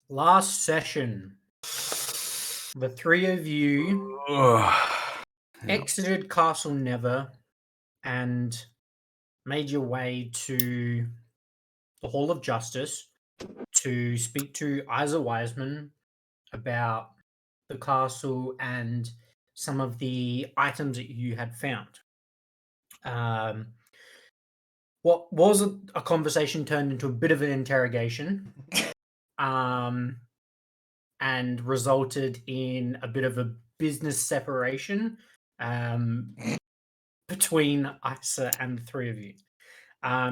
Last session, the three of you Yep. exited Castle Never and made your way to the Hall of Justice to speak to Isa Wiseman about the castle and some of the items that you had found. Um, what was a conversation turned into a bit of an interrogation. Um, and resulted in a bit of a business separation between Isa and the three of you.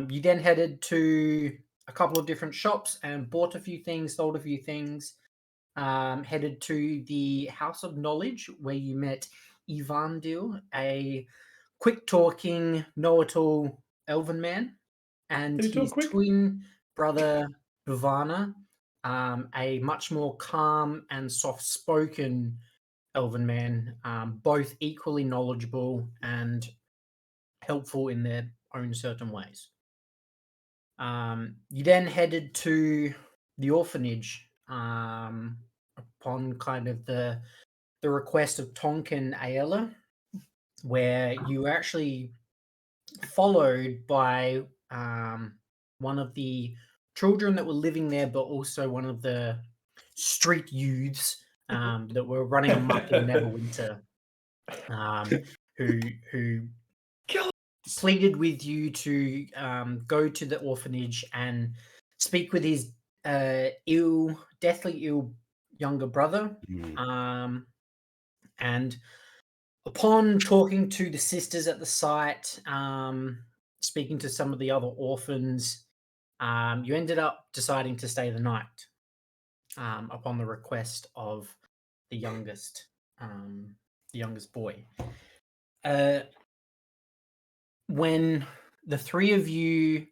You then headed to a couple of different shops and bought a few things, sold a few things. Headed to the House of Knowledge where you met Ivandil, a quick talking, know it all elven man, and Did he talk his quick? twin brother Bhavana, a much more calm and soft spoken elven man, both equally knowledgeable and helpful in their own certain ways. You then headed to the orphanage upon kind of the request of Tonkin Ayala, where you were actually followed by one of the children that were living there, but also one of the street youths that were running amok in Neverwinter, who Kill pleaded with you to go to the orphanage and speak with his deathly ill younger brother. And upon talking to the sisters at the site, speaking to some of the other orphans, you ended up deciding to stay the night upon the request of the youngest boy. When the three of you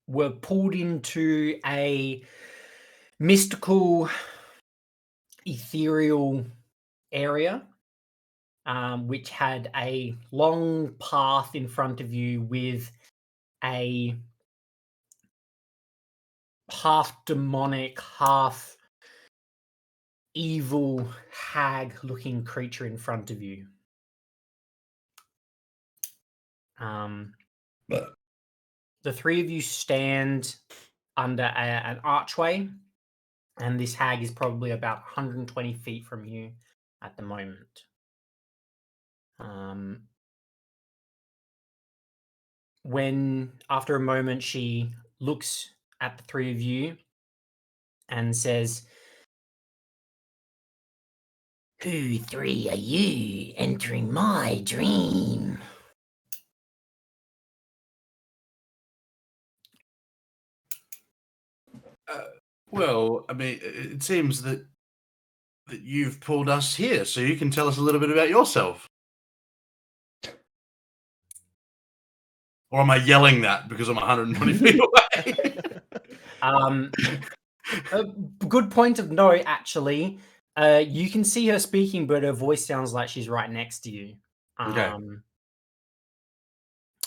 were pulled into a mystical, ethereal area, which had a long path in front of you with a half demonic, half evil hag looking creature in front of you. The three of you stand under an archway, and this hag is probably about 120 feet from you at the moment. When, after a moment, she looks at the three of you and says, "Who three are you entering my dream?" Well, I mean, it seems that you've pulled us here, so you can tell us a little bit about yourself. Or am I yelling that because I'm 120 feet away? A good point of note, actually. You can see her speaking, but her voice sounds like she's right next to you. Okay.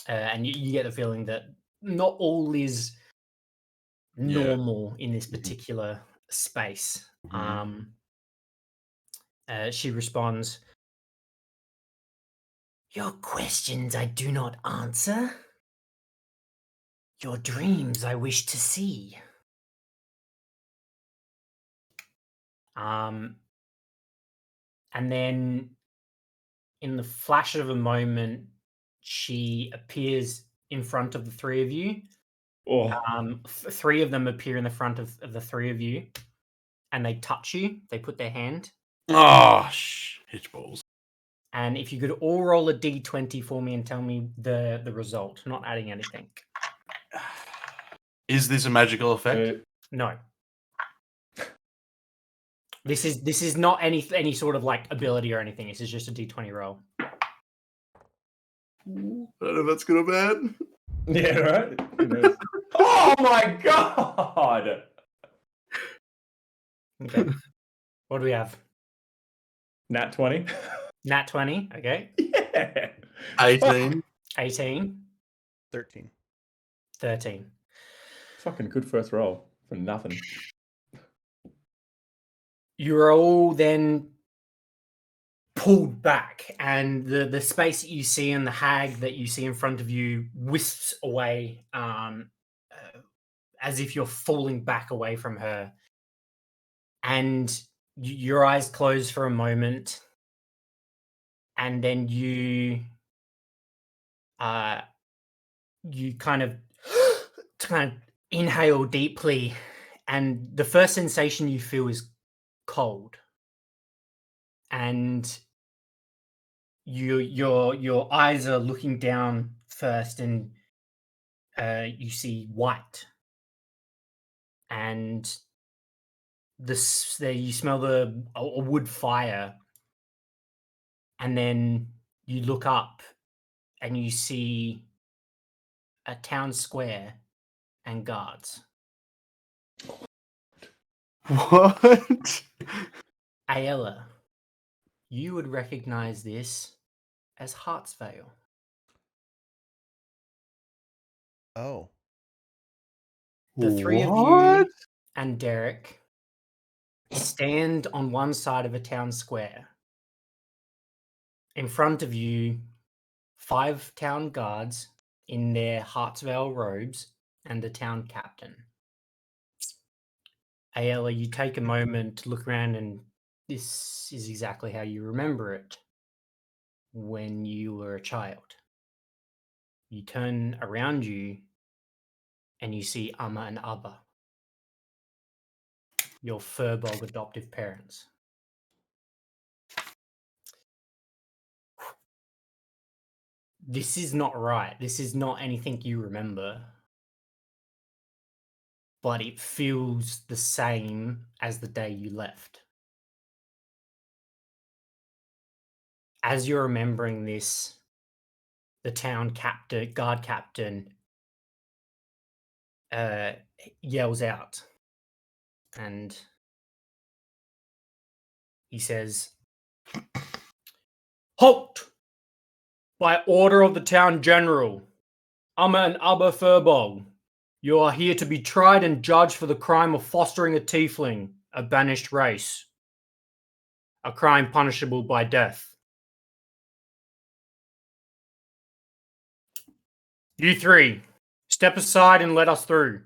And you get the feeling that not all is normal in this particular space. She responds, "Your questions I do not answer. Your dreams I wish to see." And then in the flash of a moment, she appears in front of the three of you. Three of them appear in the front of the three of you, and they touch you. They put their hand. Oh, hitch balls. And if you could all roll a d20 for me and tell me the result, not adding anything. Is this a magical effect? No. This is not any sort of like ability or anything. This is just a d20 roll. I don't know if that's good or bad. Yeah, right. Oh my god! Okay. What do we have? Nat 20. Nat 20. Okay. Yeah. 18. 18. 13. 13. Fucking good first roll for nothing. you're all then pulled back, and the space that you see and the hag that you see in front of you wisps away, as if you're falling back away from her. And your eyes close for a moment, and then you kind of inhale deeply, and the first sensation you feel is cold, and your eyes are looking down first, and you see white, and there you smell a wood fire, and then you look up and you see a town square and guards. What? Ayala, you would recognize this as Hartsvale. Oh. The three of you What? and Derek stand on one side of a town square. In front of you, 5 town guards in their Hartsvale robes and the town captain. Ayala, you take a moment to look around, and this is exactly how you remember it when you were a child. You turn around you and you see Amma and Abba, your Furbog adoptive parents. This is not right. This is not anything you remember. But it feels the same as the day you left. As you're remembering this, the town captain, guard captain, yells out, and he says, "Halt! By order of the town general, Amma and Abba Furbog, you are here to be tried and judged for the crime of fostering a tiefling, a banished race. A crime punishable by death. You 3, step aside and let us through."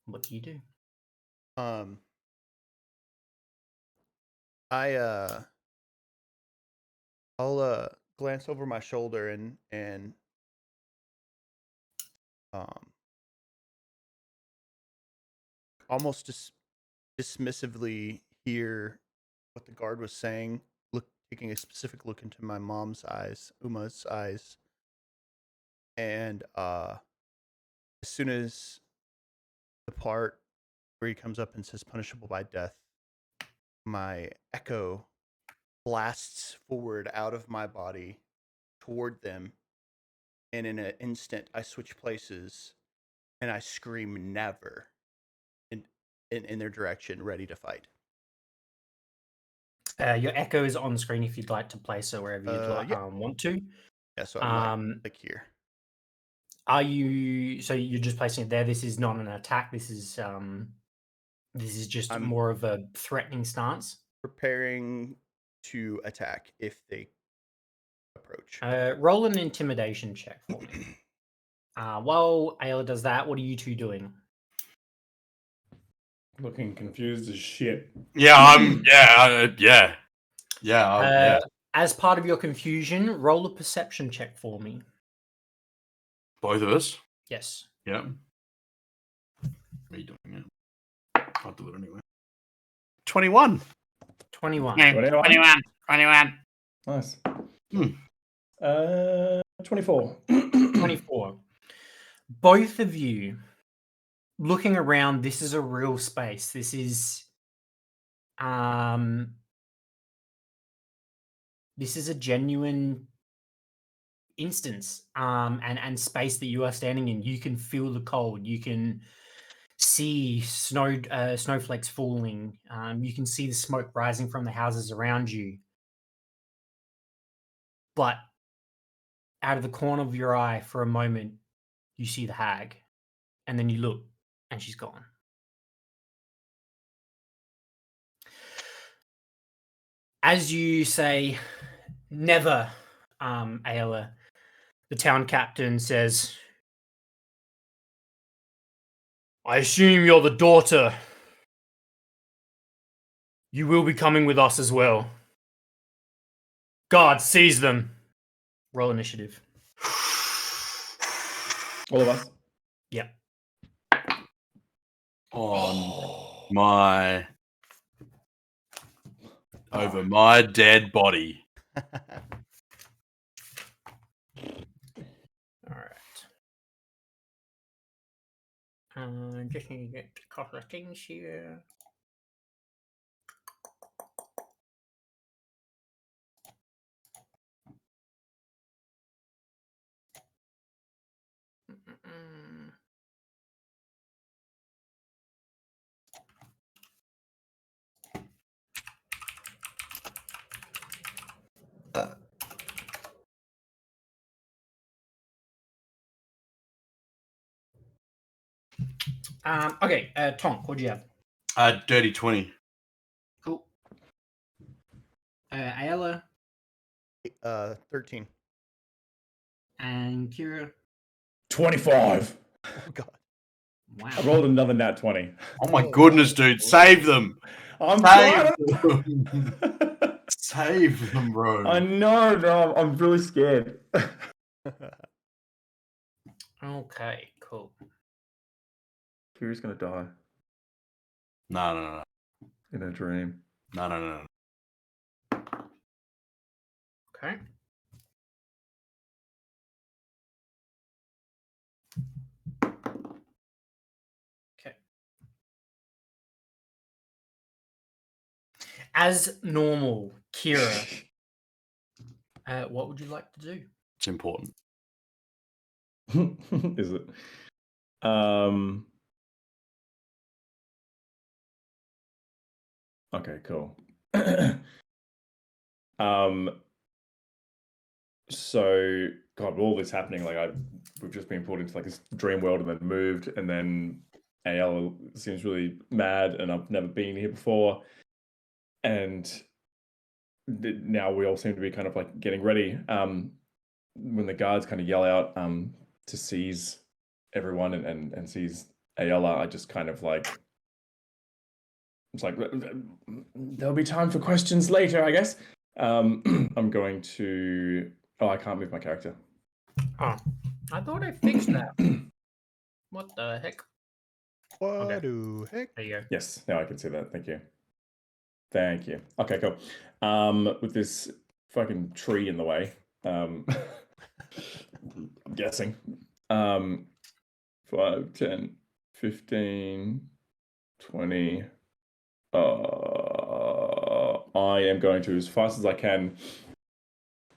What do you do? I'll glance over my shoulder and almost dismissively hear what the guard was saying, taking a specific look into my mom's eyes, Uma's eyes. And as soon as the part where he comes up and says punishable by death, my echo blasts forward out of my body toward them, and in an instant I switch places and I scream never in their direction, ready to fight. Your echo is on screen if you'd like to place it wherever you'd want to. Yeah, so I'm like here. Are you? So you're just placing it there. This is not an attack. This is just more of a threatening stance. Preparing to attack if they approach. Roll an intimidation check for me. While Ayla does that, what are you two doing? Looking confused as shit. Yeah. As part of your confusion, roll a perception check for me. Both of us? Yes. Yeah. Are you doing it? I'll do it anyway. 21. 21. 21. Nice. 24. 24. Both of you looking around, this is a real space. This is a genuine instance and space that you are standing in. You can feel the cold. You can see snowflakes falling. You can see the smoke rising from the houses around you. But out of the corner of your eye, for a moment, you see the hag, and then you look, and she's gone. As you say, never, Ayla, the town captain says, I assume you're the daughter. You will be coming with us as well. Guards, seize them. Roll initiative. All of us. Yep. On my over my dead body. All right. Just need to get a couple of things here. Mm-mm. Okay, Tonk, what'd you have? Dirty 20. Cool. Ayala 13. and Kira. 25. Oh god. Wow. I rolled another nat 20. Oh my goodness, dude. Save them. I'm Save trying. them. Save them, bro. I know, no, I'm really scared. Okay, cool. Kira's gonna die No. in a dream. No. Okay. Okay. As normal, Kira, what would you like to do? It's important. Is it? Okay, cool. So God, with all this happening, like we've just been pulled into like this dream world and then moved, and then AL seems really mad, and I've never been here before, and now we all seem to be kind of like getting ready. When the guards kind of yell out to seize everyone and seize Ayala, I just kind of like, it's like, there'll be time for questions later, I guess. I'm going to, I can't move my character. Oh, I thought I fixed that. What the heck? What Okay. the heck? There you go. Yes, now I can see that. Thank you. Thank you. Okay, cool. With this fucking tree in the way, I'm guessing. 5, 10, 15, 20. I am going to, as fast as I can,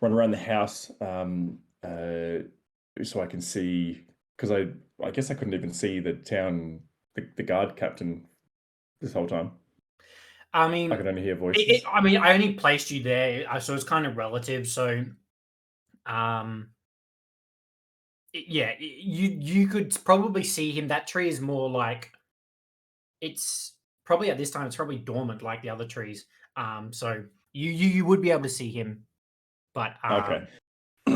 run around the house so I can see, because I guess I couldn't even see the town, the guard captain this whole time. I mean, I could only hear voices. I only placed you there, so it's kind of relative. So, yeah, you could probably see him. That tree is more like, it's probably at this time it's probably dormant like the other trees. So you would be able to see him, but Okay.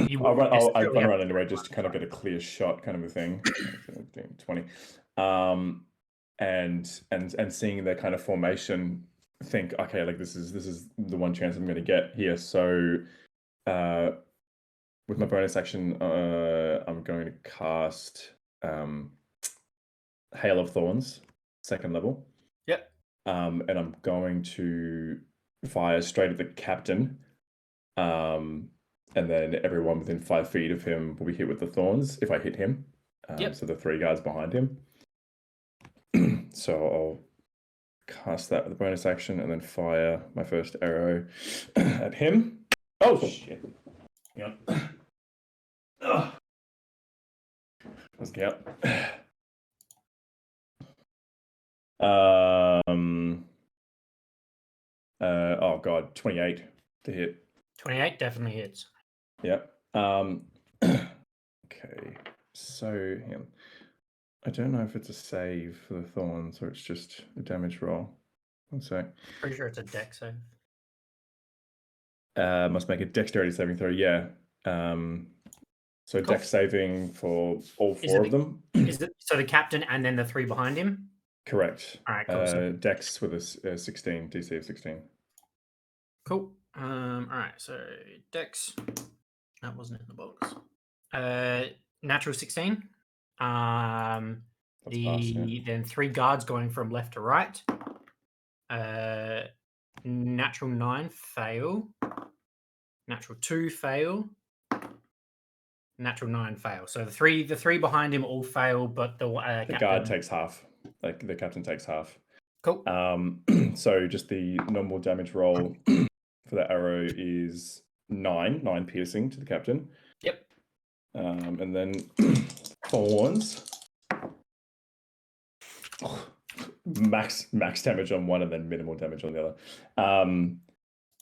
you I'll wouldn't run necessarily have around to anyway, run just to kind of far. get a clear shot, kind of a thing. 15, 20. And seeing their kind of formation, think, okay, like this is the one chance I'm going to get here. So, with my bonus action, I'm going to cast Hail of Thorns, 2nd level. Yep. And I'm going to fire straight at the captain. And then everyone within 5 feet of him will be hit with the thorns if I hit him. Yep. So the 3 guards behind him. So I'll cast that with a bonus action and then fire my first arrow at him. Oh, shit. Yeah. Let's get oh god, 28 to hit. 28 definitely hits. Yep. Okay. So hang on. I don't know if it's a save for the thorns or it's just a damage roll. One sec. Pretty sure it's a deck save. Must make a dexterity saving throw. Yeah. So Cool. dex saving for all Is 4 it of them. Is it so the captain and then the 3 behind him? Correct. All right, cool. So Dex with a 16 DC of 16. cool. All right. So Dex. That wasn't in the box. Natural 16. That's pass, yeah. Then 3 guards going from left to right. Natural 9 fail. Natural 2 fail. Natural 9 fail. So the three behind him all fail, but the The guard takes half. Like the captain takes half. Cool. So just the normal damage roll for that arrow is 9 piercing to the captain. Yep. And then thorns. Max damage on one and then minimal damage on the other.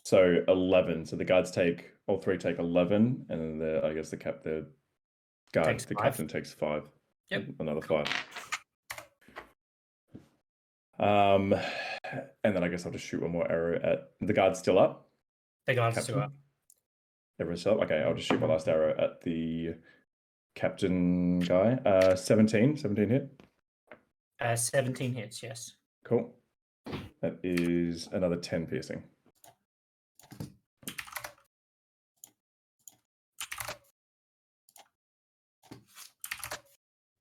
So 11. So the guards all 3 take 11, and then I guess the captain takes 5. Yep. Another Cool. 5. And then I guess I'll just shoot one more arrow at the guard's still up. The guards Captain? still up. Everyone's still up. Okay, I'll just shoot my last arrow at the captain guy. 17 hit. 17 hits, yes. Cool. That is another 10 piercing.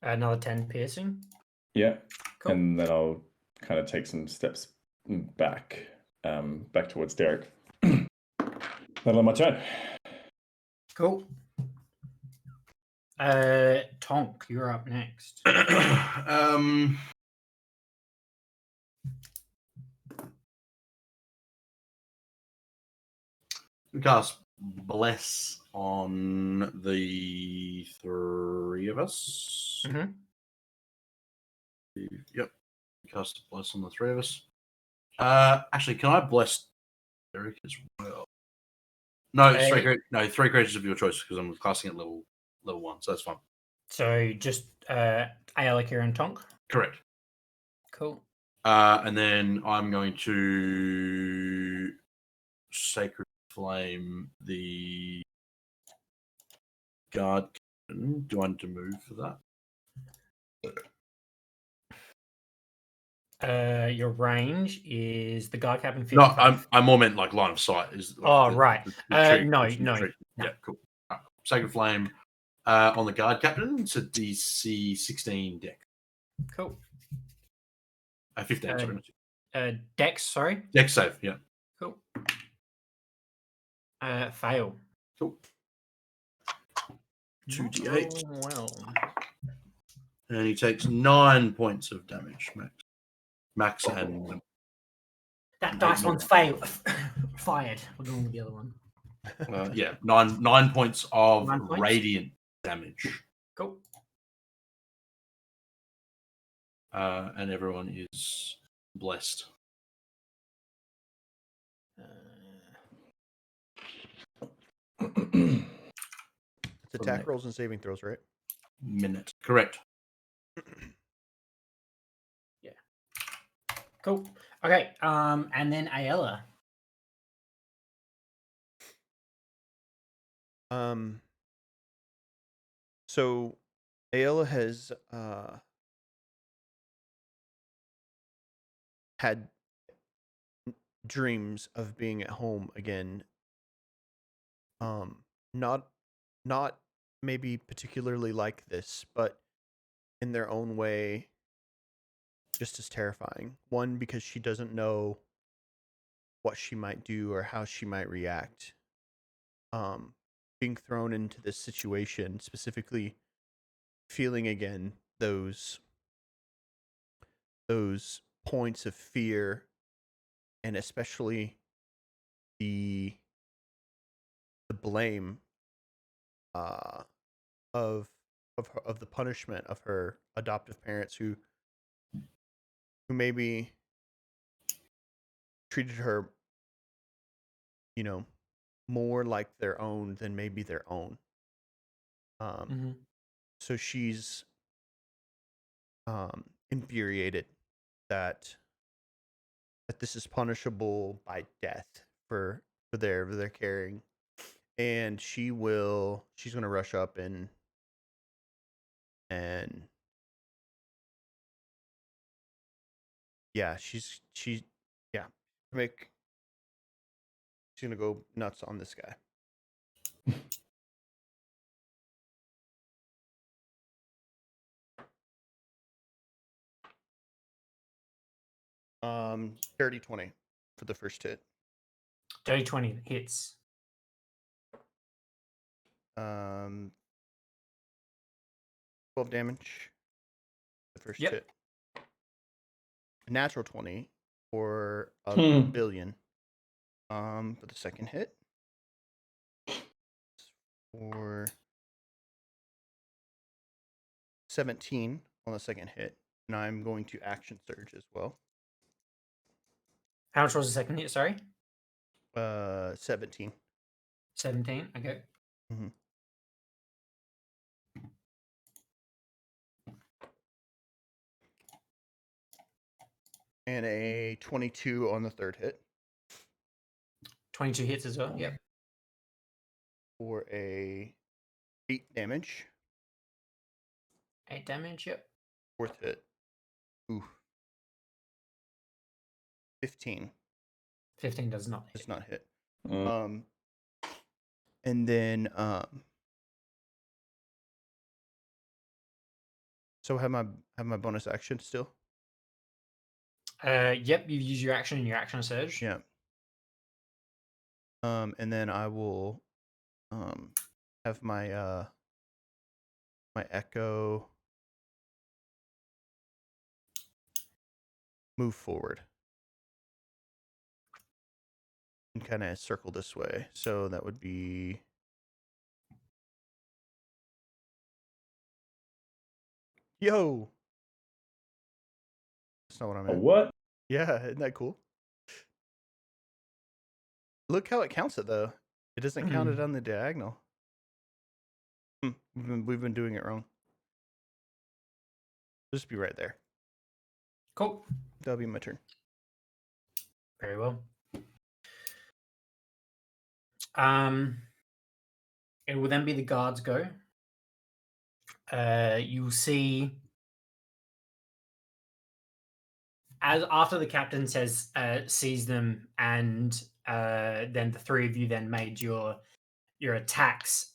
Another 10 piercing. Yeah. Cool. And then I'll kind of take some steps back towards Derek. That'll be my turn. Cool. Tonk, you're up next. We cast Bless on the 3 of us. Mm-hmm. Yep. Cast Bless on the 3 of us. Actually, can I bless Derek as well? No, three creatures of your choice because I'm casting at level 1, so that's fine. So just Aelakir and Tonk? Correct. Cool. And then I'm going to Sacred Flame the guard. Do I need to move for that? Your range is the guard captain 50. No, I more meant like line of sight. Is like right. No. Yeah, cool. Sacred Flame on the guard captain. It's a DC 16 deck. Cool. 15. Sorry. Dex, sorry. Dex save. Yeah. Cool. Fail. Cool. 2d8. Well. And he takes 9 points of damage, max and That dice one's fired. We're going with the other one. yeah, 9 points of 9 points? radiant damage. Cool. And everyone is blessed. It's attack rolls and saving throws, right? Minute. Correct. Yeah. Cool. Okay. And then Aella. So Aella has had dreams of being at home again. Not maybe particularly like this, but in their own way just as terrifying. One, because she doesn't know what she might do or how she might react. Being thrown into this situation, specifically feeling again those points of fear, and especially the blame of the punishment of her adoptive parents who maybe treated her, more like their own than maybe their own. So she's infuriated that this is punishable by death for for their carrying, and she's gonna rush up and yeah, she's yeah, make she's gonna go nuts on this guy. 30-20 for the first hit. Dirty 20 hits. 12 damage. The first Yep. hit. A natural 20 for a Hmm. billion. For the second hit. For 17 on the second hit. And I'm going to action surge as well. How much was the second hit? Sorry, 17. 17. Okay. Mhm. And a 22 on the third hit 22 hits as well. Yep. for a 8 damage. 8 damage. Yep. Fourth hit. Ooh. 15 15 does not hit. does not hit. Mm. And then so have my bonus action still? Yep. You use your action and your action surge. Yeah. And then I will have my my echo move forward and kind of circle this way. So that would be yo. That's not what I A meant. what? Yeah, isn't that cool? Look how it counts it though. It doesn't count it on the diagonal. We've been doing it wrong. Just be right there. Cool. That'll be my turn. Very well. It will then be the guards go. You'll see as after the captain sees them, and then the three of you then made your attacks.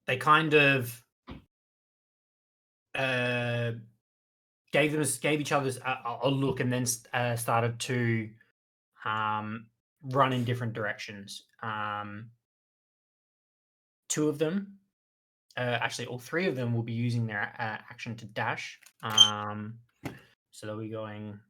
They kind of gave each other a look, and then started to run in different directions. Two of them, actually, all three of them will be using their action to dash. So they'll be going.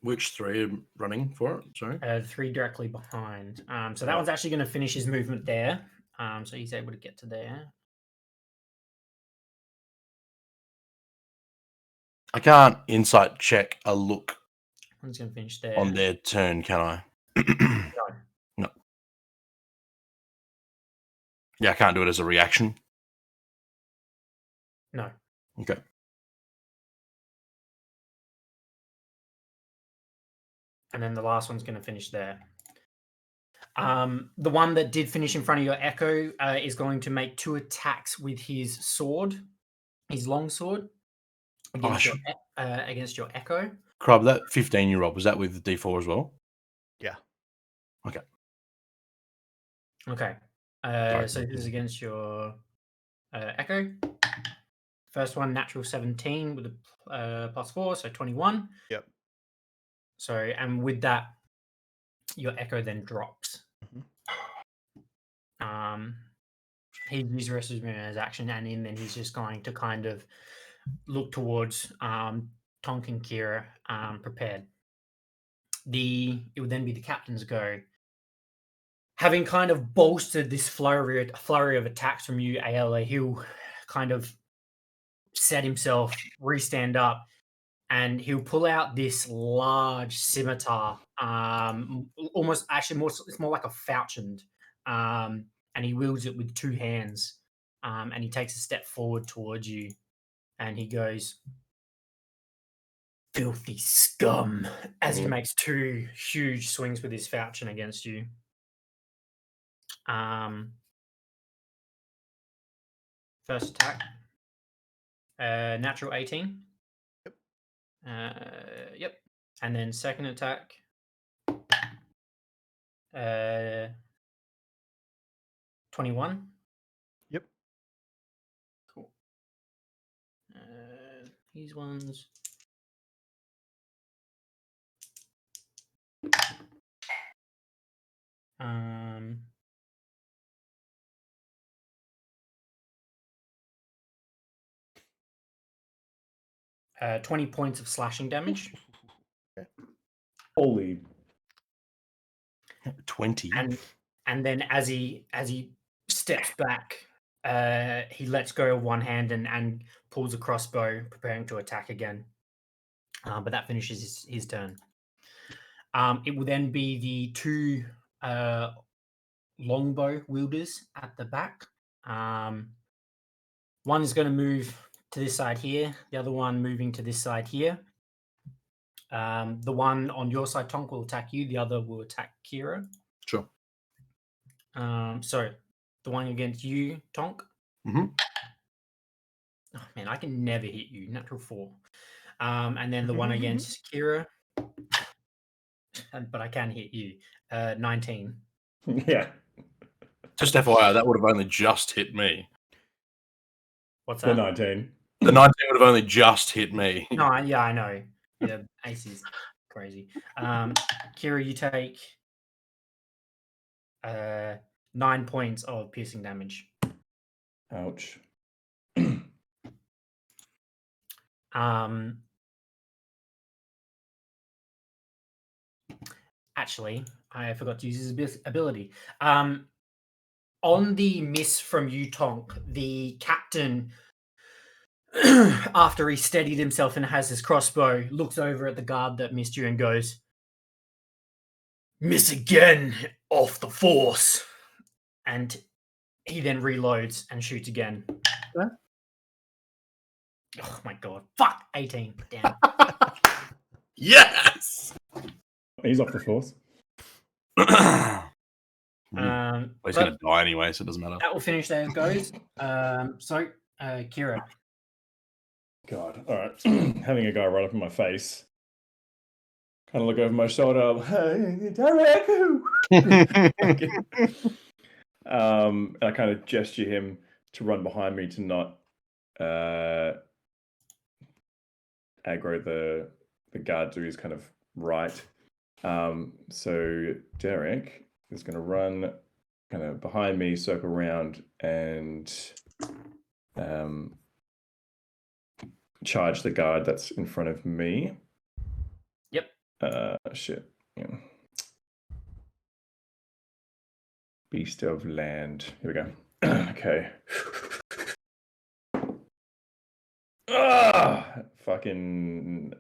Which three are running for it? Sorry. Three directly behind. So that one's actually going to finish his movement there. So he's able to get to there. I can't insight check a look One's going to finish there. on their turn, can I? No. Yeah, I can't do it as a reaction. No. Okay. And then the last one's going to finish there. The one that did finish in front of your Echo is going to make 2 attacks with his sword, his long sword, against your Echo. Crub, that 15 you rolled, was that with the D4 as well? Yeah. Okay. Okay. So this is against your Echo. First one, natural 17 with a +4, so 21. Yep. So, and with that, your Echo then drops. He uses the rest of his movement as action, and then he's just going to kind of look towards Tonk and Kira, prepared. It would then be the captain's go. Having kind of bolstered this flurry of attacks from you, Ayala, he'll kind of set himself, re-stand up, and he'll pull out this large scimitar. Almost, actually, it's more like a falchion. And he wields it with 2 hands. And he takes a step forward towards you, and he goes, filthy scum, as he Mhm. makes 2 huge swings with his falchion against you. First attack, natural 18. Yep. And then second attack, 21. Yep. Cool. These ones. Um, uh, 20 points of slashing damage. Holy. 20. And then as he steps back, he lets go of one hand and pulls a crossbow, preparing to attack again. But that finishes his turn. It will then be the 2 longbow wielders at the back. One is going to move to this side here. The other one moving to this side here. The one on your side, Tonk, will attack you. The other will attack Kira. Sure. So the one against you, Tonk. Mhm. Oh man, I can never hit you. Natural 4. And then the one against Kira. But I can hit you. 19. Yeah. Just FYI, that would have only just hit me. What's The that? 19. The 19 would have only just hit me. No, yeah, I know. Yeah, ace is crazy. Kira, you take 9 points of piercing damage. Ouch. Actually, I forgot to use his ability. On the miss from you, Tonk, the captain, after he steadied himself and has his crossbow, looks over at the guard that missed you and goes, "Miss again, off the force." And he then reloads and shoots again. Okay. Oh my god. Fuck! 18. Damn. Yes! He's off the force. He's But going to die anyway, so it doesn't matter. that will finish there, goes. So, Kira. God. All right. Having a guy right up in my face. Kind of look over my shoulder. Hey, Derek! And I kind of gesture him to run behind me to not aggro the guard to his kind of right. So Derek is going to run kind of behind me, circle around, and charge the guard that's in front of me. Yep. Shit. Yeah. Beast of land. Here we go. Okay. Fucking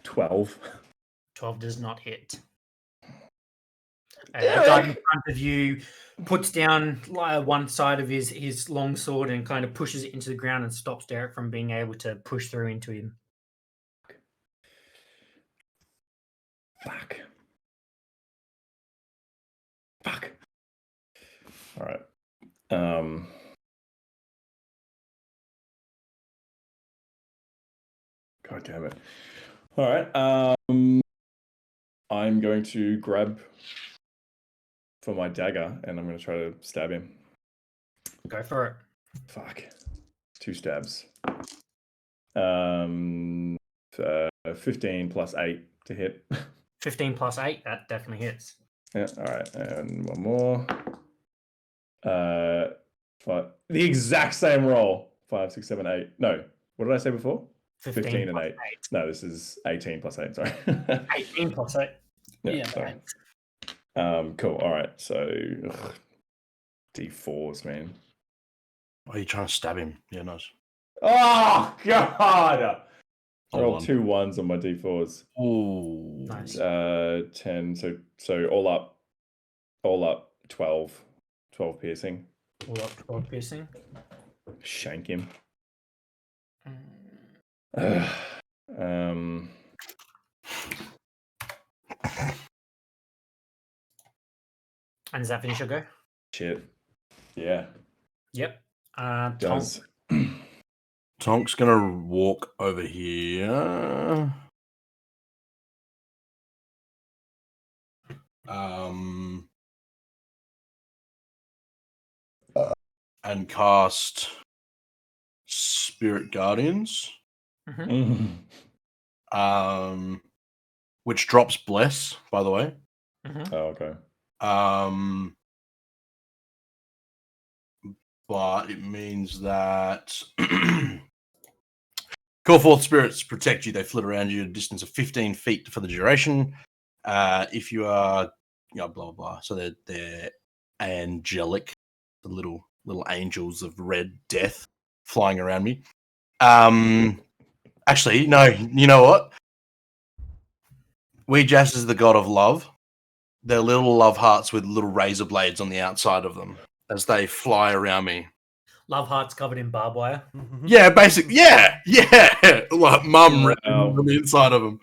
12. 12 does not hit. The guy in front of you puts down one side of his long sword and kind of pushes it into the ground and stops Derek from being able to push through into him. Fuck. All right. God damn it. All right. I'm going to grab for my dagger and I'm going to try to stab him. Go for it. Fuck. 2 stabs. 15 plus 8 to hit. 15 plus 8, that definitely hits. Yeah, all right. And one more. The exact same roll. 5, 6, 7, 8. No. What did I say before? 15 and 8. No, this is 18 plus 8. Sorry. 18 plus 8. Yeah. Sorry. Cool. All right. So, D4s, man. Why are you trying to stab him? Yeah, nice. Oh God! I rolled one. 2 1s on my D4s. Ooh. Nice. 10. So all up 12 piercing. All up 12 piercing. Shank him. Um, And does that finish your go? shit. Yeah. Yep. Tonk. Does. Tonk's gonna walk over here. And cast Spirit Guardians. Mhm. Which drops Bless, by the way. Mhm. Oh, okay. But it means that call forth spirits protect you. They flit around you at a distance of 15 feet for the duration. If you are, blah blah blah. So they're angelic, the little angels of red death flying around me. Actually, no. You know what? Weejas is the god of love. They're little love hearts with little razor blades on the outside of them as they fly around me. Love hearts covered in barbed wire. Yeah, basically. Yeah. Like mum Wow. written on the inside of them.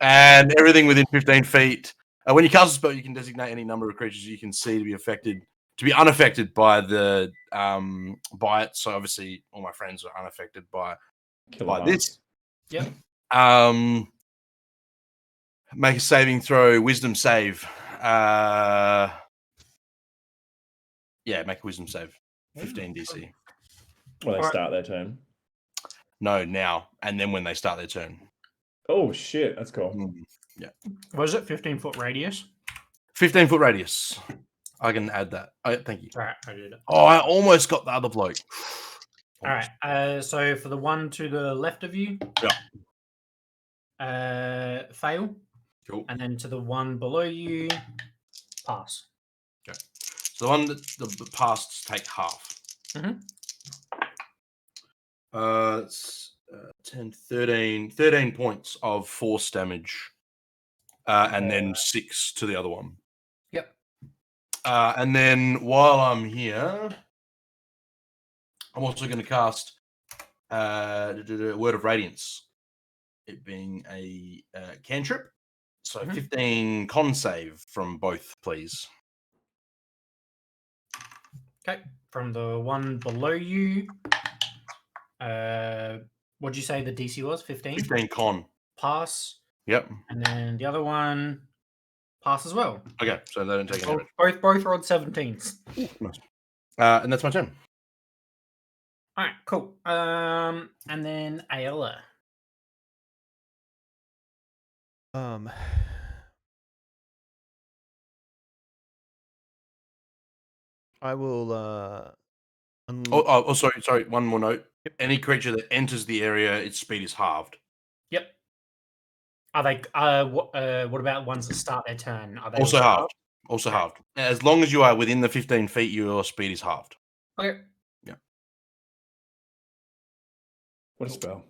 And everything within 15 feet. When you cast a spell, you can designate any number of creatures you can see to be unaffected by the by it. So obviously, all my friends are unaffected by this. Yep. Make a saving throw, wisdom save. Make a wisdom save. 15 DC. When they Alright. start their turn. No, now. And then when they start their turn. Oh, shit. That's cool. Was it 15-foot radius? 15-foot radius. I can add that. Thank you. All right, I did it. Oh, I almost got the other bloke. All right. So for the one to the left of you, fail. Cool. And then to the one below you, pass. Okay. So the one that the pasts take half. Mhm. It's 10, 13 points of force damage. And then 6 to the other one. Yep. And then while I'm here, I'm also going to cast Word of Radiance. It being a cantrip. So 15 con save from both, please. Okay. From the one below you, what'd you say the DC was? 15? 15 con. Pass. Yep. And then the other one, pass as well. Okay, so they don't take any Both rolled 17s. Nice. And that's my turn. All right, cool. And then Ayala. I will Sorry. One more note. Any creature that enters the area, its speed is halved. Yep. Are they what about ones that start their turn? Are they Also halved. halved? Also Okay. halved. As long as you are within the 15 feet, your speed is halved. Okay. What a spell.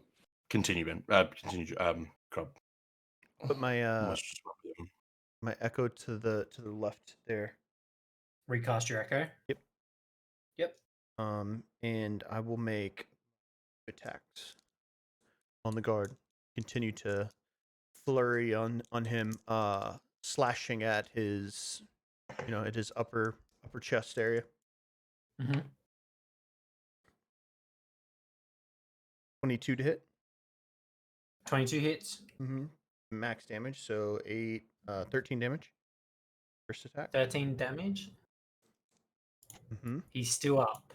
Continue, Ben. Continue, Crab. put my Almost just wrapped it in. my echo to the left there. Recast your echo. Yep. Yep. And I will make attacks on the guard. Continue to flurry on him, slashing at his, at his upper chest area. Mm-hmm. 22 to hit. 22 hits. Mm-hmm. Max damage, so 13 damage. First attack. 13 damage. Mm-hmm. He's still up.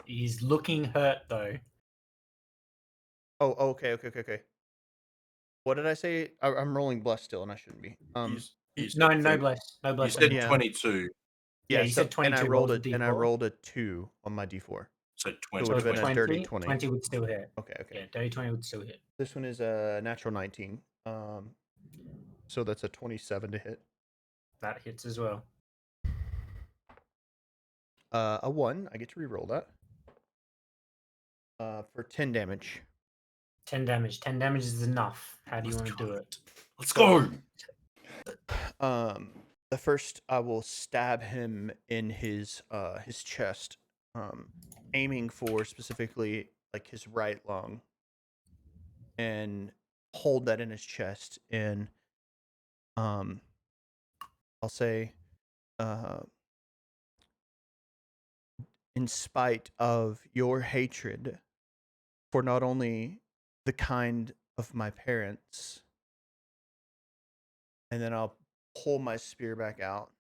He's looking hurt though. Oh, okay. What did I say? I'm rolling bless still, and I shouldn't be. No bless. No You bless. said Yeah. 22. Yeah, you said 22. And I rolls rolled a and I D4. rolled a 2 on my D4. So So 20. it would have been a dirty 20. 20 would still hit. Okay. Yeah, dirty 20 would still hit. This one is a natural 19. So that's a 27 to hit. That hits as well. A 1. I get to reroll that. For 10 damage. 10 damage. 10 damage is enough. How do you want to do it? Let's go. The first I will stab him in his chest, aiming for specifically like his right lung. and hold that in his chest, and I'll say, in spite of your hatred for not only the kind of my parents, and then I'll pull my spear back out.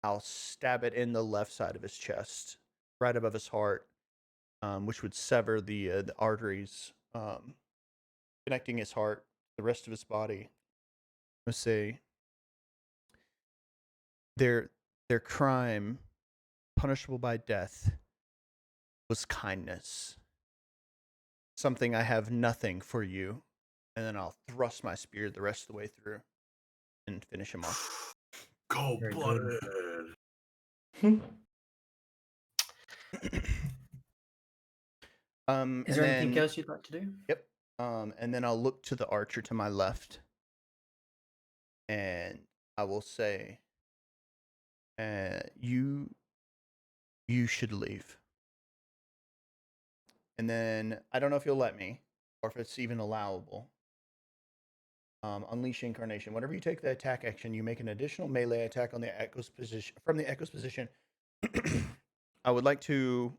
I'll stab it in the left side of his chest, right above his heart, which would sever the arteries connecting his heart to the rest of his body. Let's say their crime, punishable by death, was kindness. Something I have nothing for you. And then I'll thrust my spear the rest of the way through and finish him off. Cold Very blooded. Is And there anything then, else you'd like to do? Yep. And then I'll look to the archer to my left, and I will say, you should leave. And then I don't know if you'll let me, or if it's even allowable. Unleash Incarnation. Whenever you take the attack action, you make an additional melee attack on the echo's position from the echo's position. I would like to,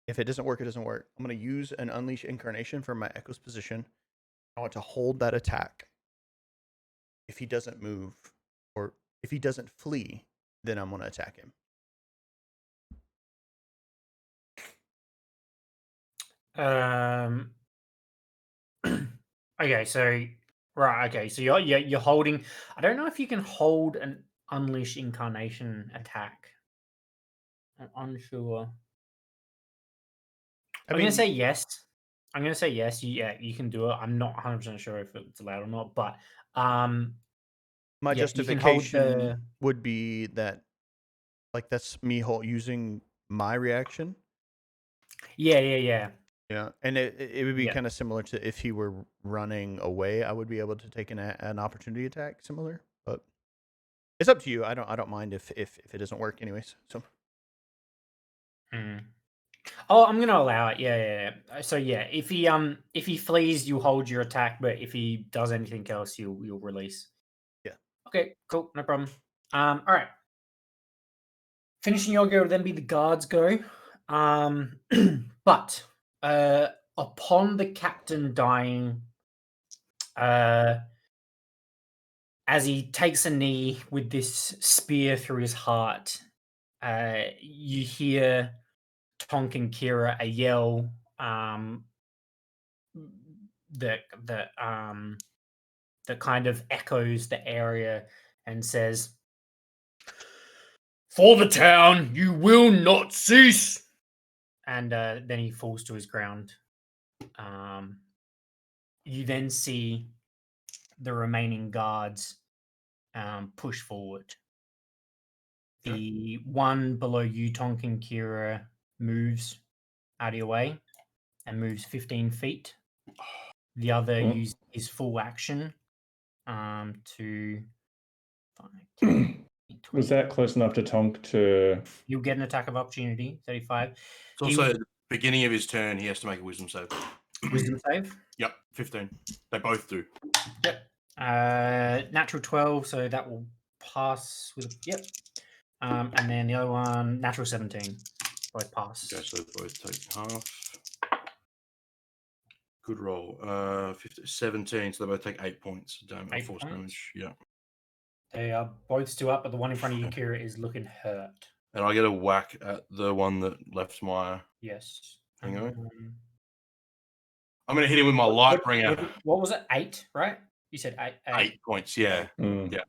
if it doesn't work, it doesn't work. I'm going to use an Unleash Incarnation from my echo's position. I want to hold that attack. If he doesn't move, or if he doesn't flee, then I'm going to attack him. Okay, so right, okay, so you're holding. I don't know if you can hold an Unleash Incarnation attack. I'm unsure. I'm gonna say yes. I'm gonna say yes. Yeah, you can do it. I'm not 100% sure if it's allowed or not, but my yeah, you can hold justification would be that, like, that's me using my reaction. Yeah. Yeah, and it would be Yeah. kind of similar to if he were running away, I would be able to take an opportunity attack, similar. But it's up to you. I don't mind if it doesn't work, anyways. So Oh, I'm gonna allow it. Yeah. So yeah, if he flees, you hold your attack, but if he does anything else, you'll release. Yeah. Okay. Cool. No problem. All right. Finishing your go would then be the guards' go. But upon the captain dying, as he takes a knee with this spear through his heart, you hear Tonk and Kira yell that kind of echoes the area and says, "For the town, you will not cease." And then he falls to his ground. You then see the remaining guards push forward. The one below you, Tonk and Kira, moves out of your way and moves 15 feet. The other uses his full action to 5, 10, 20. Was that close enough to Tonk to... You'll get an attack of opportunity, 35. It's also at the beginning of his turn, he has to make a wisdom save. Wisdom save? Yep, 15. They both do. Yep. Natural 12, so that will pass with yep. And then the other one, natural 17. Both pass. Okay, so they both take half. Good roll. 17, so they both take 8 points of damage. 8 force points? damage. Yeah. They are both still up, but the one in front of you, Kira, is looking hurt. And I get a whack at the one that left my... Yes. Hang on. I'm going to hit him with my light bringer. What was it? 8, right? You said 8. 8 points, yeah. Mm. Yeah.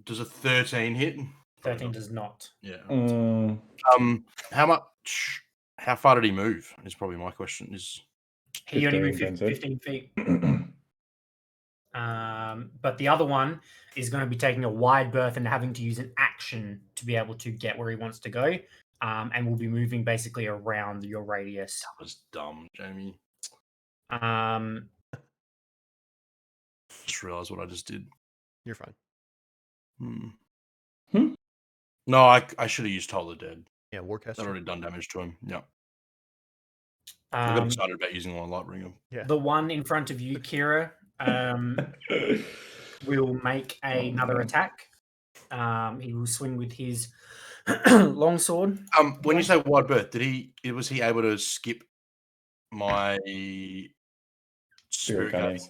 Does a 13 hit? 13 does not. Yeah. Mm. How far did he move? Is probably my question. He only moved 15, 15 feet. But the other one is going to be taking a wide berth and having to use an action to be able to get where he wants to go. And will be moving basically around your radius. That was dumb, Jamie. Just realized what I just did. you're fine. No, I should have used Toll the Dead. Yeah, Warcaster. That already done damage to him. Yeah. I got Um, excited about using Light Bringer. Yeah. the one in front of you, Kira, will make another no. attack. He will swing with his longsword. When you say wide berth, was he able to skip my Spirit spirit guardian?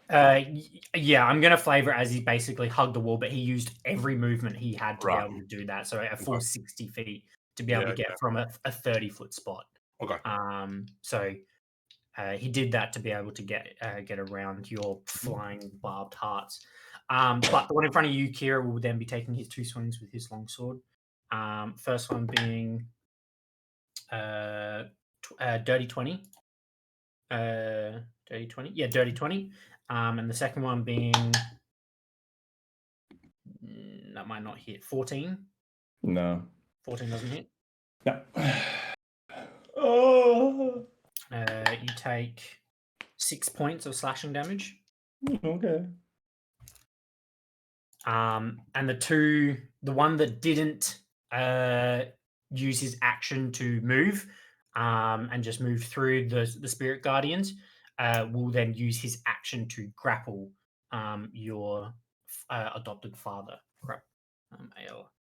Guardians. Yeah, I'm gonna flavor it as he basically hugged the wall, but he used every movement he had to Right. be able to do that. So a full Okay. 60 feet to be able Yeah, to get from a 30-foot spot. Okay. So he did that to be able to get around your flying barbed hearts. But the one in front of you, Kira, will then be taking his 2 swings with his longsword. First one being dirty 20. Dirty 20. Yeah, dirty 20. And the second one being that might not hit. 14. No. 14 doesn't hit. No. Oh. You take 6 points of slashing damage. Okay. And the one that didn't use his action to move and just move through the spirit guardians will then use his action to grapple your adopted father, AL.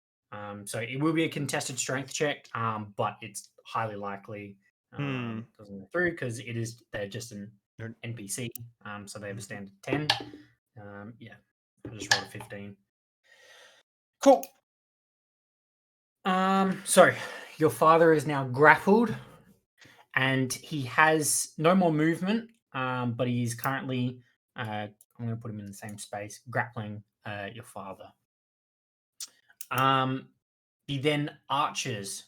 So it will be a contested strength check, but it's highly likely doesn't go through because they're just an NPC, so they have a standard 10. Yeah, I just rolled a 15. Cool. So your father is now grappled, and he has no more movement. But he is currently, I'm going to put him in the same space, grappling your father. The then archers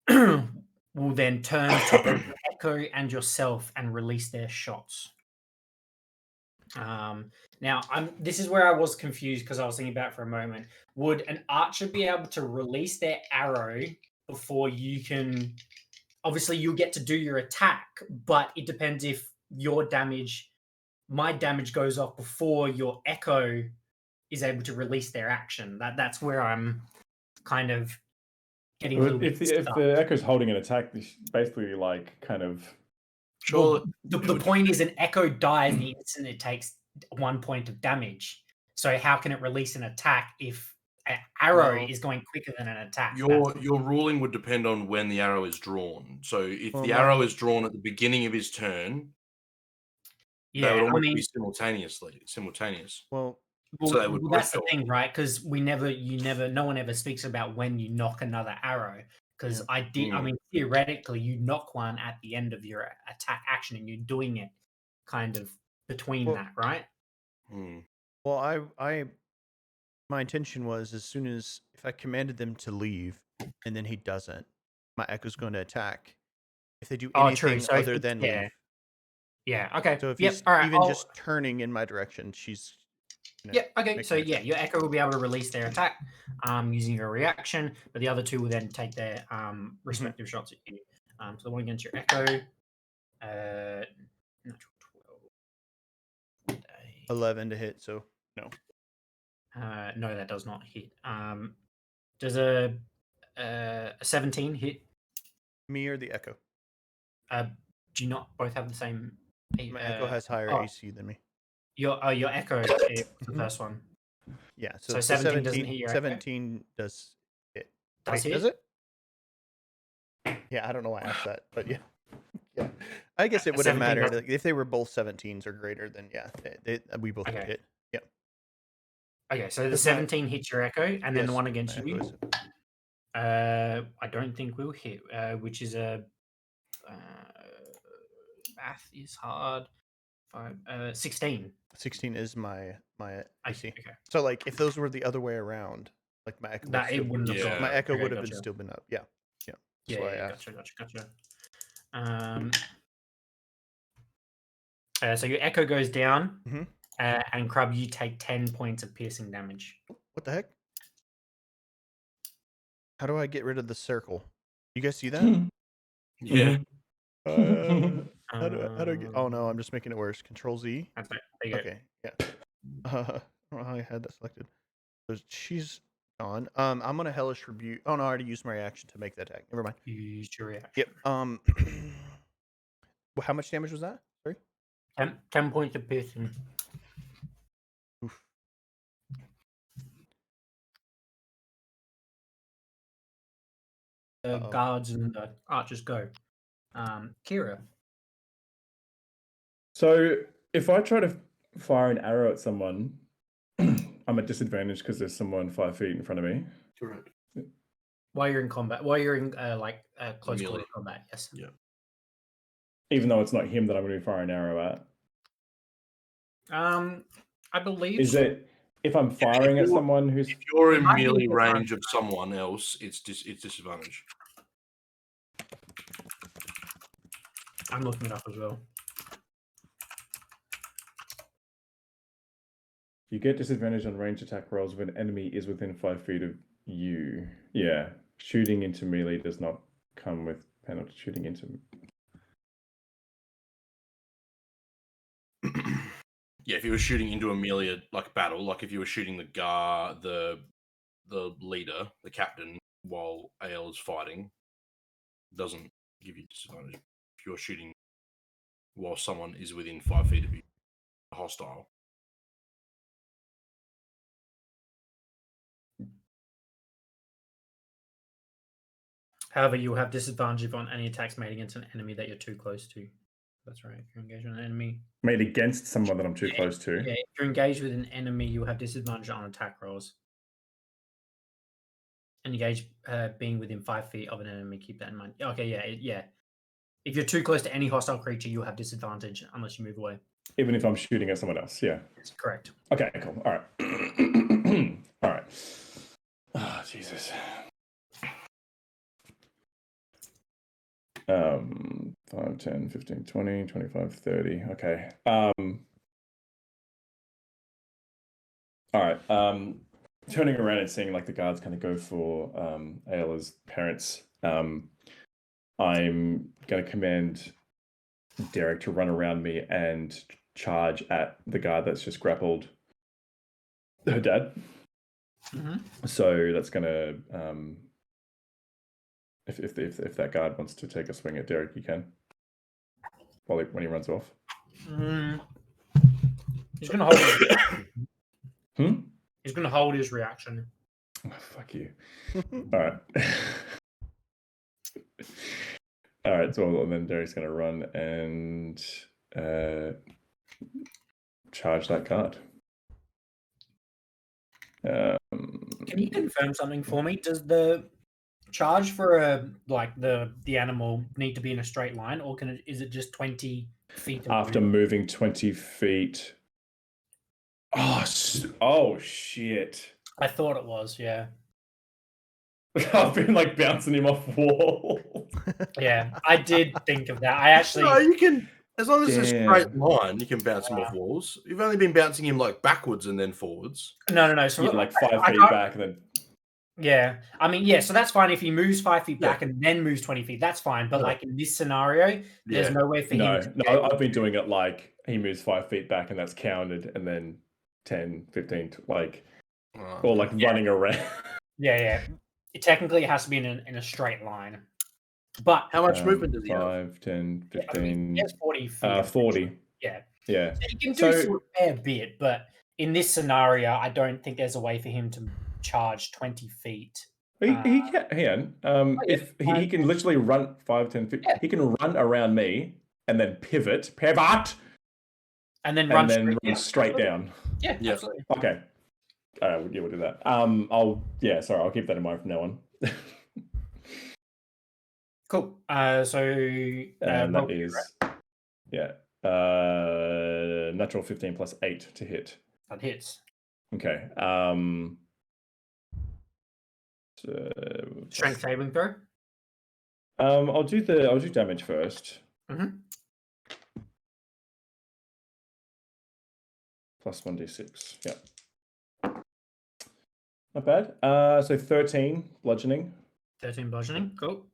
will then turn to Echo and yourself and release their shots. Now, this is where I was confused because I was thinking about it for a moment. Would an archer be able to release their arrow before you can? Obviously, you'll get to do your attack, but it depends if my damage goes off before your echo is able to release their action. That's where I'm kind of getting a little bit If stuck. the Echo's holding an attack, basically like kind of. Sure. Well, the point is, an echo dies the instant it takes 1 point of damage. So how can it release an attack if an arrow is going quicker than an attack? Your ruling would depend on when the arrow is drawn. So if the arrow is drawn at the beginning of his turn, they would almost be simultaneous. Well, so they would that's the both go thing, right? Because no one ever speaks about when you knock another arrow. Because I mean, theoretically, you knock one at the end of your attack action, and you're doing it kind of between that, right? Well, my intention was as soon as if I commanded them to leave, and then he doesn't, my echo's going to attack. If they do anything other than leave. Yeah. Okay. So if he's just turning in my direction, she's. Okay. So your echo will be able to release their attack using your reaction, but the other two will then take their respective shots at you. So the one against your echo, natural 12. 11 to hit. So no. No, that does not hit. Does a 17 hit? Me or the echo? Do you not both have the same? My echo has higher AC than me. Your echo is the first one. Yeah, so 17 doesn't hit your 17 echo? Does hit. Does it? Yeah, I don't know why I asked that, but yeah. Yeah. I guess it wouldn't matter. If they were both 17s or greater, then yeah, we both would hit. Yeah. Okay, so the 17 hits your echo, and then the one against you. I don't think will hit, which is a math is hard. 16. 16 is my AC. Okay. So like if those were the other way around, like my echo my echo would have been still been up. Yeah. Yeah. Gotcha. So your echo goes down, and Crub, you take 10 points of piercing damage. What the heck? How do I get rid of the circle? You guys see that? Yeah. How do I get? Oh no, I'm just making it worse. Control Z. That's right. There you Okay. Yeah. I don't know how I had that selected. So she's gone. I'm gonna hellish rebuke. Oh no, I already used my reaction to make that attack. Never mind. You used your reaction. Yep. How much damage was that? Sorry. 10 points of piercing. Oof. The Uh-oh. guards and the archers go. Kira. So if I try to fire an arrow at someone, I'm at disadvantage because there's someone 5 feet in front of me. Correct. While you're in combat, while you're in close Melee. quarter combat, yes. Yeah. Even though it's not him that I'm going to be firing an arrow at. I believe. Is it if I'm firing at someone who's If you're in might be melee a good range of someone else, it's disadvantage. I'm looking it up as well. you get disadvantage on range attack rolls if an enemy is within 5 feet of you? Yeah. Shooting into melee does not come with penalty. Shooting into Yeah, if you were shooting into a melee battle, like if you were shooting the guard, the leader, the captain, while AL is fighting, doesn't give you disadvantage. If you're shooting while someone is within 5 feet of you, hostile. However, you will have disadvantage on any attacks made against an enemy that you're too close to. That's right. If you're engaged with an enemy, made against someone that I'm too close to. yeah, if you're engaged with an enemy, you will have disadvantage on attack rolls. And engage being within 5 feet of an enemy. Keep that in mind. Okay, yeah. If you're too close to any hostile creature, you'll have disadvantage unless you move away. Even if I'm shooting at someone else, yeah. That's correct. Okay, cool. All right. All right. Oh, Jesus. 5, 10, 15, 20, 25, 30. Okay. All right. Turning around and seeing like the guards kind of go for Ayla's parents. I'm going to command Derek to run around me and charge at the guard that's just grappled her dad. Mm-hmm. So that's going to if that guard wants to take a swing at Derek, he can. When he runs off. He's going to hold his reaction. Hmm? He's going to hold his reaction. Oh, fuck you. All right. All right, so then Derek's going to run and charge that card. Can you confirm something for me? Does the charge for the animal need to be in a straight line, or is it just 20 feet? After moving 20 feet? Oh shit! I thought it was, yeah. I've been like bouncing him off walls. Yeah, I did think of that. I actually. No, you can, as long as it's a Damn. straight line, you can bounce him off walls. You've only been bouncing him like backwards and then forwards. No. So Yeah, like 5 feet back and then. Yeah, I mean, yeah. So that's fine if he moves 5 feet back and then moves 20 feet. That's fine. But like in this scenario, there's no way for him. No, I've been doing it like he moves 5 feet back and that's counted, and then 10, 15, or like running around. Yeah. Technically, it has to be in a straight line. But how much movement does he have? 5, 10, 15. I mean, he has 40 feet. 40. Yeah. Yeah. So he can do a fair bit, but in this scenario, I don't think there's a way for him to charge 20 feet. He can. If he can literally run 5, 10 feet, he can run around me and then pivot, and then run straight down. Yeah, absolutely. Okay. All right, we'll do that. I'll keep that in mind from now on. Cool. So and that is natural 15 plus 8 to hit. That hits. Okay. Strength saving throw. I'll do damage first. Mm-hmm. Plus 1d6. Yeah. Not bad. So 13 bludgeoning. 13 bludgeoning. Cool.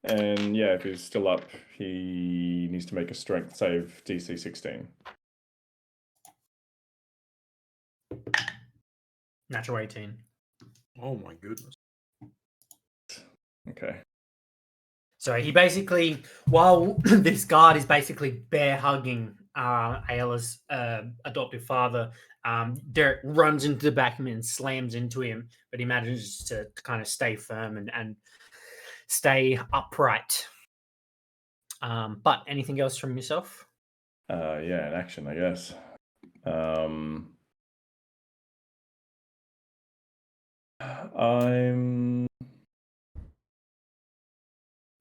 And yeah, if he's still up, he needs to make a strength save, DC 16. Natural 18. Oh my goodness. Okay. So he basically, while this guard is basically bear hugging Ayla's adoptive father, Derek runs into the back of him and slams into him, but he manages to kind of stay firm and stay upright. But anything else from yourself? Yeah, in action, I guess.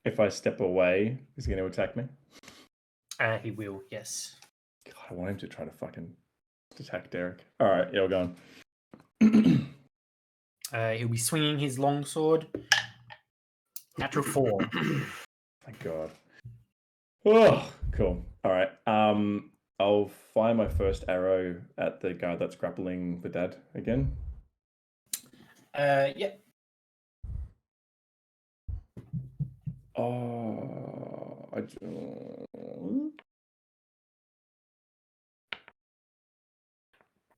If I step away, is he going to attack me? He will, yes. God, I want him to try to fucking attack Derek. All right, yeah, we're going. He'll be swinging his longsword. Natural 4. Thank God. Oh, cool. All right. I'll fire my first arrow at the guy that's grappling the dad again. Yep. Oh,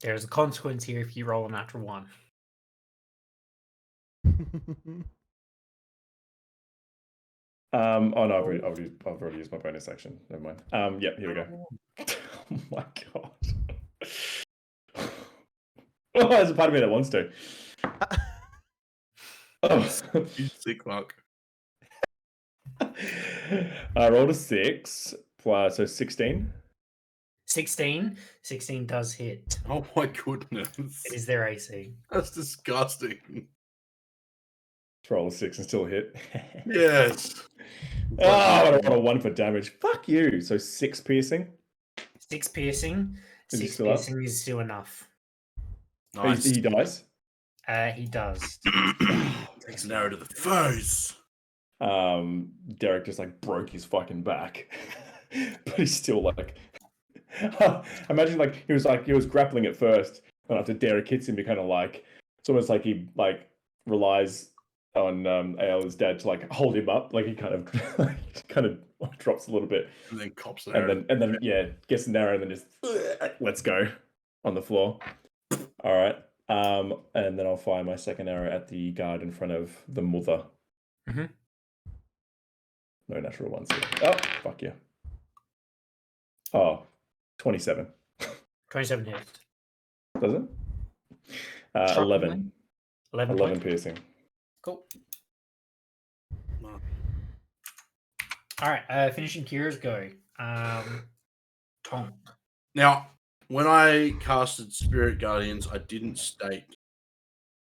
There's a consequence here if you roll a natural 1. Oh no, I've already used my bonus action. Never mind. Yep, here we go. Oh my God. Oh, there's a part of me that wants to. Oh. You sick fuck. I rolled a 6 plus, so 16. 16. 16 does hit. Oh my goodness. It is their AC. That's disgusting. Let's roll a 6 and still hit. Yes. Oh, I don't want a 1 for damage. Fuck you. So 6 piercing. 6 piercing. Is he 6 still up? piercing is still enough. Nice. He dies. He does. Takes an arrow to the face. Derek just like broke his fucking back, but he's still like. Imagine like he was grappling at first, and after Derek hits him, he kind of like it's almost like he like relies on Ayla's dad to like hold him up, like he kind of drops a little bit, And then cops there. and then yeah, gets an arrow and then just let's go on the floor. All right. And then I'll fire my second arrow at the guard in front of the mother. Mhm. No natural ones here. Oh, fuck yeah. Oh, 27. 27 hits. Does it? Shockingly. 11. 11 11 points. piercing. Cool. No. All right. Finishing Kira's go. Tonk. Now, when I casted Spirit Guardians, I didn't state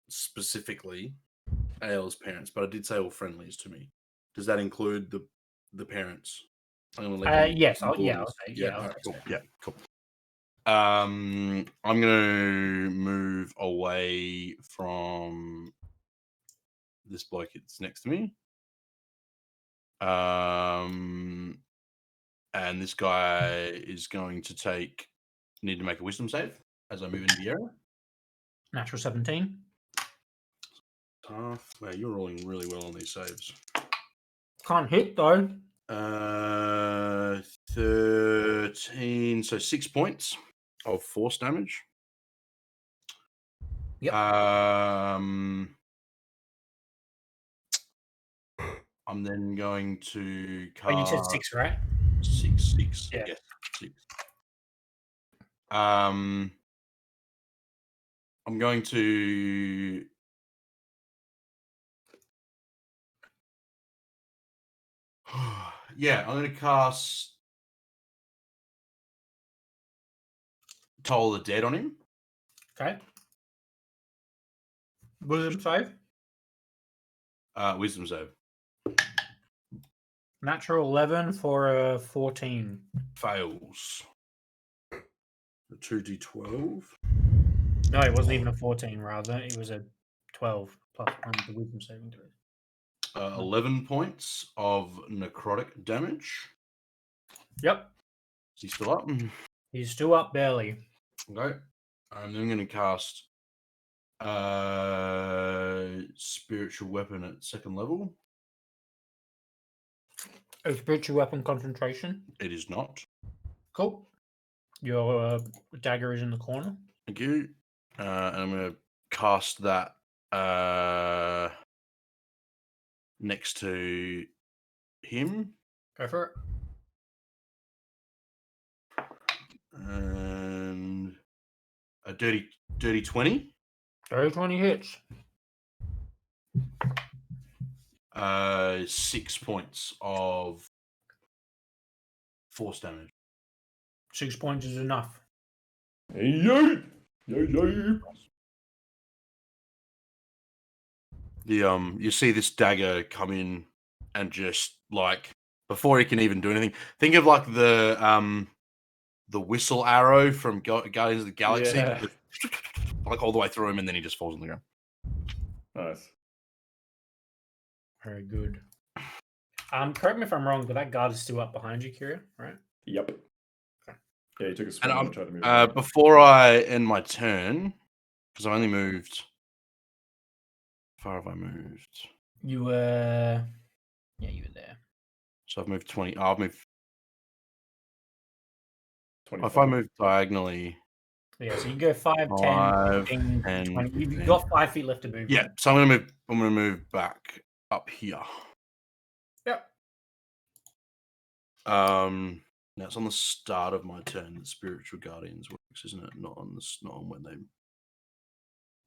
specifically Ayla's parents, but I did say all friendlies to me. Does that include the parents? I'm gonna leave Yes. them I'll say, alright, I'll cool. say. Yeah, cool. I'm gonna move away from this bloke that's next to me. And this guy is going to need to make a wisdom save as I move into the area. Natural 17. Tough. Wow, you're rolling really well on these saves. Can't hit though. 13, so 6 points of force damage. Yep. I'm then going to Oh, you said cast 6, right? 6. Yeah. Yes, 6. I'm going to I'm going to cast Toll the Dead on him. Okay. Wisdom save. Wisdom save. Natural 11 for a 14. Fails. A 2d12. No, it wasn't even a 14, rather. It was a 12 plus 1 the wisdom saving throw. 11 points of necrotic damage. Yep. Is he still up? He's still up barely. Okay. I'm then going to cast spiritual weapon at 2nd level. A spiritual weapon concentration. It is not. Cool. Your dagger is in the corner. Thank you. And I'm going to cast that next to him. Go for it. And a dirty 20. Those 20 hits. 6 points of force damage. 6 points is enough. Yay! Yay! You see this dagger come in and just like before he can even do anything. Think of like the whistle arrow from Guardians of the Galaxy, Yeah. like all the way through him, and then he just falls on the ground. Nice. Very good. Correct me if I'm wrong, but that guard is still up behind you, Kira, right? Yep. Okay. Yeah, he took a swing and tried to move. Before I end my turn, because I only moved. How far have I moved? You were... Yeah, you were there. So I've moved 20. I've moved. 25. If I move diagonally. Yeah, so you can go 5, 10, 5, 15, 10, 20. You've 15. got 5 feet left to move. Yeah, so I'm gonna move back up here. Yep. That's on the start of my turn that Spiritual Guardians works, isn't it? Not on when they.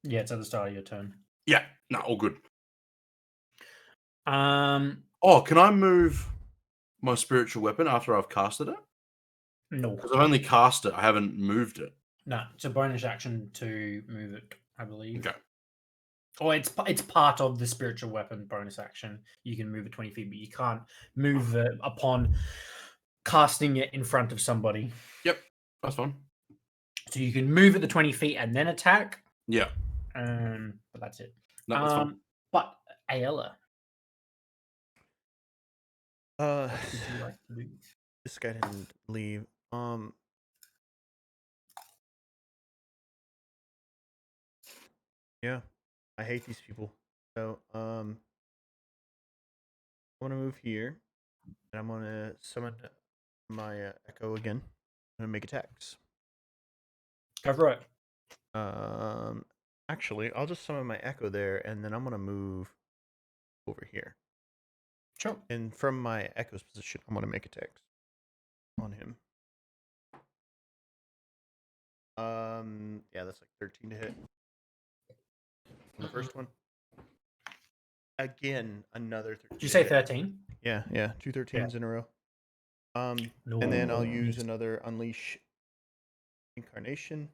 Yeah, it's at the start of your turn. Yeah, no, all good. Oh, can I move my spiritual weapon after I've casted it? No. Because I've only cast it, I haven't moved it. No, it's a bonus action to move it, I believe. Okay. Or it's part of the spiritual weapon bonus action. You can move it 20 feet, but you can't move it upon casting it in front of somebody. Yep, that's fine. So you can move it the 20 feet and then attack. Yeah. But that's it. No, that's fine. But Ayala, Uh, what would you like to do? this guy didn't leave. Yeah, I hate these people. So, I want to move here, and I'm gonna summon my echo again. I'm gonna make attacks. Go for it. Actually, I'll just summon my echo there, and then I'm gonna move over here. Sure. And from my echo's position, I'm gonna make attacks on him. Yeah, that's like 13 to hit. On the first one. Again, another 13. Did you say to hit. 13? Yeah, 2 13s in a row. No. And then I'll use another Unleash Incarnation.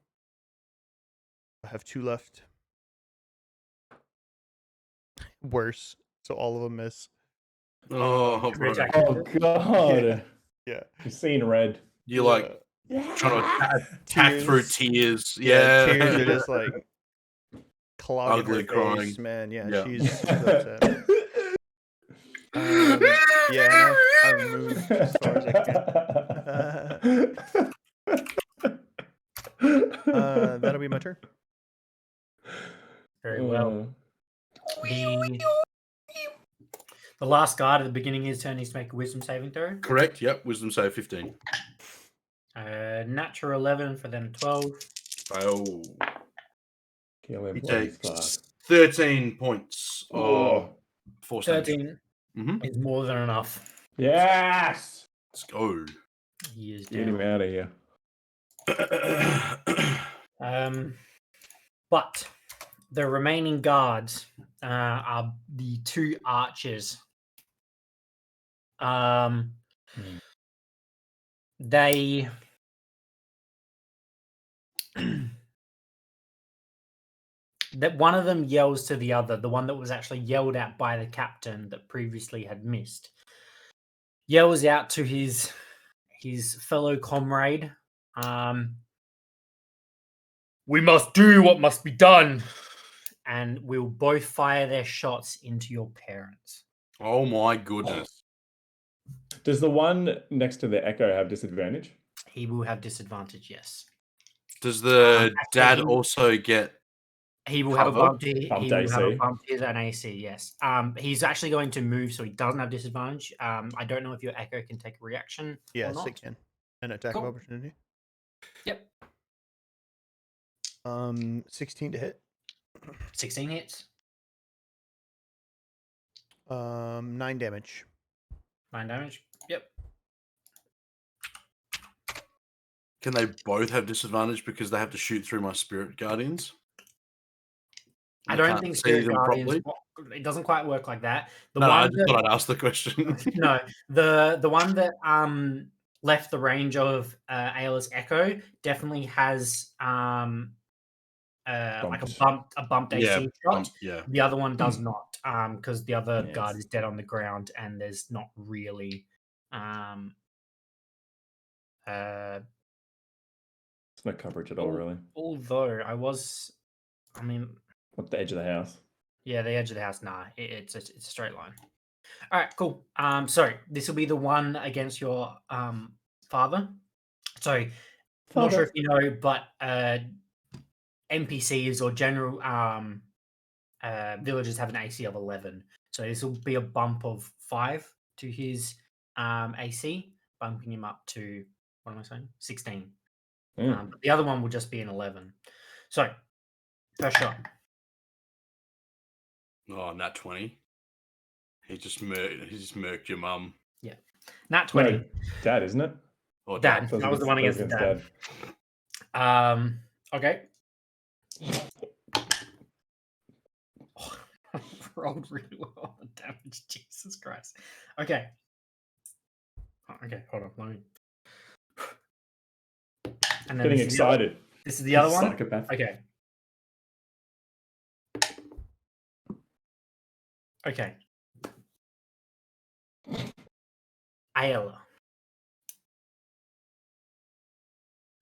I have 2 left. Worse. So all of them miss. Oh, bro. Attack. Oh god. Yeah. You're seeing red. You're like trying to attack through tears. Yeah, Yeah. tears are just like clogging Ugly her crying. face, man. Yeah, Yeah. she's upset. Yeah, and I've moved as far as I can. That'll be my turn. Very well. The last guard at the beginning of his turn needs to make a wisdom saving throw. Correct. Yep. Wisdom save 15. Natural 11 for then 12. Oh. Kill him, He please, takes 13 points of force damage. 13 is more than enough. Yes. Let's go. He is Get him down. out of here. But the remaining guards are the 2 archers. They that one of them yells to the other, the one that was actually yelled at by the captain that previously had missed, yells out to his fellow comrade, "We must do what must be done, and we'll both fire their shots into your parents." Oh my goodness. Does the one next to the echo have disadvantage? He will have disadvantage, yes. Does the actually, dad he- also get? He will have a Cover? bump to he Bumped will have a AC? bump to his own AC, yes. He's actually going to move, so he doesn't have disadvantage. I don't know if your echo can take a reaction. Yes, or not. it can. An attack Cool. of opportunity. Yep. 16 to hit. 16 hits. 9 damage. 9 damage. Yep. Can they both have disadvantage because they have to shoot through my spirit guardians? I And don't can't think see Spirit them Guardians. properly? It doesn't quite work like that. The No, I one just thought I'd ask the question. no, the one that left the range of Ayla's Echo definitely has like Bumped. a bumped Yeah, AC shot. yeah. The other one does not, because the other Yes. guard is dead on the ground, and there's not really There's no coverage at all, really. although I mean, At the edge of the house. yeah, the edge of the house. Nah, it's a straight line. All right, cool. So this will be the one against your father. So not sure if you know, but NPCs or general villagers have an AC of 11. So this will be a bump of 5 to his AC, bumping him up to, what am I saying? 16. But the other one will just be an 11. So first shot. Oh, nat 20. He just murked your mum. Nat 20. No, Dad, isn't it? Or Dad. dad. That was the one against the dad. Okay. Rolled really well on the damage. Jesus Christ. Okay. Okay, hold on. Let me. And then Getting this is the other- excited. This is the other one. Psychopath. Okay. Okay. Ayla.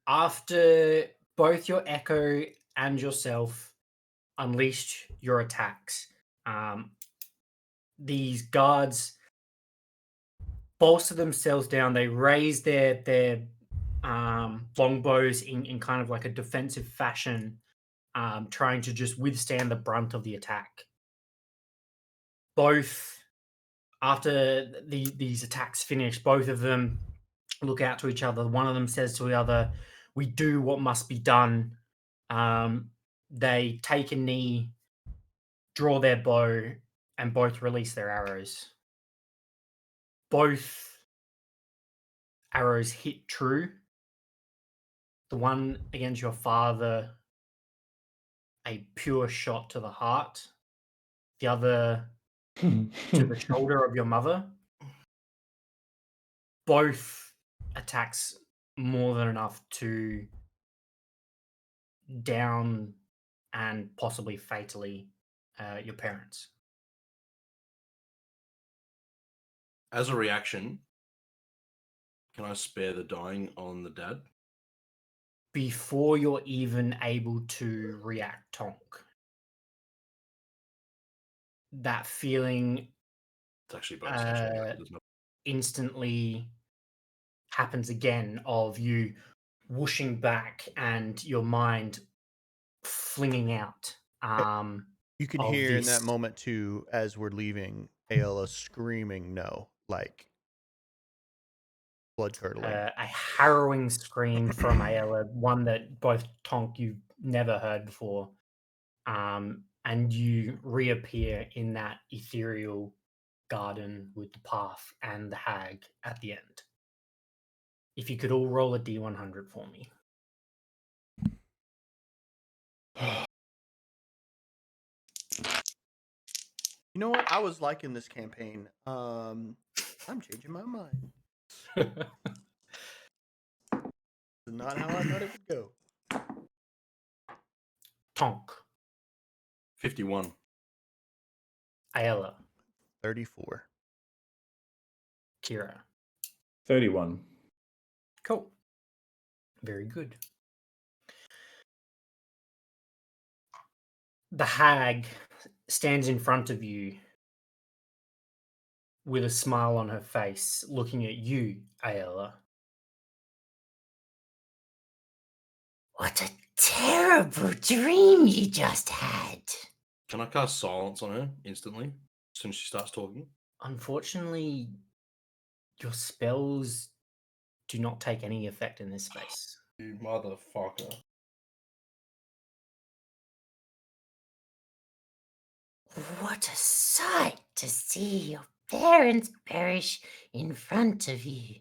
After both your Echo and yourself unleashed your attacks, these guards bolster themselves down. They raise their longbows in kind of like a defensive fashion, trying to just withstand the brunt of the attack. Both, after these attacks finish, both of them look out to each other. One of them says to the other, "We do what must be done." They take a knee, draw their bow, and both release their arrows. Both arrows hit true. The one against your father, a pure shot to the heart. The other to the shoulder of your mother. Both attacks more than enough to down and possibly fatally your parents. As a reaction, can I spare the dying on the dad? Before you're even able to react, Tonk. That feeling It's actually bonus action. There's no- instantly happens again of you whooshing back and your mind flinging out. You can of hear in that this, moment too, as we're leaving, Ayla screaming no, like blood curdling. a harrowing scream from Ayla, one that both Tonk you've never heard before. And you reappear in that ethereal garden with the path and the hag at the end. If you could all roll a D100 for me. You know what? I was liking this campaign. I'm changing my mind. Not how I thought it would go. Tonk, 51. Ayla, 34. Kira. 31. Cool. Very good. The hag stands in front of you with a smile on her face, looking at you, Ayla. What a terrible dream you just had. Can I cast silence on her instantly as soon as she starts talking? Unfortunately, your spells do not take any effect in this space. You motherfucker. What a sight to see your parents perish in front of you.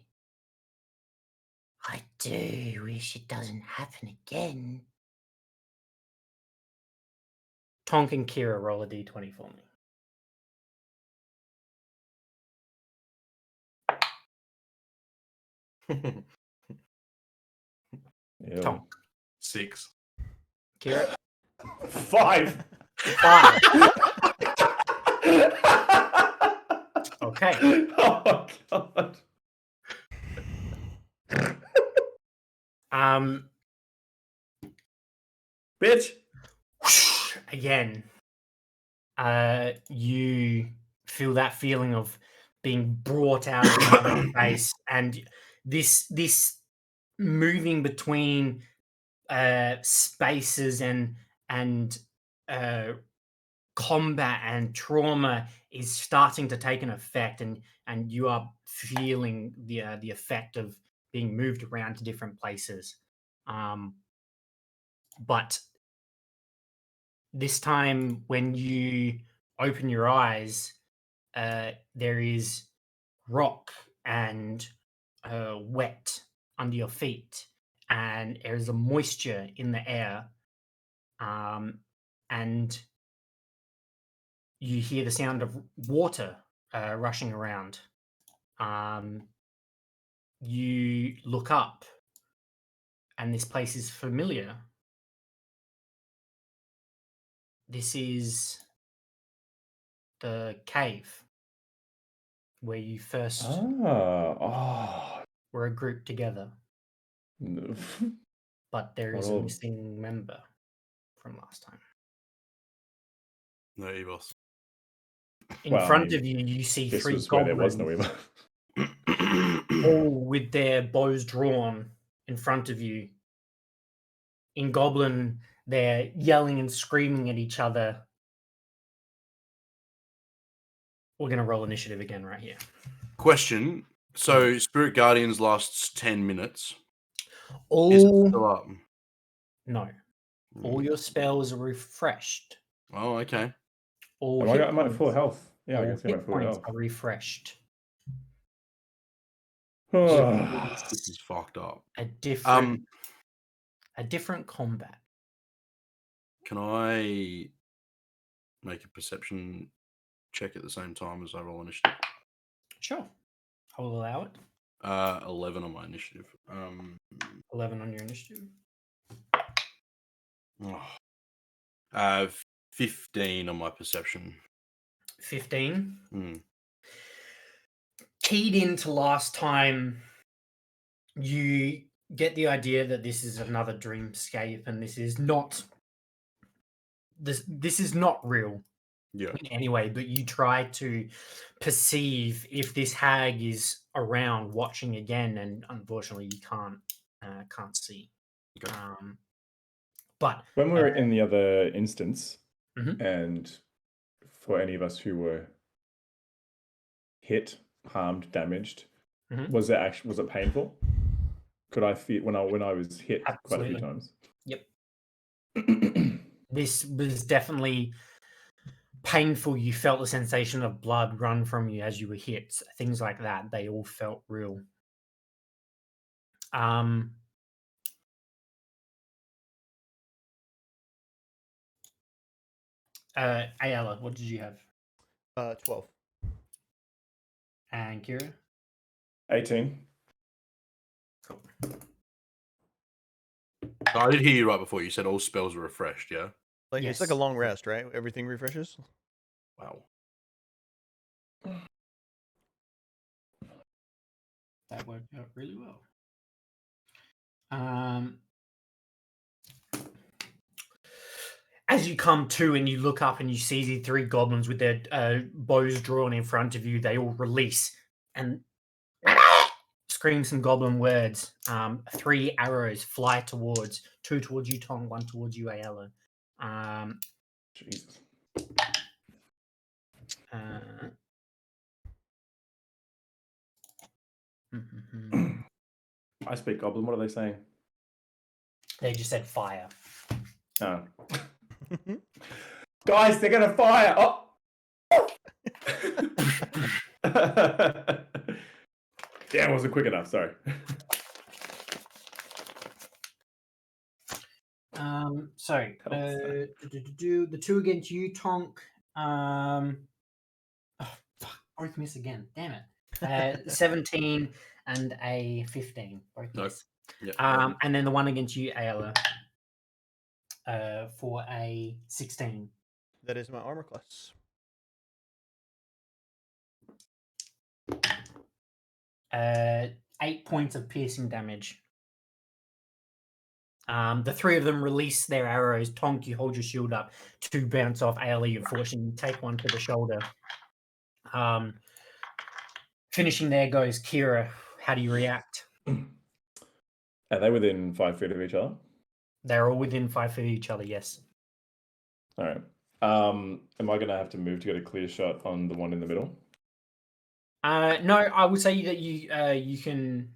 I do wish it doesn't happen again. Tonk and Kira, roll a d20 for me. Ew. Tonk. 6. Kira? 5. 5. Okay. Oh god. Bitch. Again, you feel that feeling of being brought out of another space, and this moving between spaces and combat and trauma is starting to take an effect, and you are feeling the effect of being moved around to different places. But this time, when you open your eyes, there is rock and wet under your feet, and there is a moisture in the air, and you hear the sound of water rushing around. You look up, and this place is familiar. This is the cave where you first were a group together, No. but there is a Oh. missing member from last time. No Evos. In Well, I front mean, of you, you see This 3 was where there goblins, was no Evo. all with their bows drawn in front of you. In Goblin, they're yelling and screaming at each other. We're going to roll initiative again right here. Question. So Spirit Guardians lasts 10 minutes. Is it All still up? no, all your spells are refreshed. Oh, okay. All Am hit I at full points- health? Yeah, I all can see my hit full points health. are refreshed. This is fucked up. A different combat. Can I make a perception check at the same time as I roll initiative? Sure, I will allow it. 11 on my initiative. 11 on your initiative. 15 on my perception. 15. Hmm. Keyed into last time, you get the idea that this is another dreamscape, and this is not real Yeah. in any way, but you try to perceive if this hag is around watching again, and unfortunately you can't see. Okay. But When we were in the other instance, Mhm. and for any of us who were hit, harmed, damaged, Mhm. was it painful? Could I feel when I was hit quite a few Absolutely. times? Yep. This was definitely painful. You felt the sensation of blood run from you as you were hit. Things like that. They all felt real. Ayala, what did you have? 12. And Kira? 18. Cool. I did hear you right before. You said all spells are refreshed, yeah? Like it's like a Yes. long rest, right? Everything refreshes. Wow. That worked out really well. As you come to and you look up and you see the 3 goblins with their bows drawn in front of you, they all release and scream some goblin words. 3 arrows fly towards, 2 towards you, Tom, 1 towards you, Ayala. Jesus. I speak Goblin. What are they saying? They just said fire. Oh. Guys, they're gonna fire! Oh. Yeah, it wasn't quick enough. Sorry. Sorry. Helps that. The two against you, Tonk. Oh, fuck, both miss again. Damn it. 17 and a 15. Both Nope. miss. Yep. And then the one against you, Ayla, for a 16. That is my armor class. 8 points of piercing damage. The three of them release their arrows. Tonk, you hold your shield up to bounce off. Ayla, you unfortunately take one to the shoulder. Finishing there goes Kira. How do you react? Are they within 5 feet of each other? They're all within 5 feet of each other, yes. All right. Am I going to have to move to get a clear shot on the one in the middle? No, I would say that you can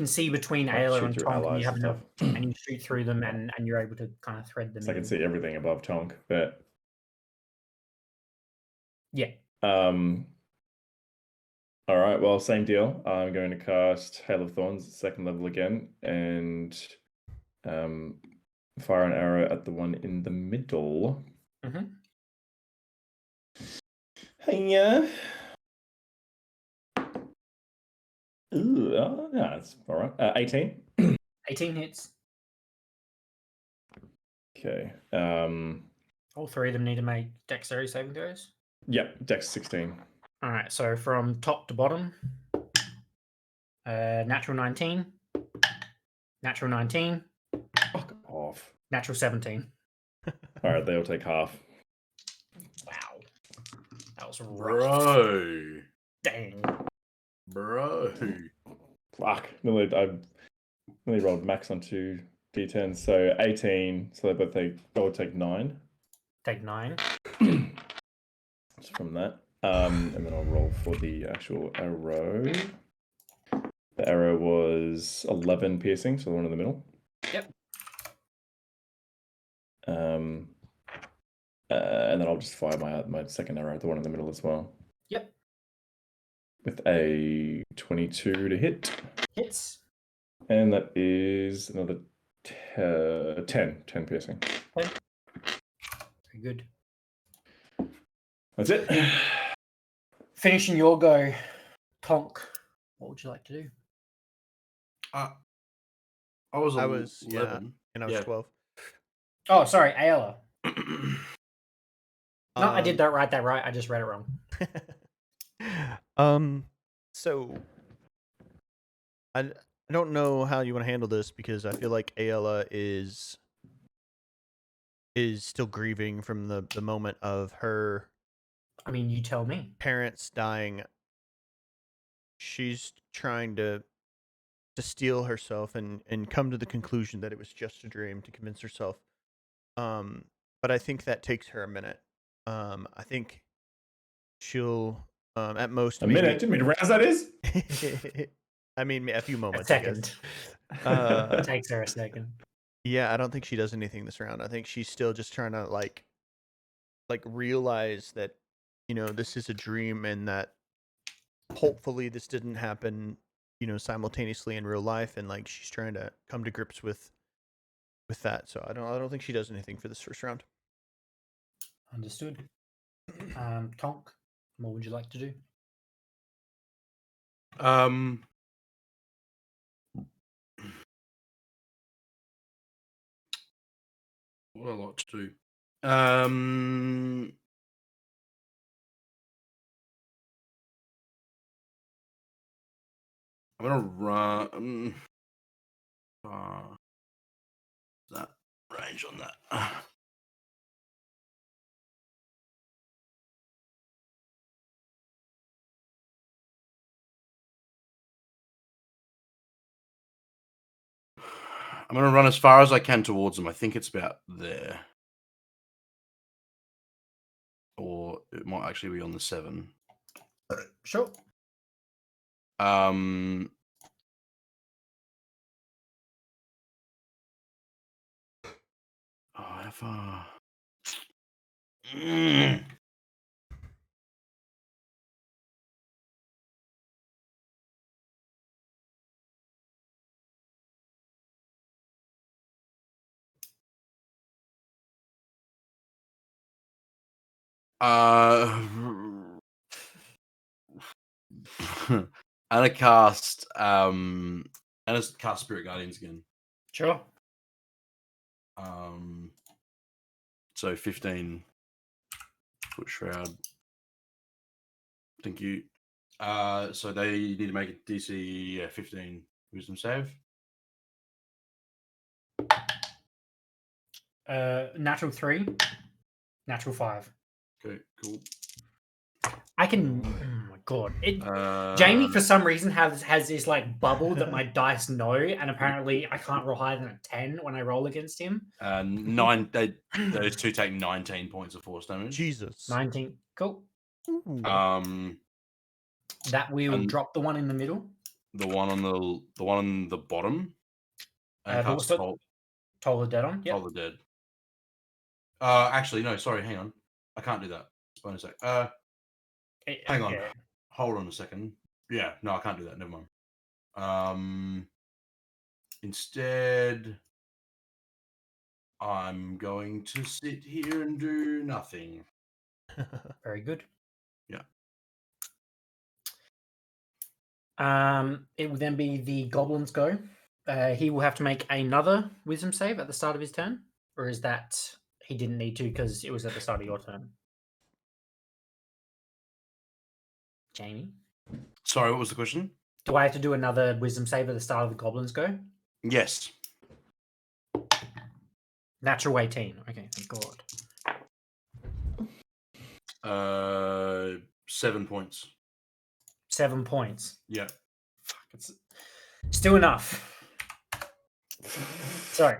see between Like Ayla shoot and through Tonk, and allies you have and enough, stuff. and you shoot through them, and you're able to kind of thread them So I in. can see everything above Tonk, but Yeah. All right. Well, same deal. I'm going to cast Hail of Thorns at 2nd level again, and fire an arrow at the one in the middle. Mm-hmm. Yeah. Ooh, no, that's all right. 18. 18 hits. Okay. All three of them need to make dexterity saving throws. Yep. Dex 16. All right, so from top to bottom, natural 19, natural 19, Fuck off. natural 17. All right, they'll take half. Wow, that was rough. Bro. Dang. Bro. Fuck. I nearly rolled max on 2 d10s, so 18. So they both take 9. Take 9. Just from that. And then I'll roll for the actual arrow. The arrow was 11 piercing, so the one in the middle. Yep. And then I'll just fire my second arrow at the one in the middle as well. Yep. With a 22 to hit. Hits. And that is another 10 piercing. Okay. Very good. That's it. Finishing your go, Tonk. What would you like to do? I was 11. And I was Yeah. 12. Oh, sorry, Ayla. No, I Um, did that right. I just read it wrong. So I don't know how you want to handle this because I feel like Ayla is still grieving from the moment of her I mean, you tell me. parents dying. She's trying to steel herself and come to the conclusion that it was just a dream to convince herself. But I think that takes her a minute. I think she'll at most A minute? Do you mean rounds that is? I mean a few A moments. I guess. second. It takes her a second. Yeah, I don't think she does anything this round. I think she's still just trying to like realize that this is a dream and that hopefully this didn't happen simultaneously in real life, and like she's trying to come to grips with that. So I don't think she does anything for this first round. Understood. Tonk, what would you like to do? What a lot to do. I'm gonna run. That range on that. I'm gonna run as far as I can towards them. I think it's about there, or it might actually be on the 7. Sure. Oh, how far? Anna cast Spirit Guardians again. Sure. So 15 foot shroud. Thank you. So they need to make a DC 15 wisdom save. Natural 3, natural 5. Okay, cool. I can. Oh my god! Jamie, for some reason, has this like bubble that my dice know, and apparently I can't roll higher than a 10 when I roll against him. Those two take 19 points of force damage. Jesus. 19. Cool. Ooh. That will and- drop the one in the middle. The one on the bottom. And The- cast so- Toll the dead on. Yep. Toll the dead. Actually, no. Sorry, hang on. I can't do that. Bonus sec. Hang on. Yeah. Hold on a second. Yeah, no, I can't do that. Never mind. Instead, I'm going to sit here and do nothing. Very good. Yeah. It will then be the goblin's go. He will have to make another wisdom save at the start of his turn, or is that he didn't need to because it was at the start of your turn? Jamie, Sorry, what was the question? do I have to do another wisdom save at the start of the goblin's go? Yes. Natural 18. Okay, thank God. 7 points. 7 points. Yeah. Fuck, it's still enough. So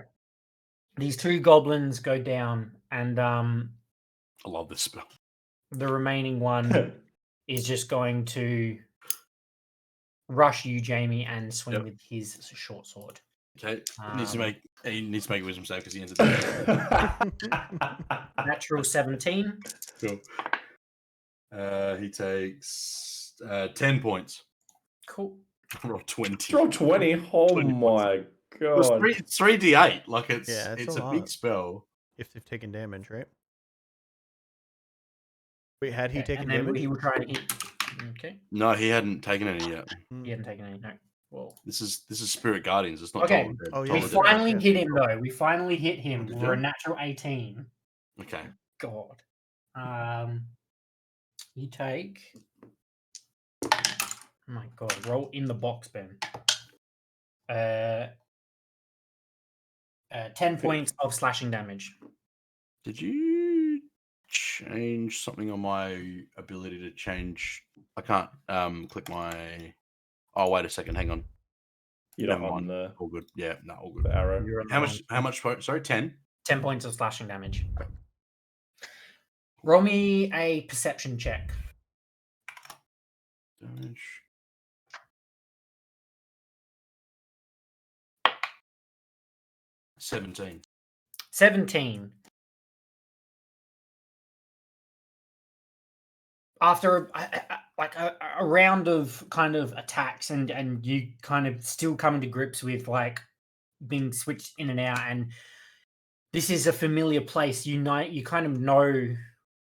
these two goblins go down, and I love this spell. the remaining one is just going to rush you, Jamie, and swing Yep. with his short sword. Okay. He needs to Um, make a wisdom save because he entered the Natural 17. Cool. He takes 10 points. Cool. Roll 20. Roll 20. Oh 20 my It's god. it's 3d8. Like it's Yeah, it's it's a a big lot. spell. If they've taken damage, right? Wait, had he taken and then damage? he will try and hit. Okay. No, he hadn't taken any yet. Mm. He hadn't taken any. No. Well, This is Spirit Guardians. It's not Okay. Toll the Dead. Oh, yeah, Toll we the it's Dead. finally yeah. hit him, though. We finally hit him Did for a you? natural 18. Okay. God. You take. Oh my God. Roll in the box, Ben. 10 points of slashing damage. Did you change something on my ability to change? I can't click my. Oh, wait a second. Hang on. You're not Never on mind. All good. Yeah, no, all good. the arrow. You're on the How wrong much? How much? Sorry, 10. 10 points of slashing damage. Roll me a perception check. Damage. $17. 17. After a round of kind of attacks and you kind of still coming to grips with like being switched in and out, and this is a familiar place, you kind of know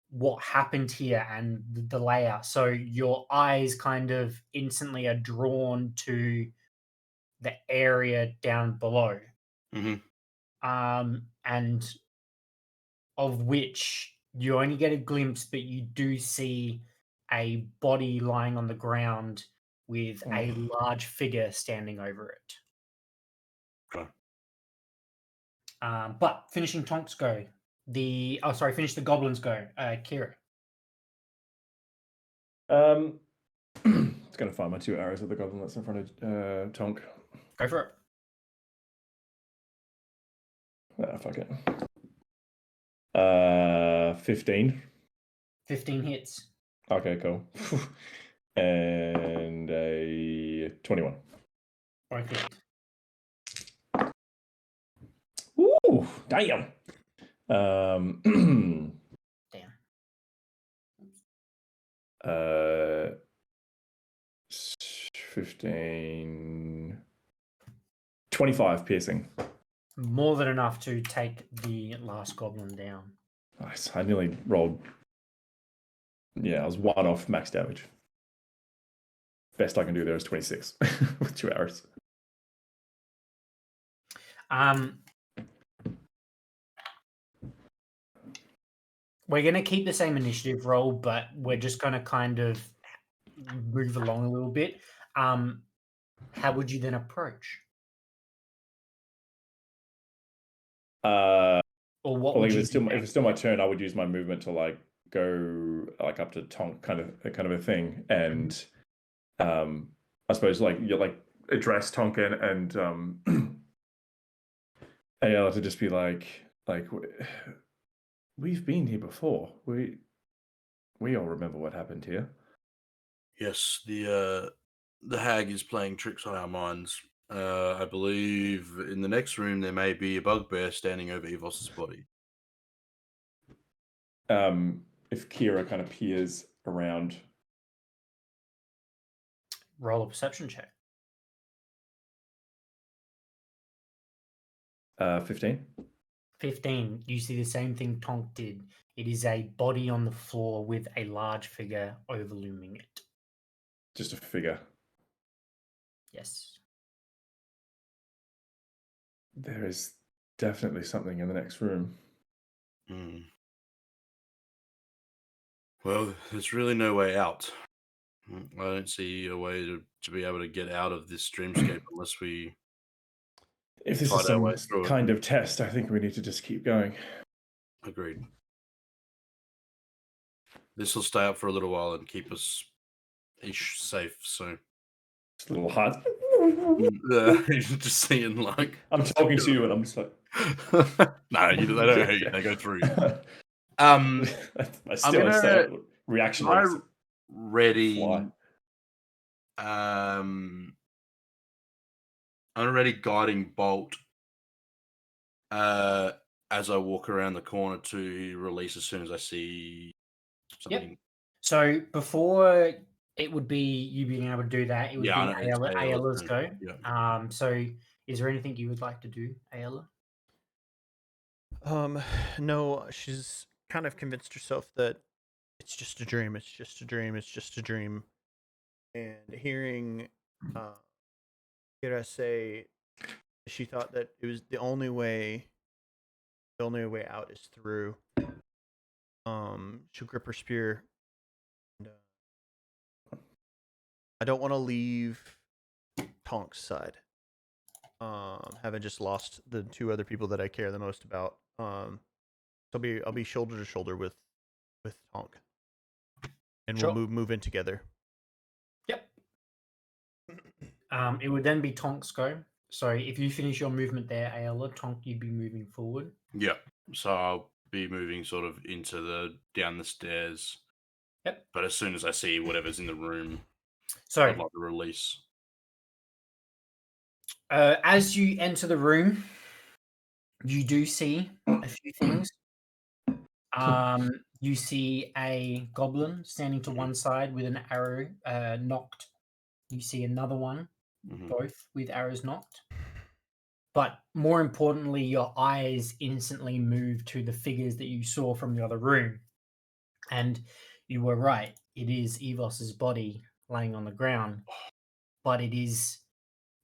what happened here and the layout, so your eyes kind of instantly are drawn to the area down below. And of which you only get a glimpse, but you do see a body lying on the ground with a large figure standing over it. Okay. But finishing Tonk's go, finish the goblins go. Kira. It's gonna find my 2 arrows of the goblin that's in front of Tonk. Go for it. Ah, fuck it. 15. 15 hits. Okay, cool. And a 21. Both hit. Ooh, damn. Damn. 15. 25 piercing. More than enough to take the last goblin down. Nice. I nearly rolled Yeah, I was 1 off max damage. Best I can do there is 26 with 2 arrows. We're going to keep the same initiative roll, but we're just going to kind of move along a little bit. How would you then approach? Or what well, would if you it's do still my turn, I would use my movement to like go like up to Tonk, kind of a thing, and I suppose like you like address Tonkin and Ayala to just be like we've been here before. We all remember what happened here. Yes, the hag is playing tricks on our minds. I believe in the next room there may be a bugbear standing over Evos's body. If Kira kind of peers around. Roll a perception check. 15. 15. You see the same thing Tonk did. It is a body on the floor with a large figure overlooming it. Just a figure. Yes. There is definitely something in the next room. Well, there's really no way out. I don't see a way to be able to get out of this dreamscape unless we. If this is some kind of test, I think we need to just keep going. Agreed. This will stay up for a little while and keep us ish safe. So. Just a little hard. Just seeing like. I'm talking to you and I'm just like. No, they don't hurt you. They go through. I still have reaction. I ready. Fly. I'm already guiding bolt as I walk around the corner to release as soon as I see something. Yep. So before it would be you being able to do that, it would be Ayala's go. Yeah. So is there anything you would like to do, Ayala? No, she's kind of convinced herself that it's just a dream. It's just a dream. It's just a dream. And hearing Kira say she thought that it was the only way out is through. She'll grip her spear. And, I don't want to leave Tonk's side. Having just lost the 2 other people that I care the most about. So I'll be shoulder to shoulder with Tonk, and Sure. we'll move in together. Yep. It would then be Tonk's go. So if you finish your movement there, Ayala, Tonk, you'd be moving forward. Yeah. So I'll be moving sort of down the stairs. Yep. But as soon as I see whatever's in the room, so I'd like to release. As you enter the room, you do see a few things. You see a goblin standing to one side with an arrow knocked. You see another one, both with arrows knocked. But more importantly, your eyes instantly move to the figures that you saw from the other room. And you were right. It is Evos's body laying on the ground, but it is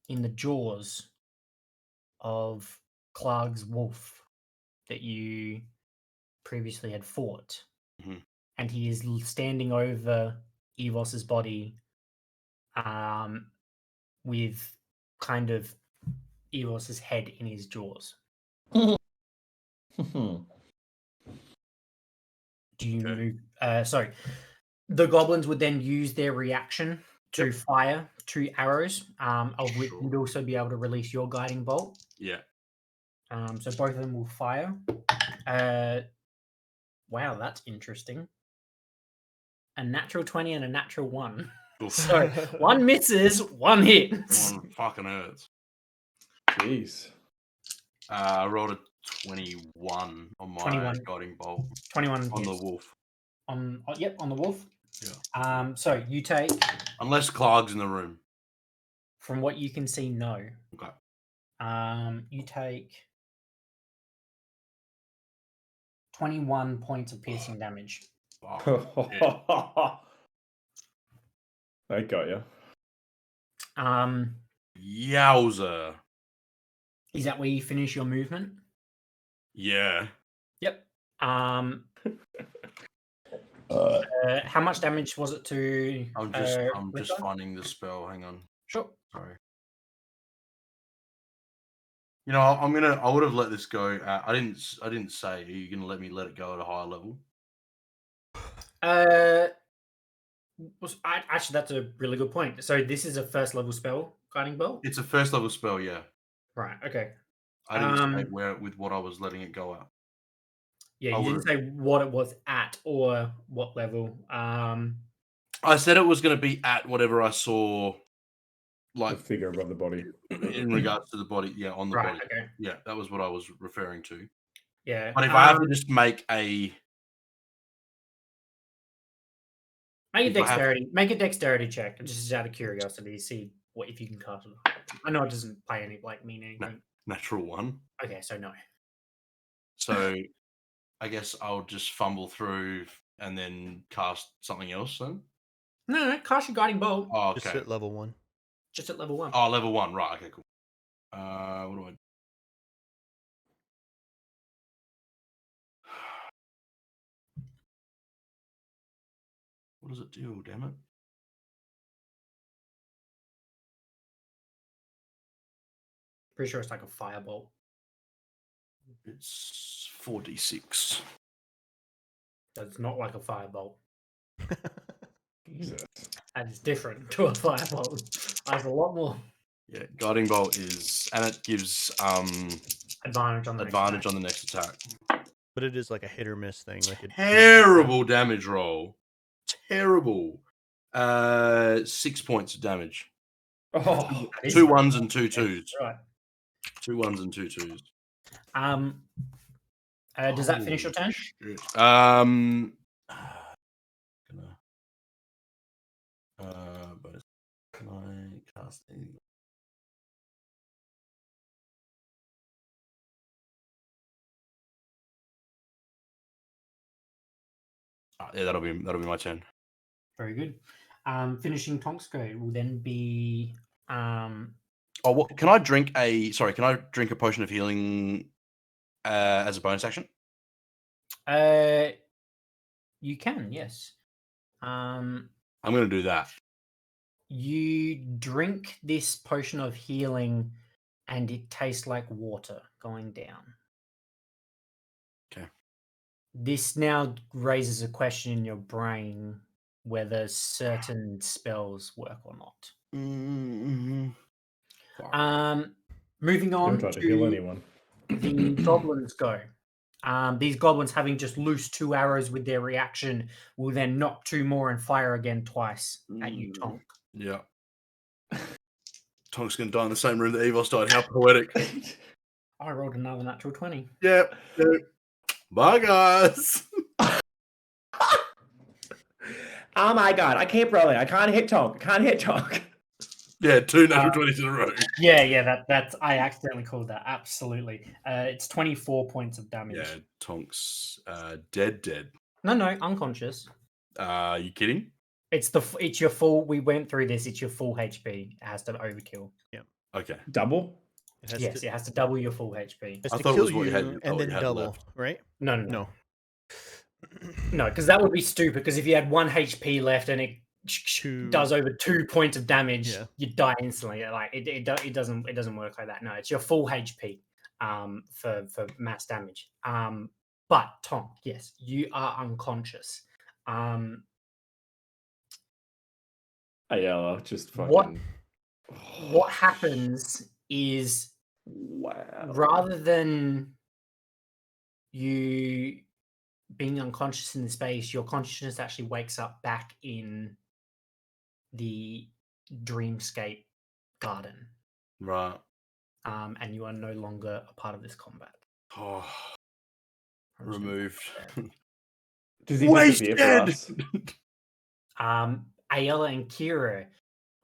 in the jaws of Clark's wolf that you previously had fought. And he is standing over Evos's body with kind of Evos's head in his jaws. Do you move? Sorry. The goblins would then use their reaction to fire 2 arrows, of which you'd also be able to release your guiding bolt. Yeah. So both of them will fire. Wow, that's interesting. A natural 20 and a natural 1. So 1 misses, 1 hits. 1 fucking hurts. Jeez. I rolled a 21 on my guiding bolt. 21 on hits. The wolf. On the wolf. Yeah. So you take. Unless Clark's in the room. From what you can see, no. Okay. You take 21 points of piercing damage. Oh, I got you. yowza. Is that where you finish your movement? Yeah. Yep. Uh, How much damage was it to? I'm just Richter? finding the spell. Hang on. Sure. Sorry. You know, I would have let this go. I didn't say. Are you gonna let me let it go at a higher level? Actually, that's a really good point. So this is a first level spell, Guiding Bolt. It's a first level spell, yeah. Right. Okay. I didn't say where with what I was letting it go at. Yeah, I you didn't say what it was at or what level. I said it was going to be at whatever I saw, the like figure above the body. in regards to the body. Yeah, on the Right. body. Okay. Yeah, that was what I was referring to. Yeah. But if I have to just make a Make a if I have- dexterity check, just out of curiosity, see what if you can cast it. I know it doesn't play any mean anything. natural one, Okay, so no. so I guess I'll just fumble through and then cast something else then. No, cast your Guiding Bolt Oh, Just okay. at level 1. just at level 1. Oh, level 1. Right. Okay. Cool. What do I? What does it do? Damn it! Pretty sure it's like a firebolt. It's 4d6. That's not like a firebolt. Jesus. And it's different to a firebolt. That's a lot more Yeah, guiding bolt is, and it gives advantage on the advantage on the next attack. But it is like a hit or miss thing. Like it, Terrible damage roll. Terrible. 6 points of damage. Oh, That is 2 right. ones and 2 twos. Right. 2 ones and 2 twos. Does that finish your turn? Shit. But can I cast anything? Yeah, that'll be my turn. Very good. Finishing Tonk's go will then be Oh, what, can I drink a potion of healing as a bonus action? you can, yes. I'm going to do that. You drink this potion of healing and it tastes like water going down. Okay. This now raises a question in your brain whether certain spells work or not. Mm-hmm. Moving don't on try to heal anyone. the goblins go. These goblins, having just loosed 2 arrows with their reaction, will then knock 2 more and fire again twice at you, Tonk. Yeah. Tonk's going to die in the same room that Evos died. How poetic. I rolled another natural 20. Yep. Bye, guys. Oh my god, I keep rolling. I can't hit Tonk. Yeah, 2 natural 20s in a row. Yeah, that's I accidentally called that. Absolutely. It's 24 points of damage. Yeah, Tonk's dead. No, unconscious. You kidding? It's your full. We went through this. It's your full HP. It has to overkill. Okay. Double? Yes, it has to double your full HP. It has I to thought it kill was what you had- you what and you then had double, left. right? No, No. because that would be stupid. Because if you had 1 HP left and it does over 2 points of damage, Yeah. you die instantly. Like it doesn't work like that. No, it's your full HP for mass damage. But Tom, yes, you are unconscious. Ayala just fucking. What happens is Wow. rather than you being unconscious in the space, your consciousness actually wakes up back in the dreamscape garden, Right. and you are no longer a part of this combat. Oh, I'm just gonna removed. put Does he Wasted! disappear for us? that. Ayala and Kira,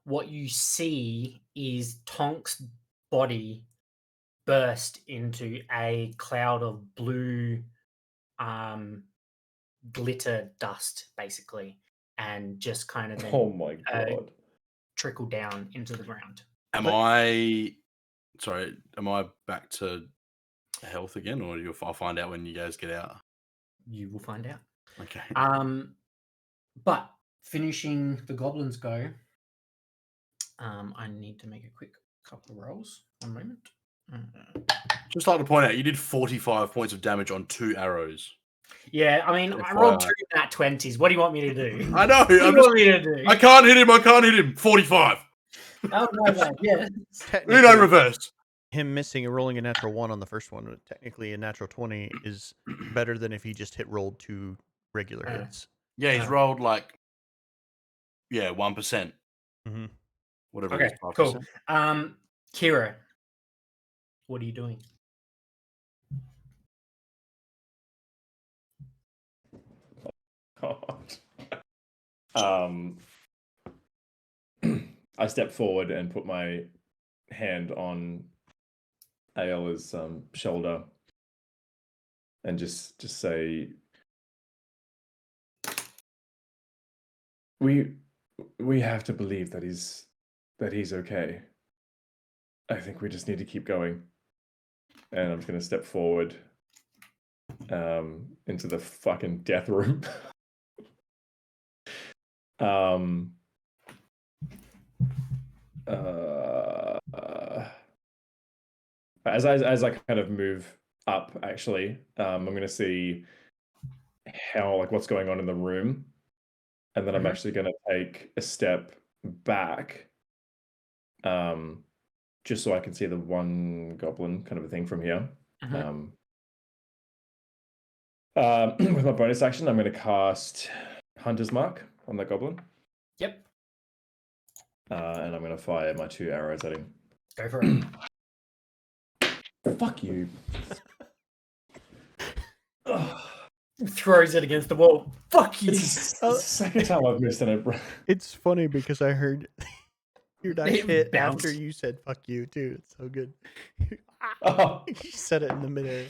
what you see is Tonk's body burst into a cloud of blue glitter dust, basically, and just kind of then Oh my uh, god. trickle down into the ground. Am I back to health again, or I'll find out when you guys get out? You will find out. Okay. But finishing the goblins go. I need to make a quick couple of rolls. One moment. Just like to point out, you did 45 points of damage on 2 arrows. Yeah, I mean, I FYI. rolled 2 nat 20s. What do you want me to do? I know. What do you want me to do? I can't hit him. 45. Oh, no, yeah. Uno reverse. Him missing and rolling a natural 1 on the first one, technically a natural 20 is better than if he just rolled 2 regular hits. Yeah, he's rolled 1%. Mm-hmm. Whatever Okay, it is, 5%. cool. Kira, what are you doing? God. I step forward and put my hand on Ayala's shoulder and just say, we have to believe that he's okay. I think we just need to keep going. And I'm just gonna step forward into the fucking death room. As I kind of move up, actually, I'm gonna see how what's going on in the room, and then I'm actually gonna take a step back, just so I can see the one goblin kind of a thing from here. With my bonus action, I'm gonna cast Hunter's Mark on that goblin. Yep. And I'm gonna fire my 2 arrows at him. Go for it. Fuck you. Throws it against the wall. Fuck you. It's the second time I've missed it. It's funny because I heard your dice It hit bounced. after you said "fuck you" too. It's so good. Oh. You said it in the midair.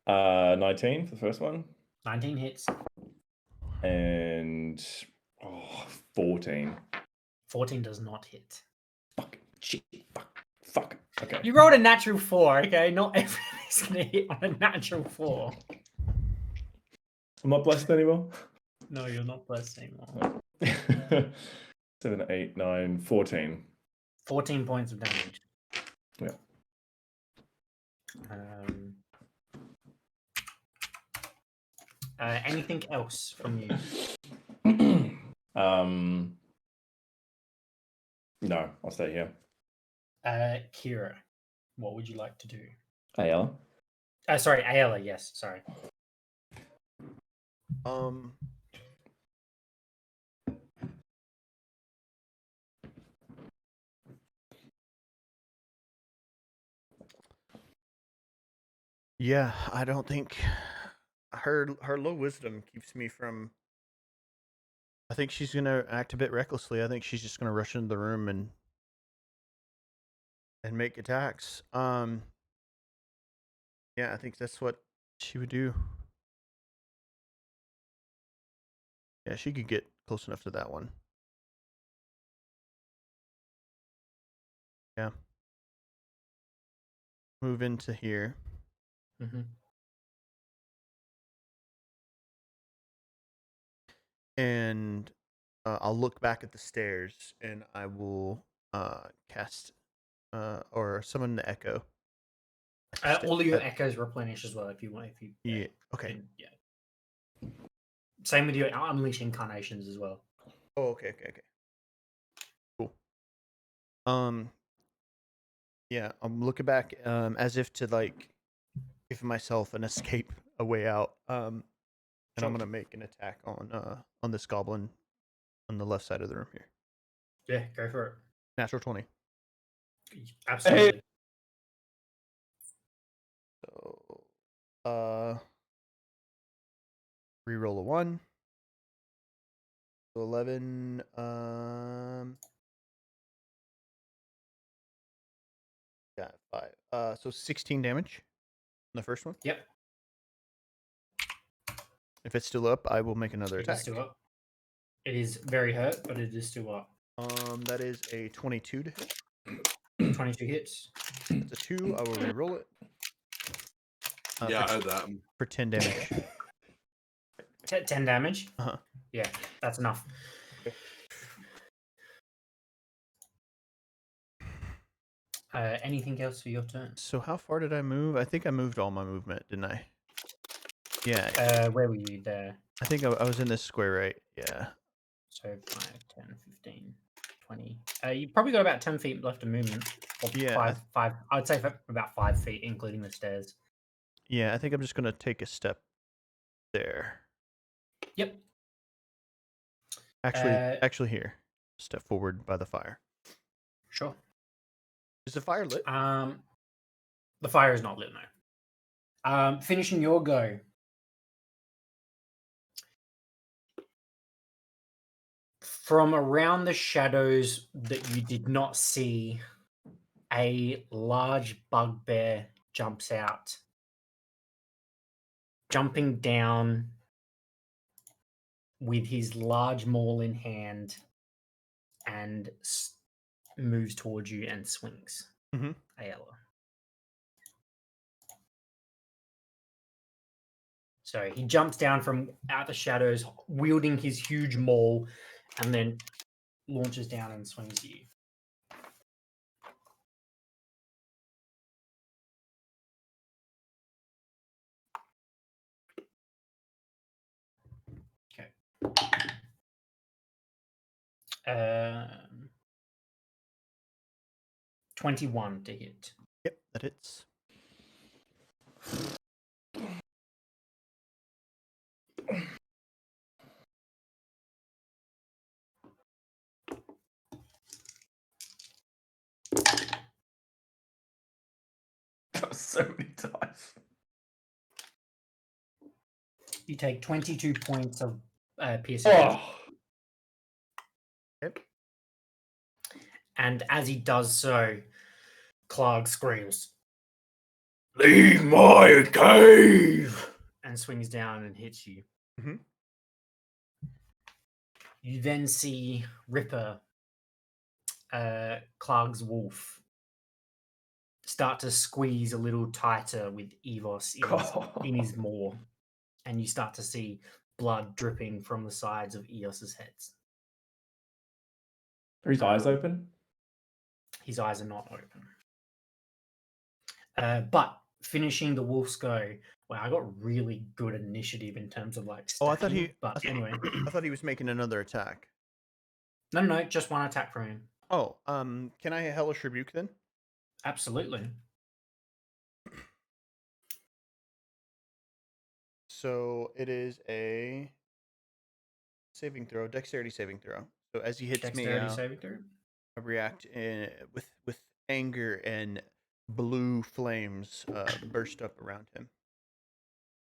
19 for the first one. 19 hits. And 14. 14 does not hit. Fuck. Shit. Fuck. Okay. You rolled a natural 4, okay? Not everybody's going to hit on a natural 4. I'm not blessed anymore. No, you're not blessed anymore. 7, 8, 9, 14. 14 points of damage. Yeah. Anything else from you? No, I'll stay here. Kira, what would you like to do? Ayala? Sorry, Ayala, yes, sorry. Yeah, I don't think her low wisdom keeps me from. I think she's gonna act a bit recklessly. I think she's just gonna rush into the room and make attacks. Yeah, I think that's what she would do. Yeah, she could get close enough to that one. Yeah. Move into here. And I'll look back at the stairs and I will cast or summon the echo. All of your echoes replenish as well if you want. Yeah. Okay. Yeah. Same with your unleash incarnations as well. Oh, okay. Cool. Yeah, I'm looking back as if to give myself an escape, a way out. And I'm gonna make an attack on this goblin on the left side of the room here. Yeah, go for it. Natural 20. Absolutely. So, reroll a 1. So 11. Yeah, 5. So 16 damage on the first one. Yep. If it's still up, I will make another It is attack. still up. It is very hurt, but it is still up. That is a 22 to hit. 22 hits. That's a 2. I will re-roll it. Yeah, I heard that. For 10 damage. 10 damage. Uh-huh. Yeah, that's enough. Okay. Anything else for your turn? So how far did I move? I think I moved all my movement, didn't I? Yeah. Where were you there? I think I was in this square, right? Yeah. So 5, 10, 15, 20. You probably got about 10 feet left of movement. Or Yeah, five. I'd say about 5 feet, including the stairs. Yeah, I think I'm just gonna take a step there. Yep. Actually here. Step forward by the fire. Sure. Is the fire lit? The fire is not lit, no. Finishing your go. From around the shadows that you did not see, a large bugbear jumps out, jumping down with his large maul in hand, and moves towards you and swings. Mhm. Ayala. So he jumps down from out the shadows, wielding his huge maul, and then launches down and swings at you. Okay. 21 to hit. Yep, that hits. So many times. You take 22 points of piercing damage. Oh, And as he does so, Clark screams, "Leave my cave!" and swings down and hits you. Mhm. You then see Ripper, Clark's wolf, start to squeeze a little tighter with Evos in his maw, and you start to see blood dripping from the sides of Eos's heads. Are his eyes open? His eyes are not open. But finishing the wolf's go, well, I got really good initiative in terms of like. Oh, I thought stacking, he. But anyway, I thought he was making another attack. no, just one attack from him. Oh, can I hellish rebuke then? Absolutely. So it is a saving throw, dexterity saving throw. So as he hits Dexterity me, saving throw. I react with anger, and blue flames burst up around him.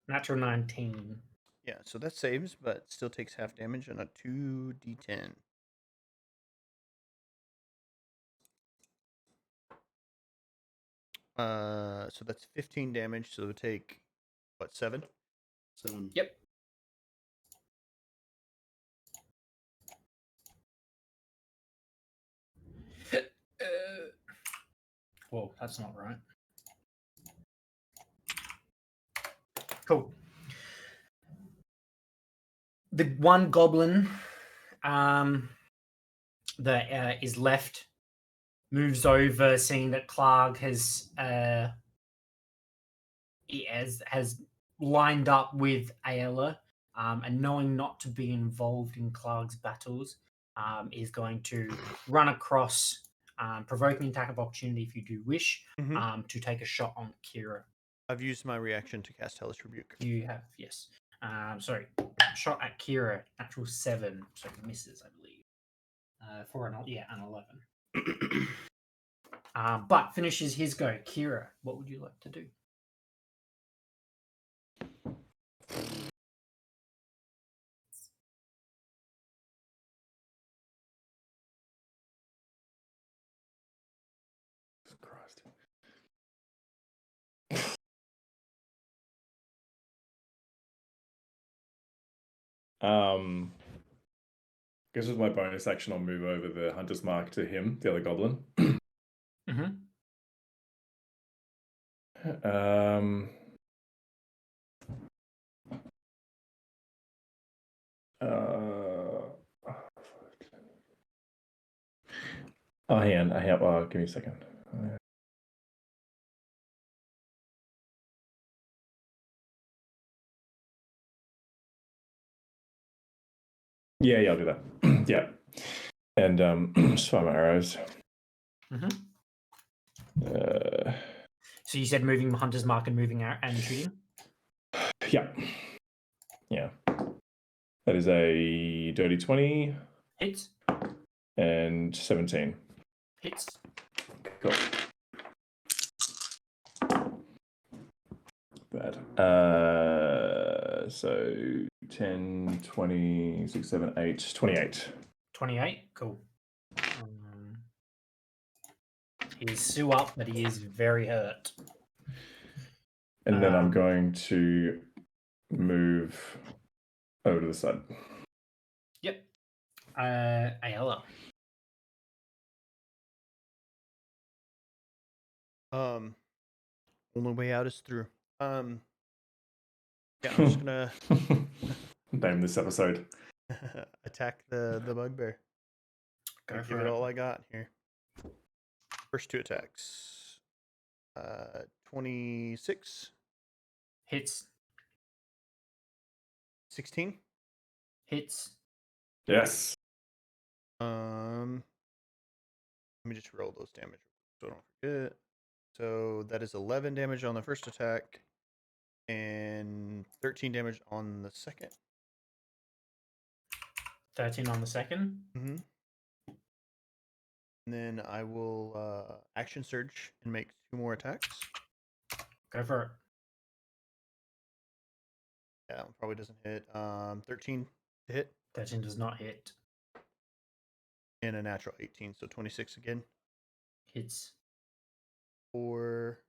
Natural 19. Yeah, so that saves, but still takes half damage on a 2d10. So that's 15 damage. So it'll take what, 7? 7. Yep. Whoa, that's not right. Cool. The one goblin that is left moves over, seeing that Clark has lined up with Ayala, and knowing not to be involved in Clark's battles, is going to run across, provoking attack of opportunity if you do wish, to take a shot on Kira. I've used my reaction to cast Hellish Rebuke. You have, yes. Sorry, shot at Kira, natural 7, so misses, I believe. For an 11. But finishes his go. Kira, what would you like to do? Christ. guess with my bonus action, I'll move over the Hunter's Mark to him, the other goblin. Mm-hmm. Hang on. Give me a second. Yeah, I'll do that. Yeah. And just find my arrows. Mm-hmm. So you said moving Hunter's Mark and moving out and shooting? Yeah. That is a dirty 20 Hits. and 17. Hits. Cool. Bad. So 10, 20, 6, 7, 8, 28. 28. Cool. He's still up, but he is very hurt. And then I'm going to move over to the side. Yep. Ayala. Only way out is through. Yeah, I'm just gonna name this episode. attack the bugbear. Go Give for it it. all I got here. First 2 attacks. 26, Hits. 16. Hits. Yes. Let me just roll those damage so I don't forget. So that is 11 damage on the first attack and 13 damage on the second. 13 on the second. Mm-hmm. And then I will action surge and make 2 more attacks. Go for it. Yeah, probably doesn't hit. 13 to hit 13 does not hit. and a natural 18, so 26 again. Hits. For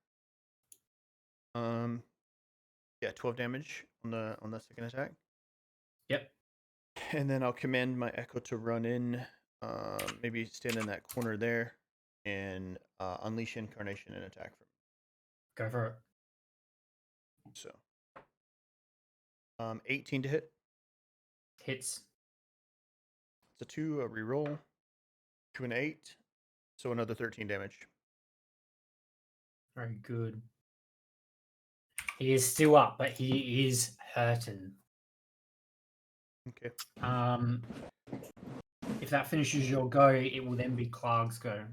12 damage on the second attack. Yep. And then I'll command my Echo to run in, maybe stand in that corner there, and unleash Incarnation and attack from. Go for it. So, 18 to hit. Hits. It's a 2, a reroll. 2 and 8, so another 13 damage. Very good. He is still up, but he is hurting. Okay. If that finishes your go, it will then be Clark's go.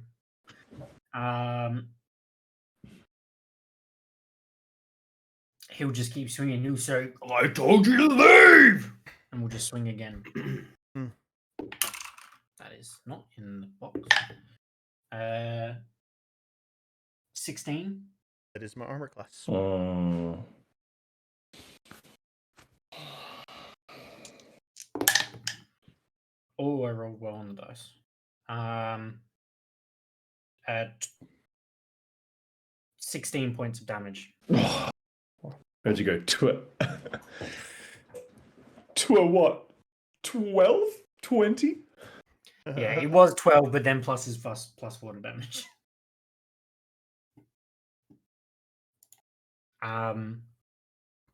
He'll just keep swinging. He'll say, "I told you to leave!" And we'll just swing again. That is not in the box. 16. That is my armor class. Oh, I rolled well on the dice. At 16 points of damage. Where'd you go? To a what? 12? 20? Yeah, it was 12, but then plus his plus 4 to damage.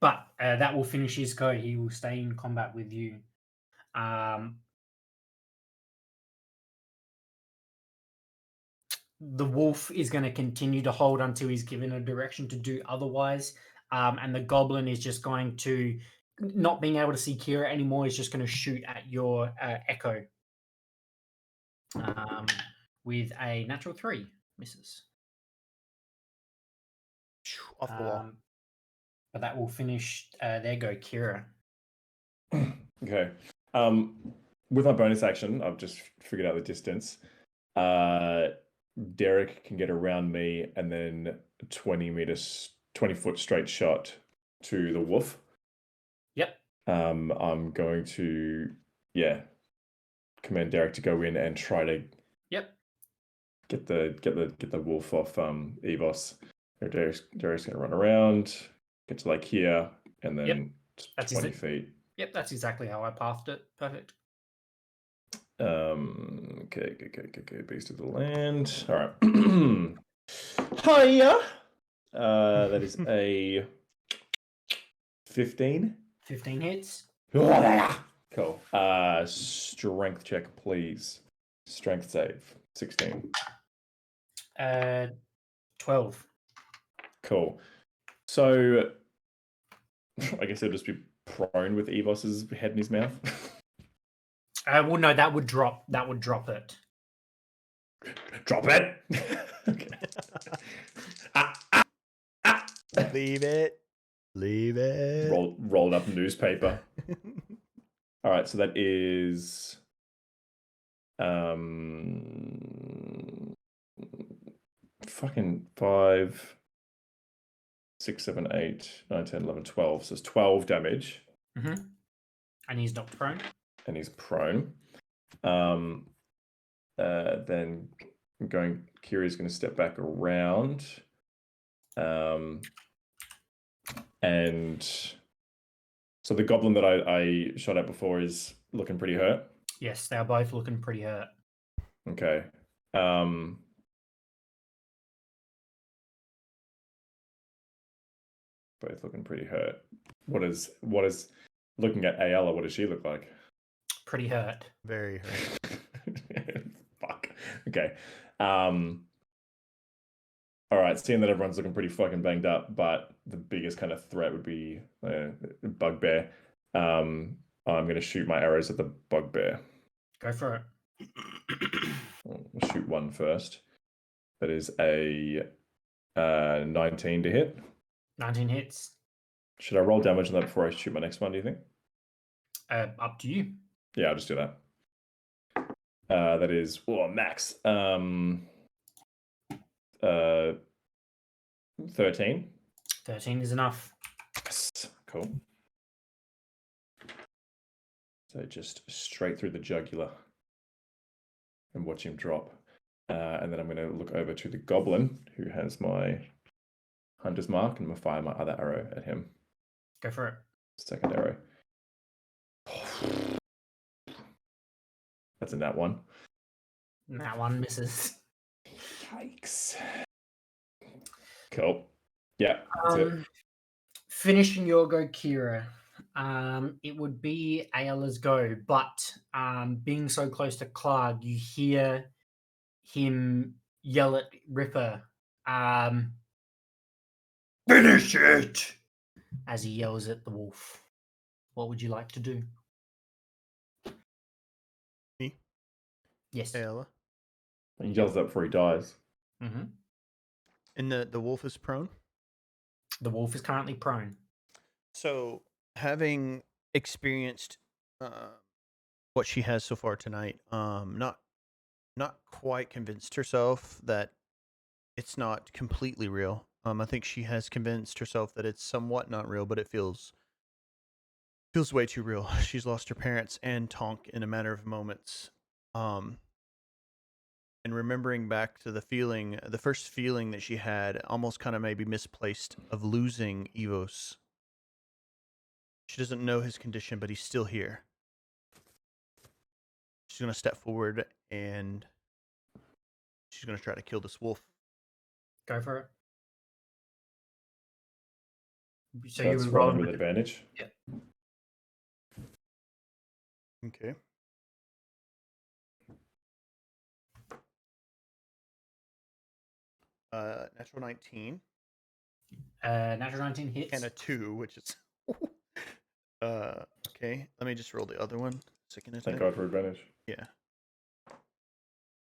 But that will finish his go. He will stay in combat with you. The wolf is going to continue to hold until he's given a direction to do otherwise. And the goblin is just going to, not being able to see Kira anymore, is just going to shoot at your Echo. With a natural 3. Misses. Off the wall. But that will finish their go, Kira. Okay. With my bonus action, I've just figured out the distance. Derek can get around me and then 20 foot straight shot to the wolf. Yep. I'm going to, command Derek to go in and try to get the wolf off Evos. Derek's gonna run around, get to like here, and then That's 20 feet. Yep, that's exactly how I pathed it. Perfect. Okay. Beast of the land. All right. Hiya. That is a 15. 15 hits. Cool. Strength check, please. Strength save. 16. 12. Cool. So, I guess it'll just be prone with Evos's head in his mouth. Well, no, that would drop. That would drop it. Drop it. Okay. Leave it. Leave it. Rolled up newspaper. All right, so that is fucking 5, 6, 7, 8, 9, 10, 11, 12. So it's 12 damage. Mm-hmm. And he's knocked prone. And he's prone. Then Kiri's going to step back around. And so the goblin that I shot at before is looking pretty hurt. Yes, they are both looking pretty hurt. Okay. Both looking pretty hurt. What is looking at Ayala, what does she look like? Pretty hurt. Very hurt. Fuck. Okay. All right, seeing that everyone's looking pretty fucking banged up, but the biggest kind of threat would be bugbear. I'm going to shoot my arrows at the bugbear. Go for it. I'll shoot one first. That is a 19 to hit. 19 hits. Should I roll damage on that before I shoot my next one, do you think? Up to you. Yeah, I'll just do that. That is max. 13. 13 is enough. Yes. Cool. So just straight through the jugular and watch him drop. And then I'm going to look over to the goblin who has my hunter's mark, and I'm going to fire my other arrow at him. Go for it. Second arrow. That's a nat 1. That one misses. Yikes. Cool. Yeah, that's it. Finishing your go, Kira. It would be Ayala's go, but being so close to Clark, you hear him yell at Ripper, finish it! As he yells at the wolf. What would you like to do? Me? Yes. Ayala. He yells that before he dies. Mm-hmm. And the wolf is prone? The wolf is currently prone. So, having experienced what she has so far tonight, not quite convinced herself that it's not completely real. I think she has convinced herself that it's somewhat not real, but it feels way too real. She's lost her parents and Tonk in a matter of moments. And remembering back to the first feeling that she had, almost kind of maybe misplaced, of losing Evos. She doesn't know his condition, but he's still here. She's going to step forward and she's going to try to kill this wolf. Go for it. So That's you would rolling roll with advantage. Yeah. Okay. Natural 19 natural 19 hits. and a 2, which is okay. Let me just roll the other one. Second Thank attack. God for advantage. Yeah.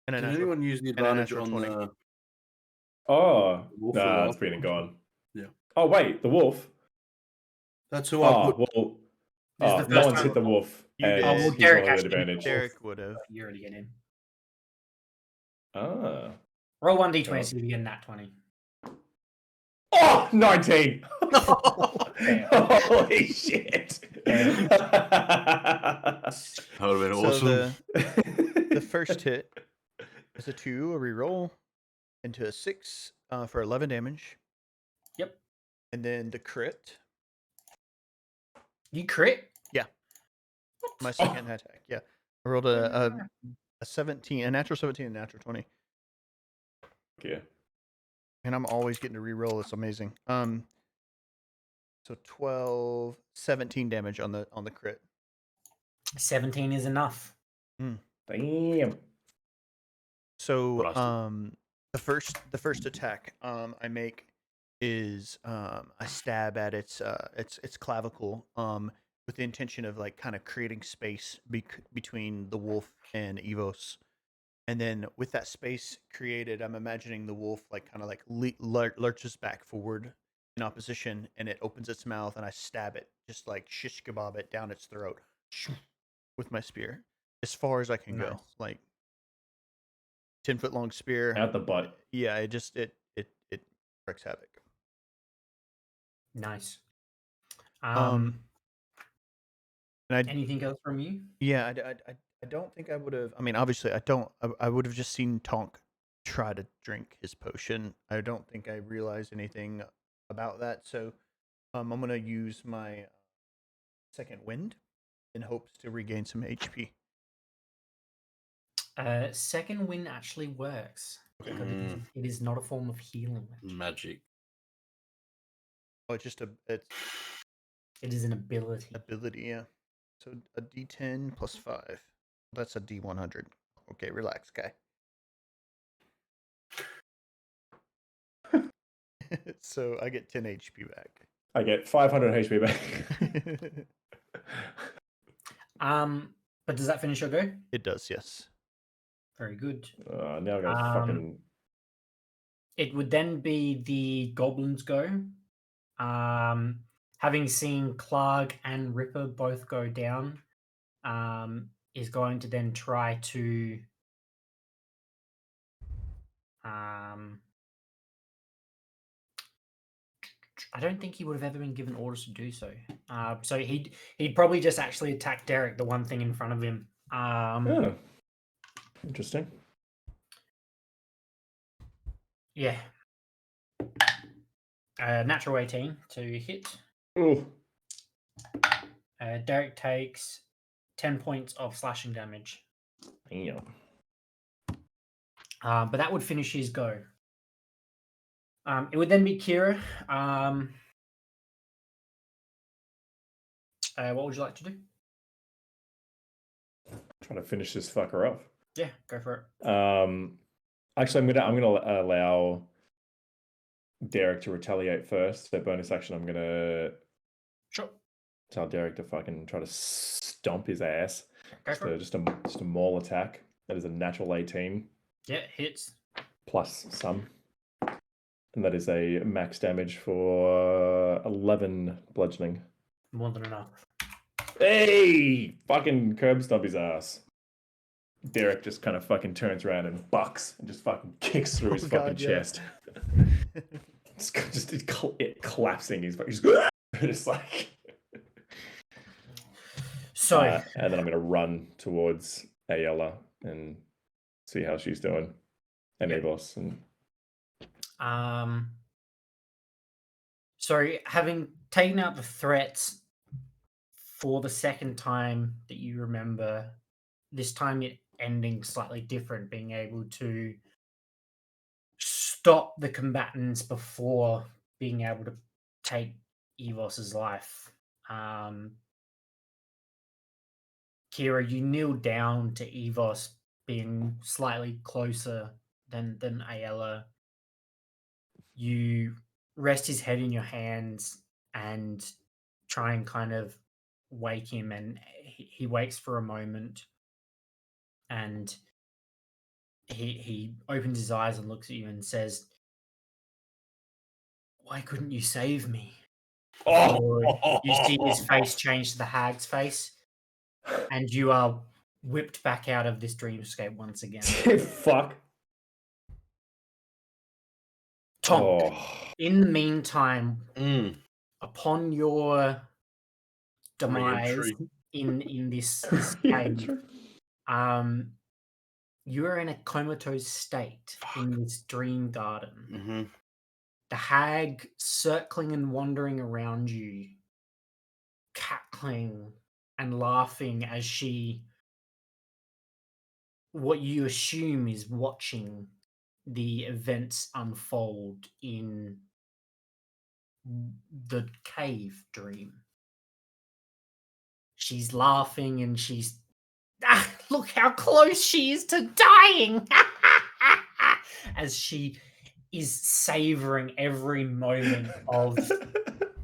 And a Did natural, anyone use the and a advantage natural on 20. the Oh, wolf? nah, or it's been and gone. Yeah. Oh, wait, the wolf? That's who I Oh, put. well, This is the no first one's time- hit the wolf. You And did. Oh, well, he's Derek rolling with actually hit advantage. Derek would have. You already get in. Ah. Roll 1d20 Oh. so you get a nat 20. Oh, 19! Damn. Holy shit! That would have been So awesome. the first hit is a 2, a reroll, into a 6 for 11 damage. Yep. And then the crit. You crit? Yeah. My second attack. Yeah, I rolled a 17, a natural 17, and a natural 20, Yeah. and I'm always getting to reroll. It's amazing. So 12, 17 damage on the crit. 17 is enough. Damn. So What else the first attack I make is I stab at its clavicle with the intention of like kind of creating space between the wolf and Evos. And then with that space created, I'm imagining the wolf like kind of like lurches back forward in opposition, and it opens its mouth, and I stab it, just like shish kebab it down its throat with my spear as far as I can go, Nice. like 10-foot long spear. Out the butt. Yeah, it wreaks havoc. Nice. And I Anything else from you? yeah, I don't think I would have. I mean, obviously, I would have just seen Tonk try to drink his potion. I don't think I realized anything about that. So, I'm gonna use my second wind in hopes to regain some HP. Second wind actually works because it is not a form of healing. Magic. Oh, it's just It is an ability. ability, yeah. So a D10 plus 5. That's a D100. Okay, relax, guy. So I get 10 HP back. I get 500 HP back. But does that finish your go? It does, yes. Very good. Now I got fucking. It would then be the goblins' go. Having seen Clark and Ripper both go down, is going to then try to I don't think he would have ever been given orders to do so. So he'd probably just actually attack Derek, the one thing in front of him. Oh, interesting. Yeah. Natural 18 to hit. Ooh. Derek takes 10 points of slashing damage. Damn. But that would finish his go. It would then be Kira. What would you like to do? Trying to finish this fucker off. Yeah, go for it. Actually, I'm gonna allow Derek to retaliate first. So bonus action, I'm gonna Sure. tell Derek to fucking try to stomp his ass. Go for it. Just a maul attack. That is a natural 18 Yeah, hits. plus some. And that is a max damage for 11 bludgeoning. More than enough. Hey! Fucking curb stomp his ass. Derek just kind of fucking turns around and bucks and just fucking kicks through his fucking chest. It's just it collapsing. He's just like. So, and then I'm gonna run towards Ayala and see how she's doing, and Evos and. So having taken out the threats for the second time that you remember, this time it ending slightly different, being able to stop the combatants before being able to take Evos's life. Kira, you kneel down to Evos, being slightly closer than Ayala. You rest his head in your hands and try and kind of wake him, and he wakes for a moment, and he opens his eyes and looks at you and says, "Why couldn't you save me?" Or you see his face change to the hag's face, and you are whipped back out of this dreamscape once again. Fuck. Tonk. In the meantime, upon your demise in this cave, you are in a comatose state in this dream garden. The hag circling and wandering around you, cackling and laughing as she, what you assume is watching the events unfold in the cave dream. She's laughing and she's, look how close she is to dying as she is savoring every moment of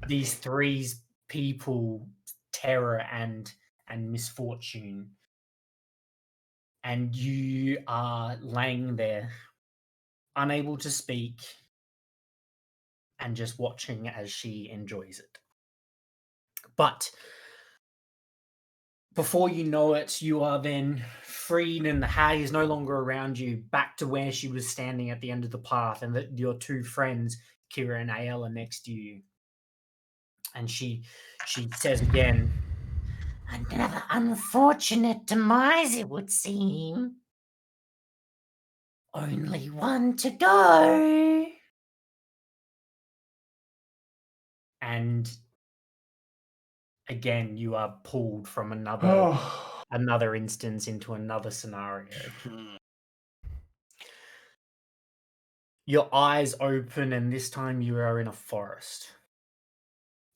these three people terror and misfortune, and you are laying there unable to speak and just watching as she enjoys it. But before you know it, you are then freed, and the hag is no longer around you, back to where she was standing at the end of the path, and that your two friends, Kira and Ael, are next to you. And she says again, "Another unfortunate demise, it would seem. Only one to go." And again, you are pulled from another instance into another scenario. Your eyes open, and this time you are in a forest.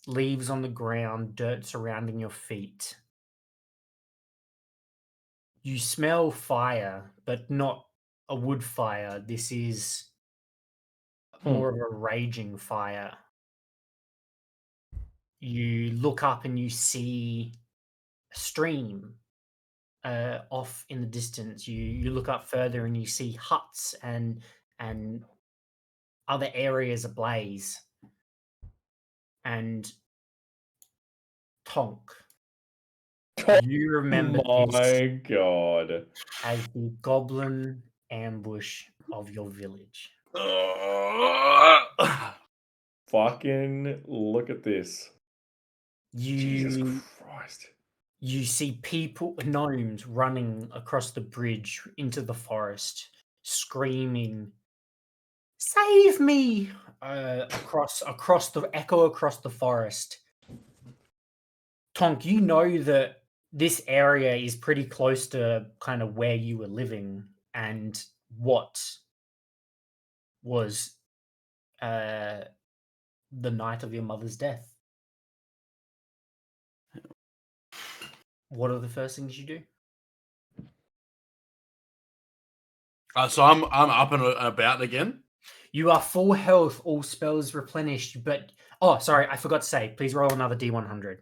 Leaves on the ground, dirt surrounding your feet. You smell fire, but not a wood fire. This is more of a raging fire. You look up and you see a stream off in the distance. You look up further and you see huts and other areas ablaze. And Tonk, you remember this My God. as the goblin ambush of your village. Fucking look at this. Jesus You Christ. you see people, gnomes, running across the bridge into the forest, screaming, "Save me!" across the forest. Tonk, you know that this area is pretty close to kind of where you were living and what was the night of your mother's death. What are the first things you do? So I'm up and about again. You are full health, all spells replenished, but oh, sorry, I forgot to say, please roll another D100.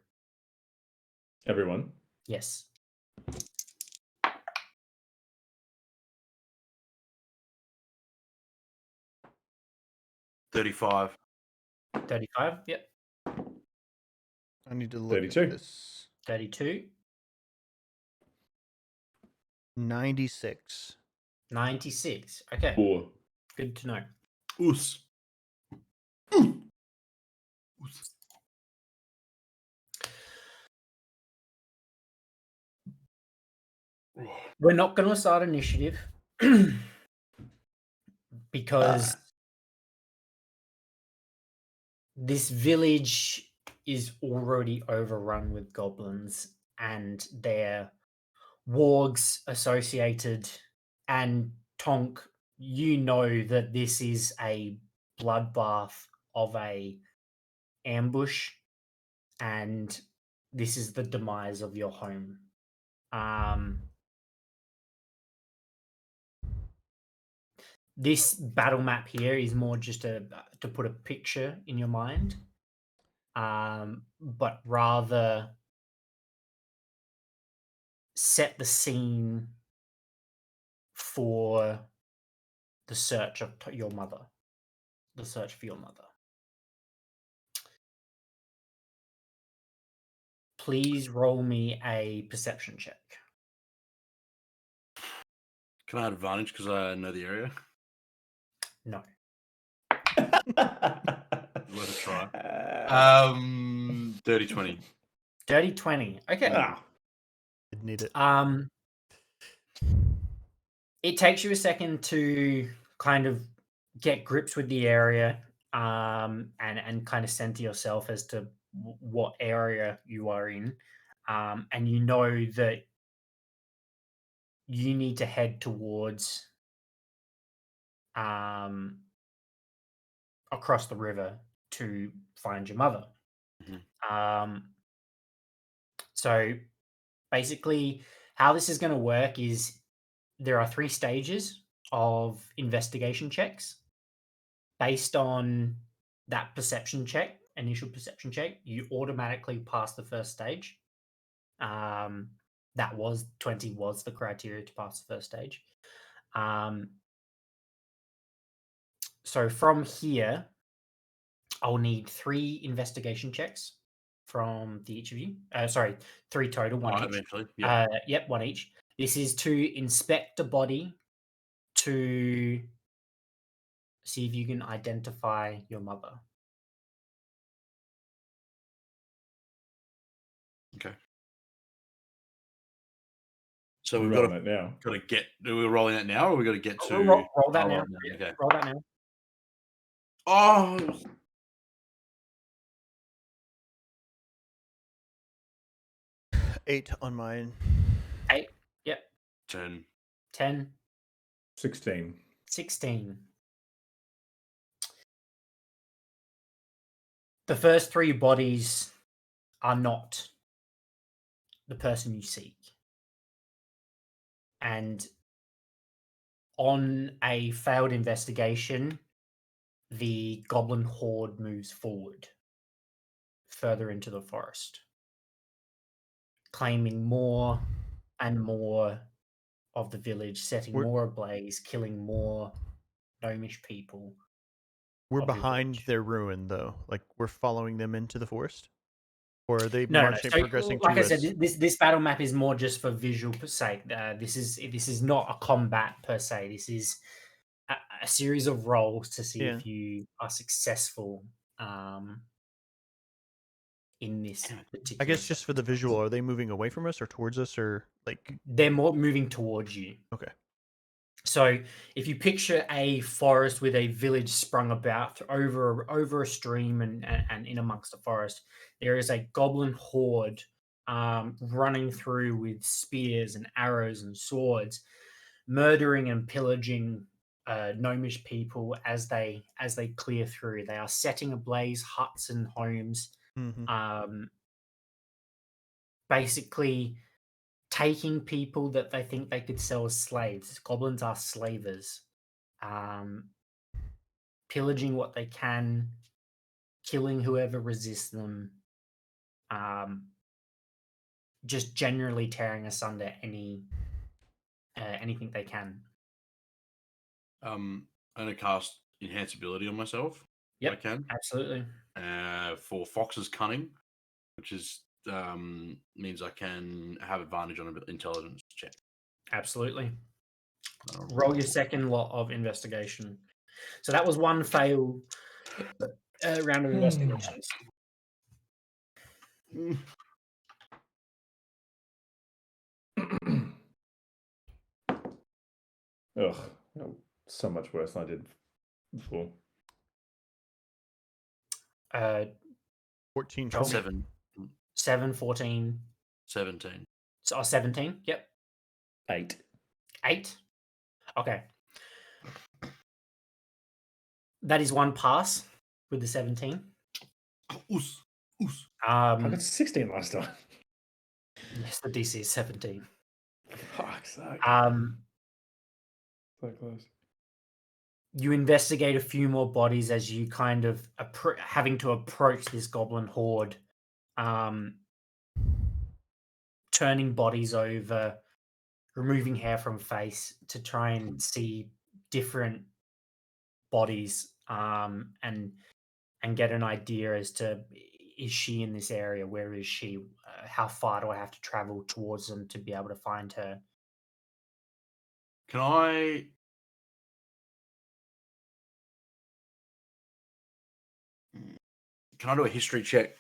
Everyone. Yes. $35. 35, yep. I need to look 32. at this. 32, 96. 96. Okay, Or good to know. Oos. We're not going to start initiative because this village is already overrun with goblins and their wargs associated. And Tonk, you know that this is a bloodbath of a ambush, and this is the demise of your home. This battle map here is more just to put a picture in your mind, but rather set the scene for the search of your mother, the search for your mother. Please roll me a perception check. Can I have advantage because I know the area? No. Worth a try. 30-20. Dirty 20. Okay. Didn't need it. It takes you a second to kind of get grips with the area, and kind of center yourself as to what area you are in. and you know that you need to head towards across the river to find your mother. So basically, how this is going to work is there are 3 stages of investigation checks. Based on that perception check, initial perception check, you automatically pass the first stage. That was 20 was the criteria to pass the first stage. So from here, I'll need 3 investigation checks from each of you. Sorry, 3 total, one each. Eventually, yeah. Yep, one each. This is to inspect a body to see if you can identify your mother. Okay. So We're we've got rolling to it now. get. Are we rolling that now, or we got to get to Roll that Oh, now. roll now, okay. Roll that now. Oh, 8 on mine. 8. Yep. 10. 10. 16. 16. The first 3 bodies are not the person you seek. And on a failed investigation, the goblin horde moves forward further into the forest, claiming more and more of the village, setting more ablaze, killing more gnomish people. We're of your behind village. their ruin, though. Like, we're following them into the forest? Or are they No. marching, So, progressing like to I us? said, this battle map is more just for visual sake. This is not a combat per se. This is a series of rolls to see Yeah. if you are successful in this particular. I guess just for the visual, are they moving away from us or towards us, or like? They're more moving towards you. Okay. So if you picture a forest with a village sprung about over a stream and in amongst the forest, there is a goblin horde running through with spears and arrows and swords, murdering and pillaging gnomish people as they clear through. They are setting ablaze huts and homes, basically taking people that they think they could sell as slaves. Goblins are slavers. Pillaging what they can, killing whoever resists them, just generally tearing asunder anything they can. I'm going to cast Enhance Ability on myself. Yep, I can. absolutely. For Fox's Cunning, which is means I can have advantage on an intelligence check. Absolutely. Roll your second lot of investigation. So that was one failed round of investigations. Ugh, so much worse than I did before. 14, 7, 14. 17. 17, yep. 8. 8? Okay. That is one pass with the 17. Oos. I got 16 last time. Yes, the DC is 17. Fuck's sake. So close. You investigate a few more bodies as you kind of having to approach this goblin horde, turning bodies over, removing hair from face to try and see different bodies, and get an idea as to, is she in this area? Where is she? How far do I have to travel towards them to be able to find her? Can I do a history check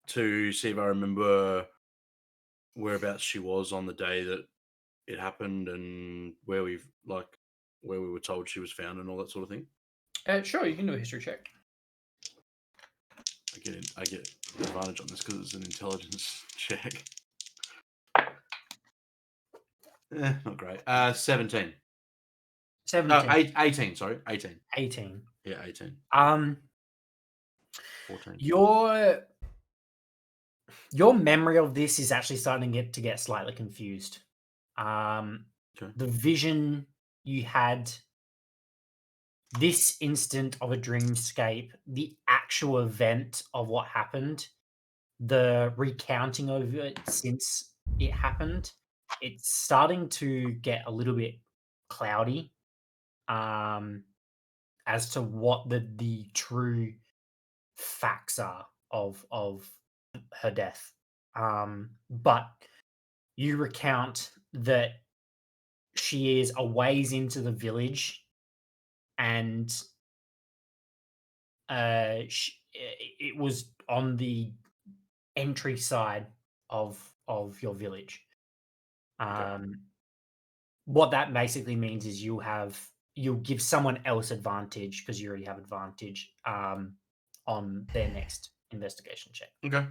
to see if I remember whereabouts she was on the day that it happened and where we were told she was found and all that sort of thing? Sure, you can do a history check. I get advantage on this because it's an intelligence check. Not great. 17. 17, No, 18. Sorry, 18. 18. Yeah, 18. 14. Your memory of this is actually starting to get slightly confused. Okay. The vision you had, this instant of a dreamscape, the actual event of what happened, the recounting of it since it happened, it's starting to get a little bit cloudy as to what the true facts are of her death. But you recount that she is a ways into the village, and it was on the entry side of your village. What that basically means is you'll give someone else advantage because you already have advantage on their next investigation check. Okay.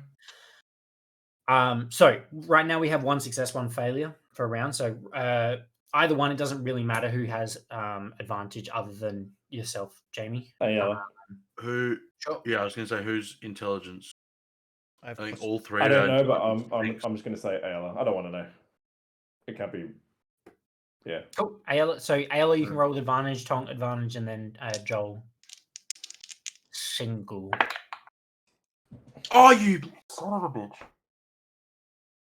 So right now we have one success, one failure for a round. So either one, it doesn't really matter who has advantage other than yourself, Jamie. Ayala. Who? Sure. Yeah, I was going to say whose intelligence. I have I think plus- all three. I don't are know, but intelligence I'm just going to say Ayala. I don't want to know. It can't be. Yeah. Cool. Ayala, so Ayala, you can roll with advantage, Tonk advantage, and then Joel single. Oh, you son of a bitch!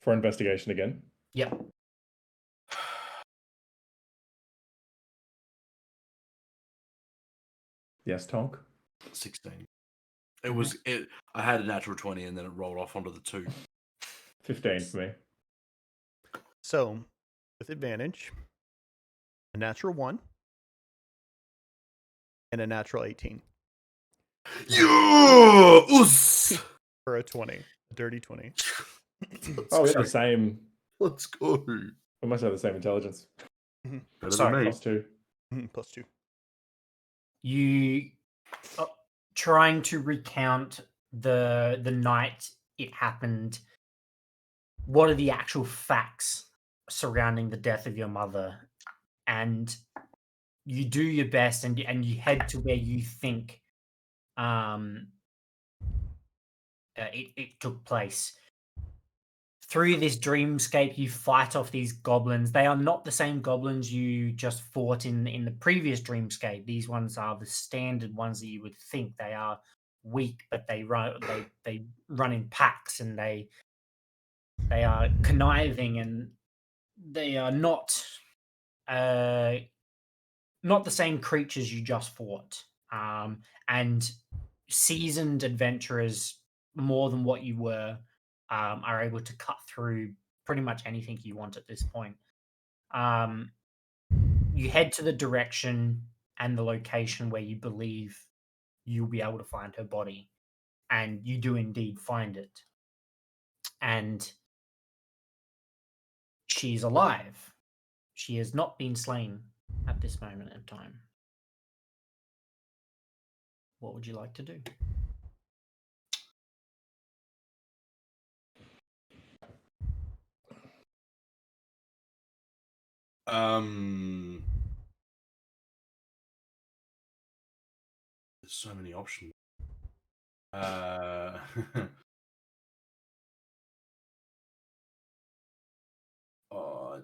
For investigation again. Yep. Yes, Tonk. 16. It was it. I had a natural 20, and then it rolled off onto the 2. 15 for me. So, with advantage, a natural 1 and a natural 18 Us! for a 20, a dirty 20. Oh, we have the same. Let's go. We must have the same intelligence. Better Sorry. than me. Plus 2. Plus 2. You are trying to recount the night it happened. What are the actual facts surrounding the death of your mother? And you do your best, and you head to where you think it took place. Through this dreamscape, you fight off these goblins. They are not the same goblins you just fought in the previous dreamscape. These ones are the standard ones that you would think. They are weak, but they run in packs, and they are conniving, and they are not the same creatures you just fought. And seasoned adventurers, more than what you were, are able to cut through pretty much anything you want at this point. You head to the direction and the location where you believe you'll be able to find her body, and you do indeed find it. And she's alive. She has not been slain at this moment in time. What would you like to do? There's so many options. Oh,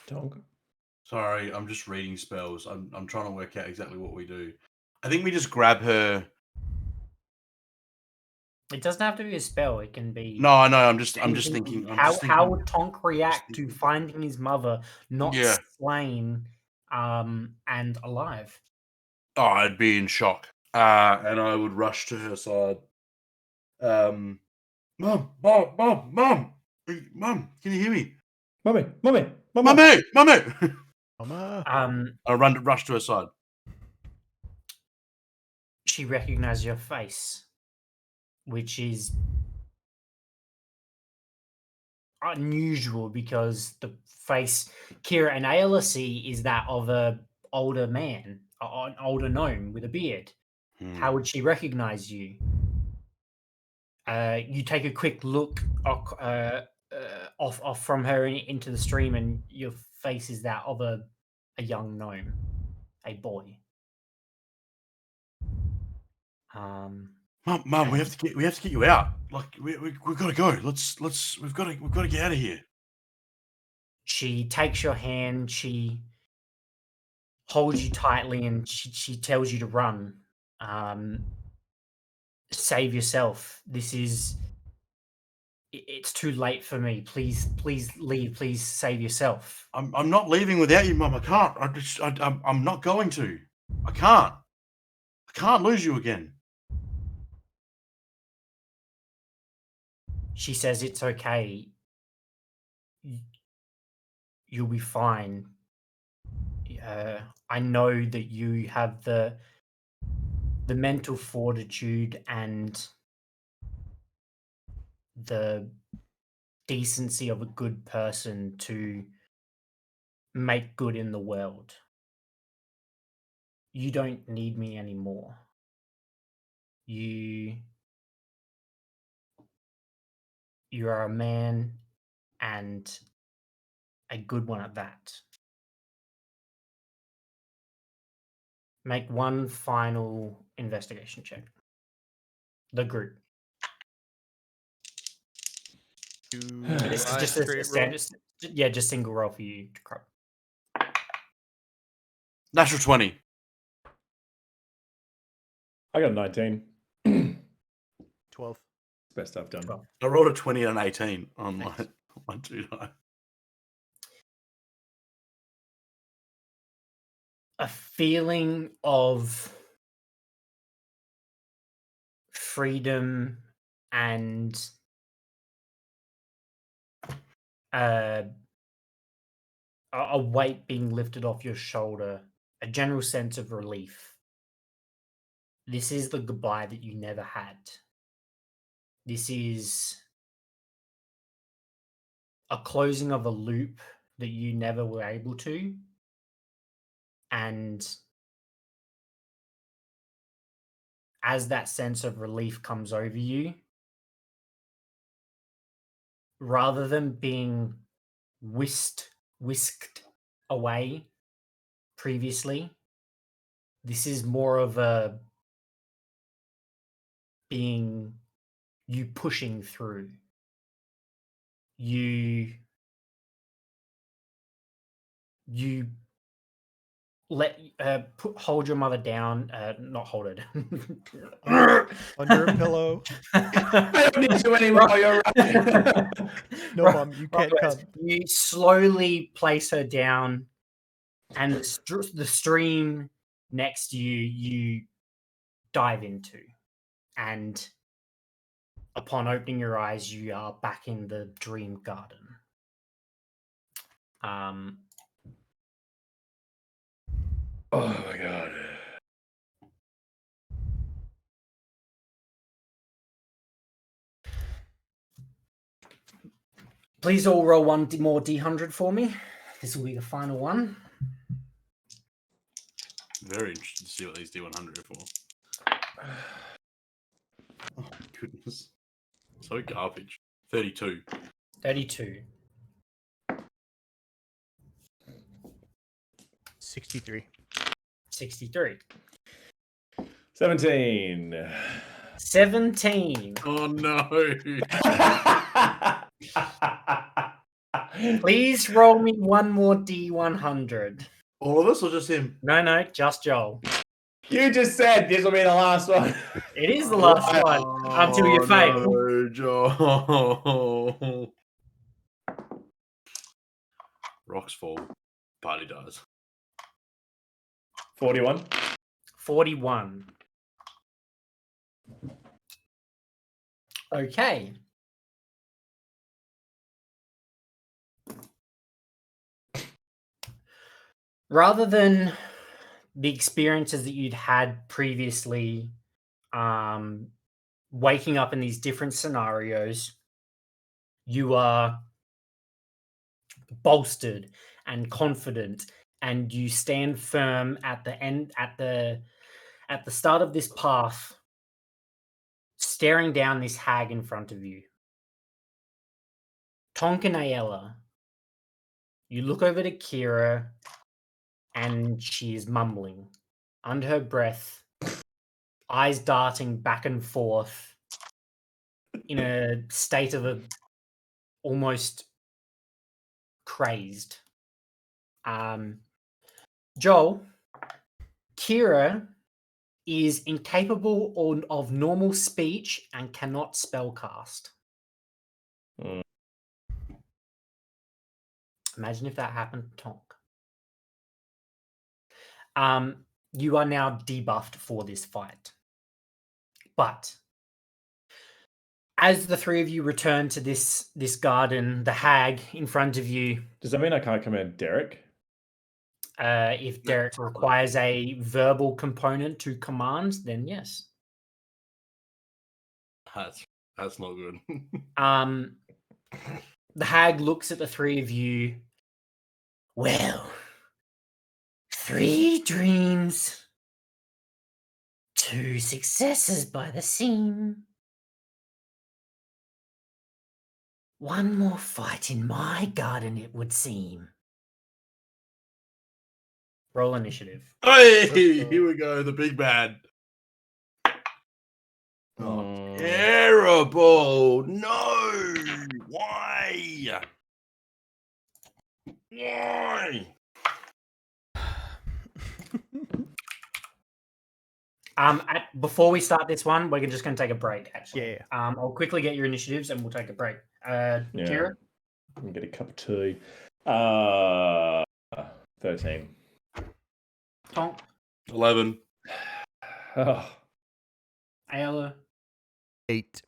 Tonk. sorry, I'm just reading spells. I'm trying to work out exactly what we do. I think we just grab her. It doesn't have to be a spell. It can be. No, I know. I'm just anything. thinking. How would Tonk react to thinking. finding his mother not Yeah. slain, and alive? Oh, I'd be in shock. And I would rush to her side. Mom, can you hear me? Mummy. Mummy! Mama. I rush to her side. She recognized your face, which is unusual because the face Kira and Ayla see is that of a older man, an older gnome with a beard. How would she recognize you? You take a quick look off from her into the stream, and your face is that of a young gnome, a boy. Mum, we have to get you out. Like we've got to go. We've got to get out of here. She takes your hand. She holds you tightly, and she tells you to run. Save yourself. It's too late for me. Please leave. Please save yourself. I'm not leaving without you, Mum. I can't. I'm not going to. I can't. I can't lose you again. She says it's okay. You'll be fine. I know that you have the mental fortitude and the decency of a good person to make good in the world. You don't need me anymore. You are a man, and a good one at that. Make one final investigation check. The group. This is just a standard. Yeah, just single roll for you, Crop. Natural 20. I got a 19. 12. Best I've done. 12. I rolled a 20 and an 18 on Thanks. my 2 die. A feeling of freedom and a weight being lifted off your shoulder, a general sense of relief. This is the goodbye that you never had. This is a closing of a loop that you never were able to. And as that sense of relief comes over you, rather than being whisked away previously, this is more of a being you pushing through. You let hold your mother down, not hold it Under a pillow. I don't need you anymore. You're right. No, Mom, you can't come. You slowly place her down, and the stream next to you dive into, and upon opening your eyes, you are back in the dream garden. Oh my god. Please all roll one more D100 for me. This will be the final one. Very interested to see what these D100 are for. Oh, goodness. So garbage. 32. 32. 63. 63. 17. 17. Oh no. Please roll me one more D100. All of us or just him? No, just Joel. You just said this will be the last one. It is the last one until you fail. No, Joel. Rocks fall. Party dies. 41. 41. Okay. rather than the experiences that you'd had previously, waking up in these different scenarios, you are bolstered and confident, and you stand firm at the end at the start of this path, staring down this hag in front of you. Tonk and Ayala, you look over to Kira, and she is mumbling under her breath, eyes darting back and forth in a state of almost crazed. Joel, Kira is incapable of normal speech and cannot spellcast. Mm. Imagine if that happened to Tonk. You are now debuffed for this fight. But as the three of you return to this garden, the hag in front of you, Does that mean I can't command Derek? if Derek requires a verbal component to command, then yes. That's not good. The hag looks at the three of you. Well, 3 dreams, 2 successes by the seam. 1 more fight in my garden, it would seem. Roll initiative. Hey, here we go, the big bad. Oh, Mm. terrible! No, why? Why? Before we start this one, we're just going to take a break. Actually, Yeah. I'll quickly get your initiatives, and we'll take a break. Kira, Let me get a cup of tea. 13. Tonk, 11. Oh, Ayala. 8.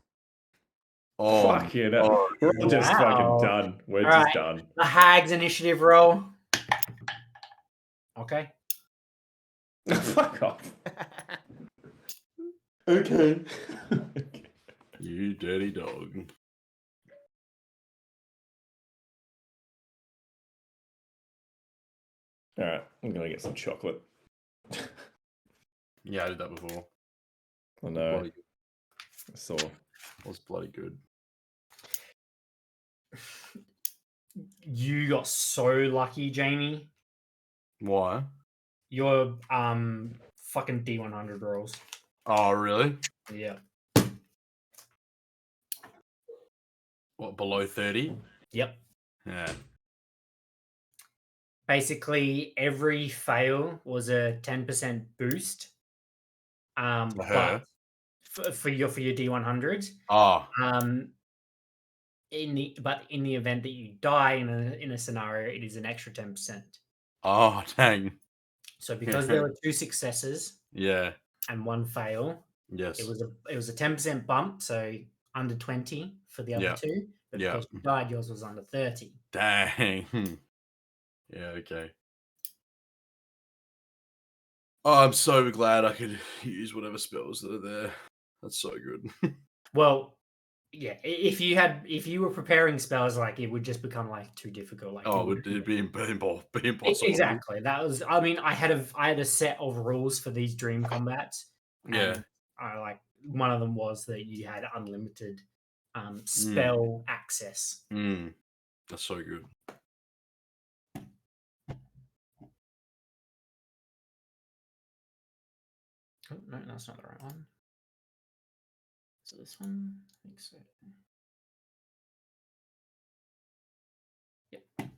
Oh, fuck yeah. No. We're all just Wow. fucking done. We're just Alright. done. The hag's initiative roll. Okay. Fuck off. Okay. you dirty dog. All right, I'm gonna get some chocolate. Yeah, I did that before. I know. Bloody, I saw. it was bloody good. You got so lucky, Jamie. Why? Your fucking D100 rolls. Oh, really? Yeah. What, below 30? Yep. Yeah. Basically, every fail was a 10% boost. For her? But for your D100s. Oh, In the event that you die in a scenario, it is an extra 10%. oh, dang. So because there were 2 successes Yeah. and 1 fail, Yes. it was a 10% bump, so under 20 for the other Yeah. 2. But Yeah. because you died, yours was under 30. Dang. Yeah, okay. Oh, I'm so glad I could use whatever spells that are there. That's so good. Well, yeah, if you were preparing spells, like it would just become like too difficult. Like Oh, it'd be impossible. exactly. That was. I mean, I had a set of rules for these dream combats. Yeah. And I like one of them was that you had unlimited spell access. That's so good. Oh, no, that's not the right one. So this one, I think so. Yep.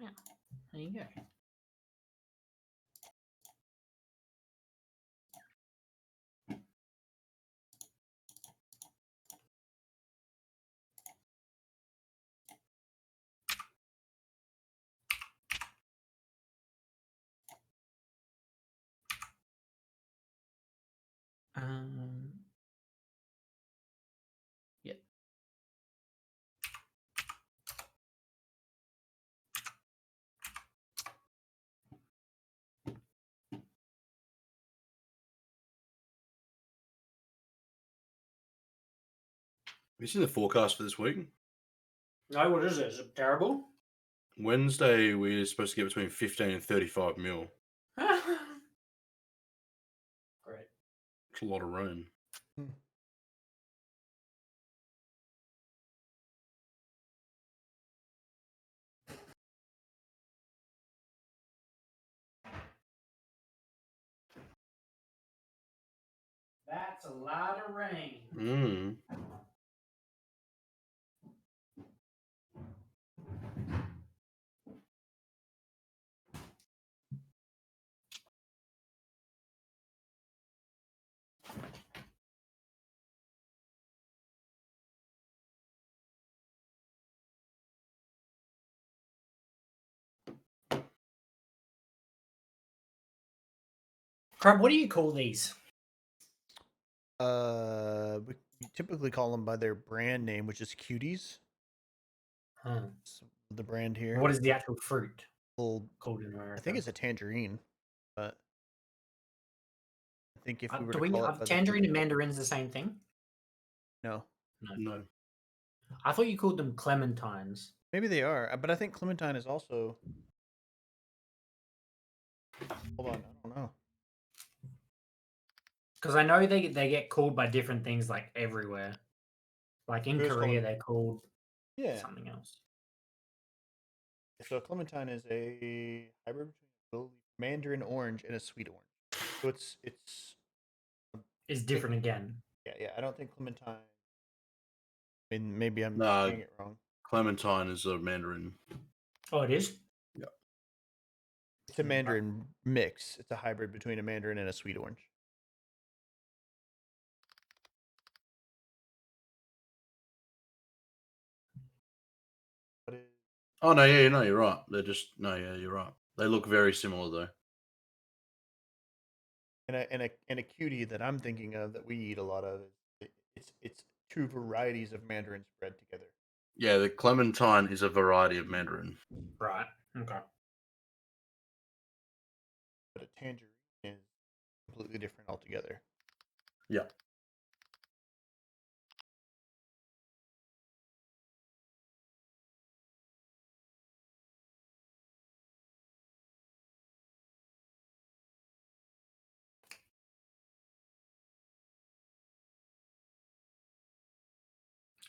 Yeah, there you go. Yeah. Have you seen the forecast for this week? No, what is it? Is it terrible? Wednesday, we're supposed to get between 15 and 35 mil. Great. It's a lot of rain. That's a lot of rain. Mm. Crab, what do you call these? We typically call them by their brand name, which is Cuties. Huh. It's the brand here. What is the actual fruit Well, called in America? I think it's a tangerine, but I think if we were do to we call it have by the tangerine and mandarins the same thing? no, No. I thought you called them clementines. maybe they are, but I think clementine is also. Hold on, I don't know. Because I know they get called by different things like everywhere. Like in We always call Korea, them- they're called Yeah. something else. So a clementine is a hybrid between a mandarin orange and a sweet orange. So it's It's different again. yeah. I don't think clementine. I mean, maybe I'm No. saying it wrong. Clementine is a mandarin. Oh, it is? It's a mandarin mix. It's a hybrid between a mandarin and a sweet orange. But Oh, no, yeah, no, you're right. They're just, no, yeah, you're right. They look very similar, though. and a cutie that I'm thinking of that we eat a lot of it's two varieties of mandarin spread together. Yeah, the clementine is a variety of mandarin. Right. Okay. But a tangerine is completely different altogether. Yeah.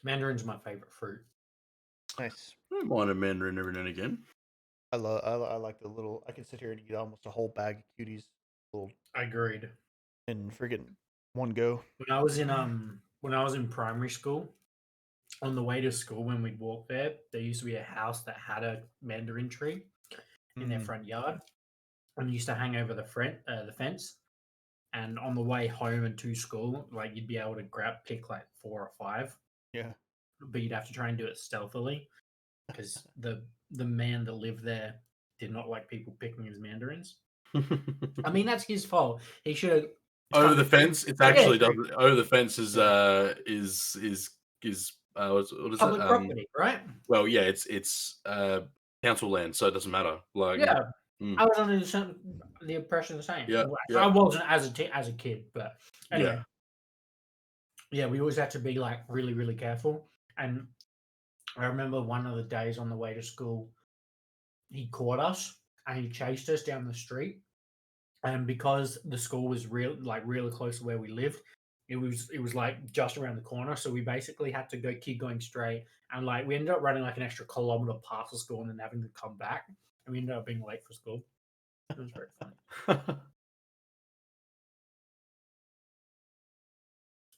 Mandarin's my favorite fruit. Nice. I don't mind a mandarin every now and again. I like the little. I can sit here and eat almost a whole bag of cuties, little Agreed. in friggin' one go. When I was in primary school, on the way to school when we'd walk there used to be a house that had a mandarin tree in their front yard, and used to hang over the fence. And on the way home and to school, like you'd be able to pick like 4 or 5, Yeah. but you'd have to try and do it stealthily because the man that lived there did not like people picking his mandarins. I mean, that's his fault. He should have Over the fence, it's actually doesn't. Over the fence is what is public it? property, right? Well, yeah, it's council land, so it doesn't matter. Like, Yeah. Mm. I was under the impression the same. Yeah, Well, yeah. I wasn't as a kid, but anyway. Yeah. Yeah, we always had to be like really, really careful. And I remember one of the days on the way to school, he caught us and he chased us down the street. And because the school was really close to where we lived, it was like just around the corner. So we basically had to keep going straight. And like we ended up running like an extra kilometer past the school and then having to come back. And we ended up being late for school. It was very funny.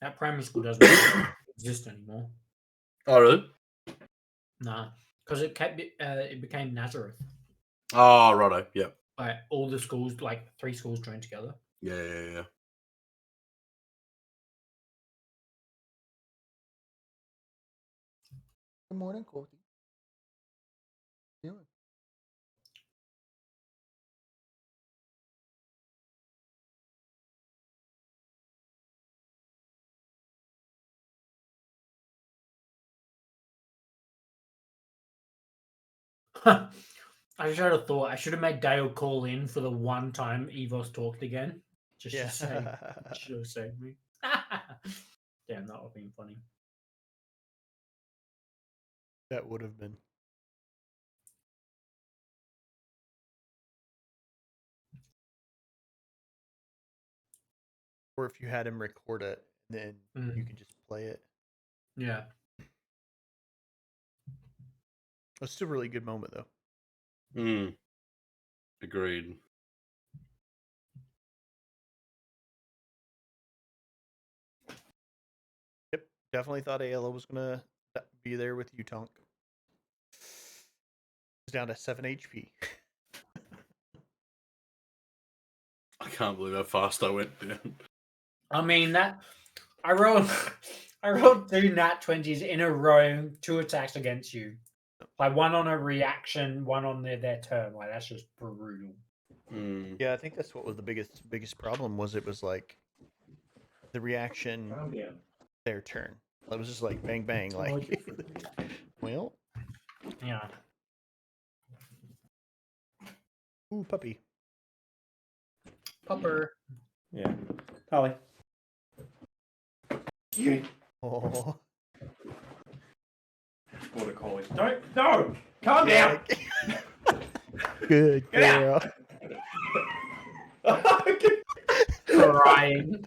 That primary school doesn't exist anymore. Oh, really? Nah, because it became Nazareth. Oh, righto. Yeah. Like all the schools, like 3 schools joined together. Yeah. Good morning, Courtney. I just had a thought. I should have made Dale call in for the one time Evos talked again. Just to say, should have saved me. Damn, that would have been funny. That would have been. Or if you had him record it, then you could just play it. Yeah. It's still a really good moment, though. Agreed. Yep, definitely thought Ayla was gonna be there with you, Tonk. It's down to 7 HP. I can't believe how fast I went down. I mean that I rolled 2 nat 20s in a row, 2 attacks against you. Like one on a reaction, one on their turn. Like that's just brutal. Yeah, I think that's what was the biggest problem was it was like the reaction their turn. It was just like bang bang, like well. Yeah. Ooh, puppy. Pupper. Yeah. Holly. Oh. Border collie. Don't. No! Calm down! Good girl. Crying.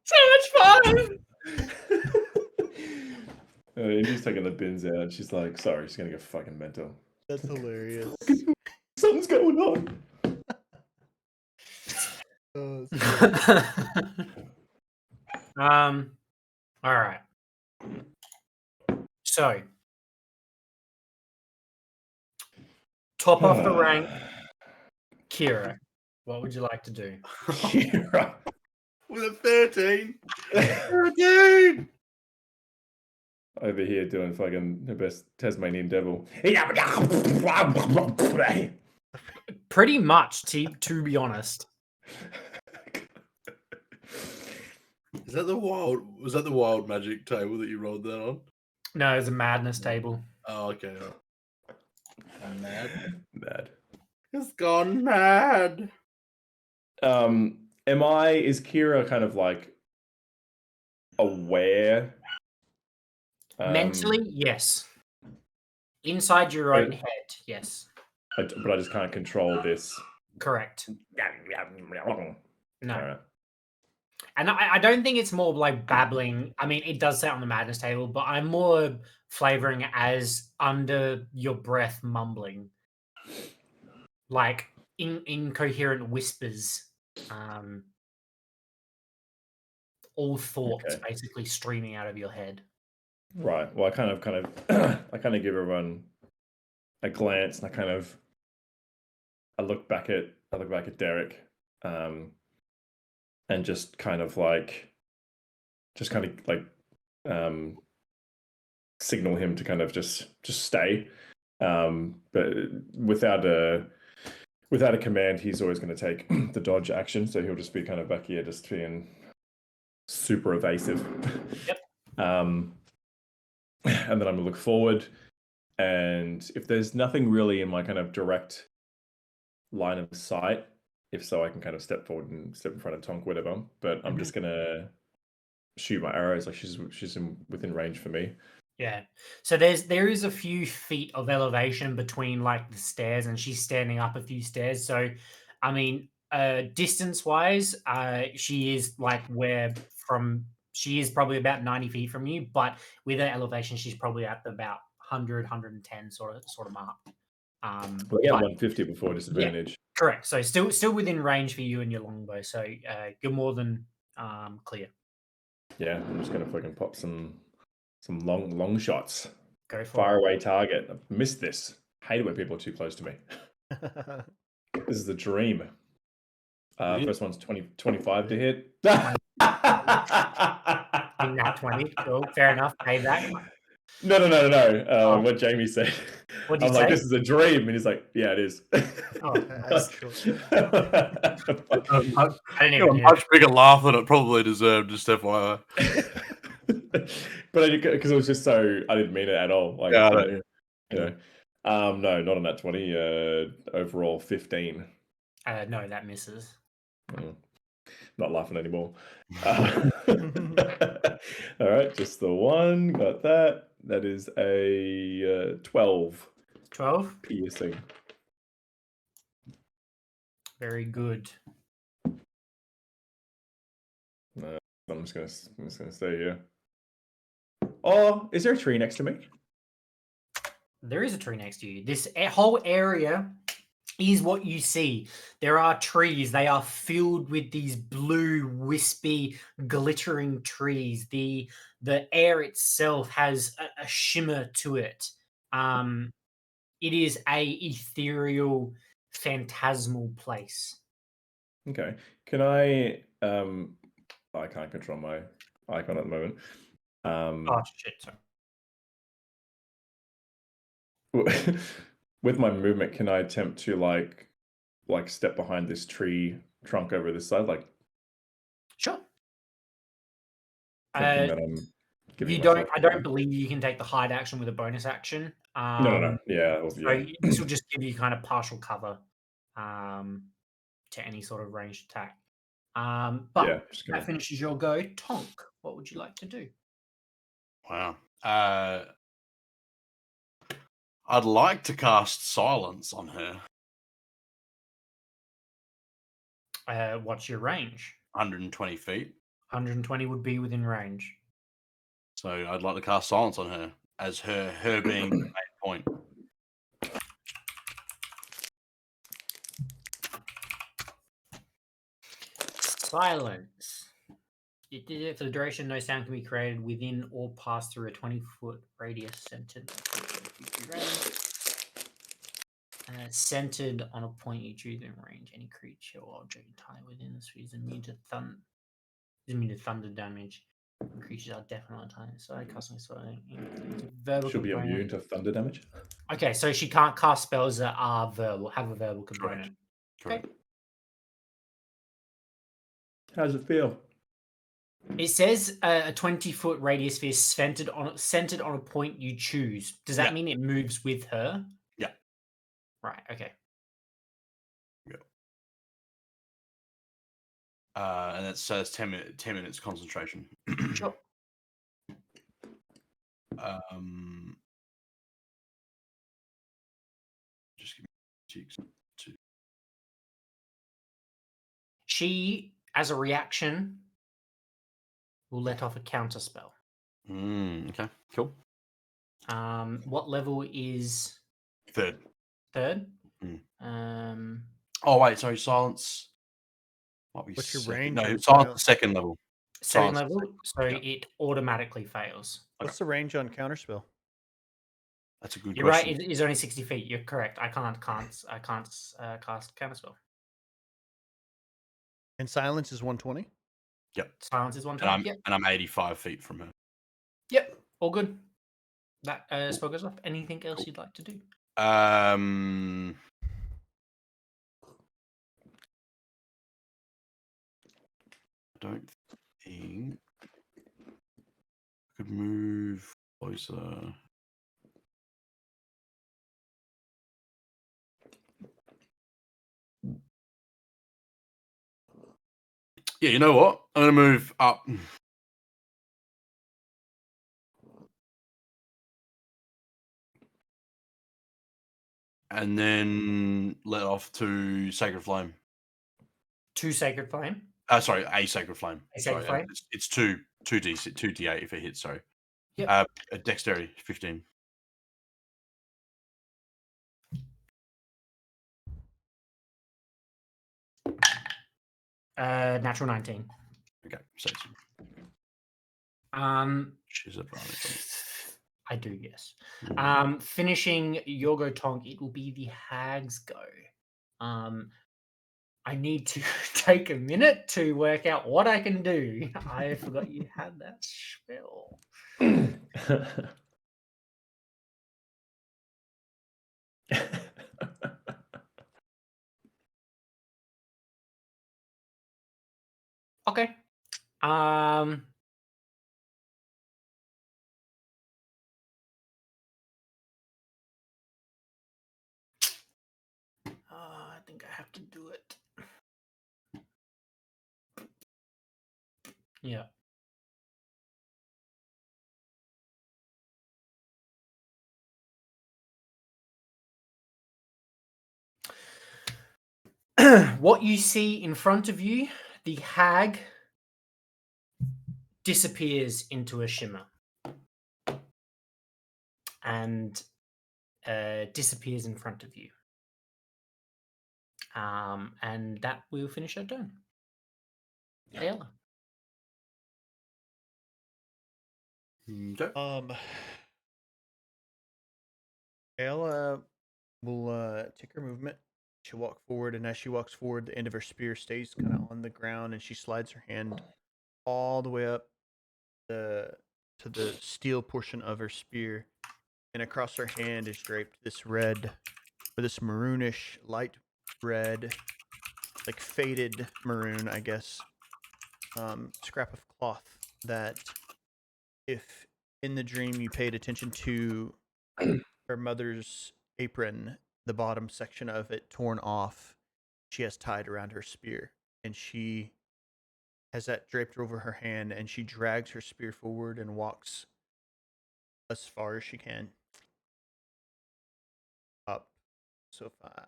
So much fun. Indy's taking the bins out. She's like, sorry, she's gonna go fucking mental. That's hilarious. Something's going on. All right. So, top off the rank, Kira. What would you like to do? Kira. With a 13. 13! Over here doing fucking her best Tasmanian devil. Pretty much, to be honest. Was that the wild magic table that you rolled that on? No, it's a madness table. Oh, okay. I'm mad. Mad. It's gone mad. Is Kira kind of like aware? Mentally, yes. Inside your own head, yes. But I just can't control this. Correct. No. Alright. And I don't think it's more like babbling. I mean, it does say on the madness table, but I'm more flavoring it as under your breath mumbling. Like incoherent whispers. All thoughts basically streaming out of your head. Right. Well, I kind of give everyone a glance, and I look back at Derek, and just kind of signal him to kind of just stay, but without a command, he's always going to take the dodge action, so he'll just be kind of back here, just being super evasive. Yep. And then I'm gonna look forward, and if there's nothing really in my kind of direct line of sight, if so, I can kind of step forward and step in front of Tonk, whatever. But I'm just gonna shoot my arrows. Like she's within range for me. Yeah. So there is a few feet of elevation between like the stairs, and she's standing up a few stairs. So, I mean, distance wise, she is like she is probably about 90 feet from you, but with her elevation, she's probably at about 100, 110 sort of mark. Well, yeah, 150 before disadvantage. Yeah, correct. So still within range for you and your longbow. So you're more than clear. Yeah, I'm just gonna fucking pop some long shots. Go for Far it. away target. I've missed this. Hate it when people are too close to me. This is the dream. Weird. First one's 25 to hit. In that 20. Cool. Fair enough. Payback. No. What Jamie said. What'd he I'm like, say? this is a dream. And he's like, yeah, it is. Oh, That's cool. I didn't A even hear. much bigger laugh than it probably deserved, just FYI. But because it was just so, I didn't mean it at all. Like, Yeah, I so, know, you know. No, not on that 20. Overall 15. No, that misses. Not laughing anymore. All right, just the one. Got that. That is a 12 12. piercing. Very good. No, I'm just gonna stay here. Oh, is there a tree next to me? There is a tree next to you. This whole area is what you see. There are trees. They are filled with these blue, wispy, glittering trees. The air itself has a shimmer to it. It is a ethereal, phantasmal place. Okay. Can I? I can't control my icon at the moment. Oh shit! Sorry. With my movement, can I attempt to like step behind this tree trunk over this side, like Sure. thinking that I'm giving You myself don't. I cover? don't believe you can take the hide action with a bonus action. No. Yeah, So this will just give you kind of partial cover to any sort of ranged attack. But Yeah, just that finishes your go. Tonk, what would you like to do? Wow. I'd like to cast Silence on her. What's your range? 120 feet. 120 would be within range. So I'd like to cast Silence on her as her being the main point. Silence. It did it for the duration. No sound can be created within or pass through a 20-foot radius centered centered on a point you choose in range. Any creature or object entirely within the sphere is immune to thunder damage. Creatures are definitely tiny. So casting spell verbal. She'll be component. immune to thunder damage. Okay, so she can't cast spells that are verbal, have a verbal component. Correct. Okay. How does it feel? It says a 20-foot radius sphere centered on a point you choose. Does that mean it moves with her? Yeah. Right. Okay. Yeah. And it says 10 minutes concentration. Sure. Just give me 2. She, as a reaction, will let off a counter spell. Okay, cool. What level is Third? Oh wait, sorry, Silence. Might be What's your second. range No, on Silence Silence? is second level. Second Silence is level, so it automatically fails. What's the range on counterspell? That's a good You're question. right. It is only 60 feet. You're correct. I can't cast counterspell. And silence is 120. Yep. Silence is one And time. I'm Yep. and I'm 85 feet from her. Yep. All good. That spell goes off. Anything else you'd like to do? I don't think I could move closer. Yeah, you know what? I'm gonna move up. And then let off to Sacred Flame. Two Sacred Flame. Sorry, a Sacred Flame. A Sacred Flame? It's 2d8 if it hits. Sorry. Yep. Dexterity 15. Natural 19. Okay, so Um, she's advantage. I do, yes. Mm. Finishing your go, Tonk, it will be the hag's go. I need to take a minute to work out what I can do. I forgot you had that spell. Okay. I think I have to do it. Yeah. What you see in front of you, the hag disappears into a shimmer and disappears in front of you. And that will finish our turn. Ayala. Okay. Ayla will take her movement. She'll walk forward, and as she walks forward, the end of her spear stays kind of on the ground, and she slides her hand all the way up to the steel portion of her spear, and across her hand is draped this red, or this maroonish light red, like faded maroon, I guess, scrap of cloth that, if in the dream you paid attention to her mother's apron, the bottom section of it torn off, she has tied around her spear, and she has that draped over her hand, and she drags her spear forward and walks as far as she can up. So 5, 10,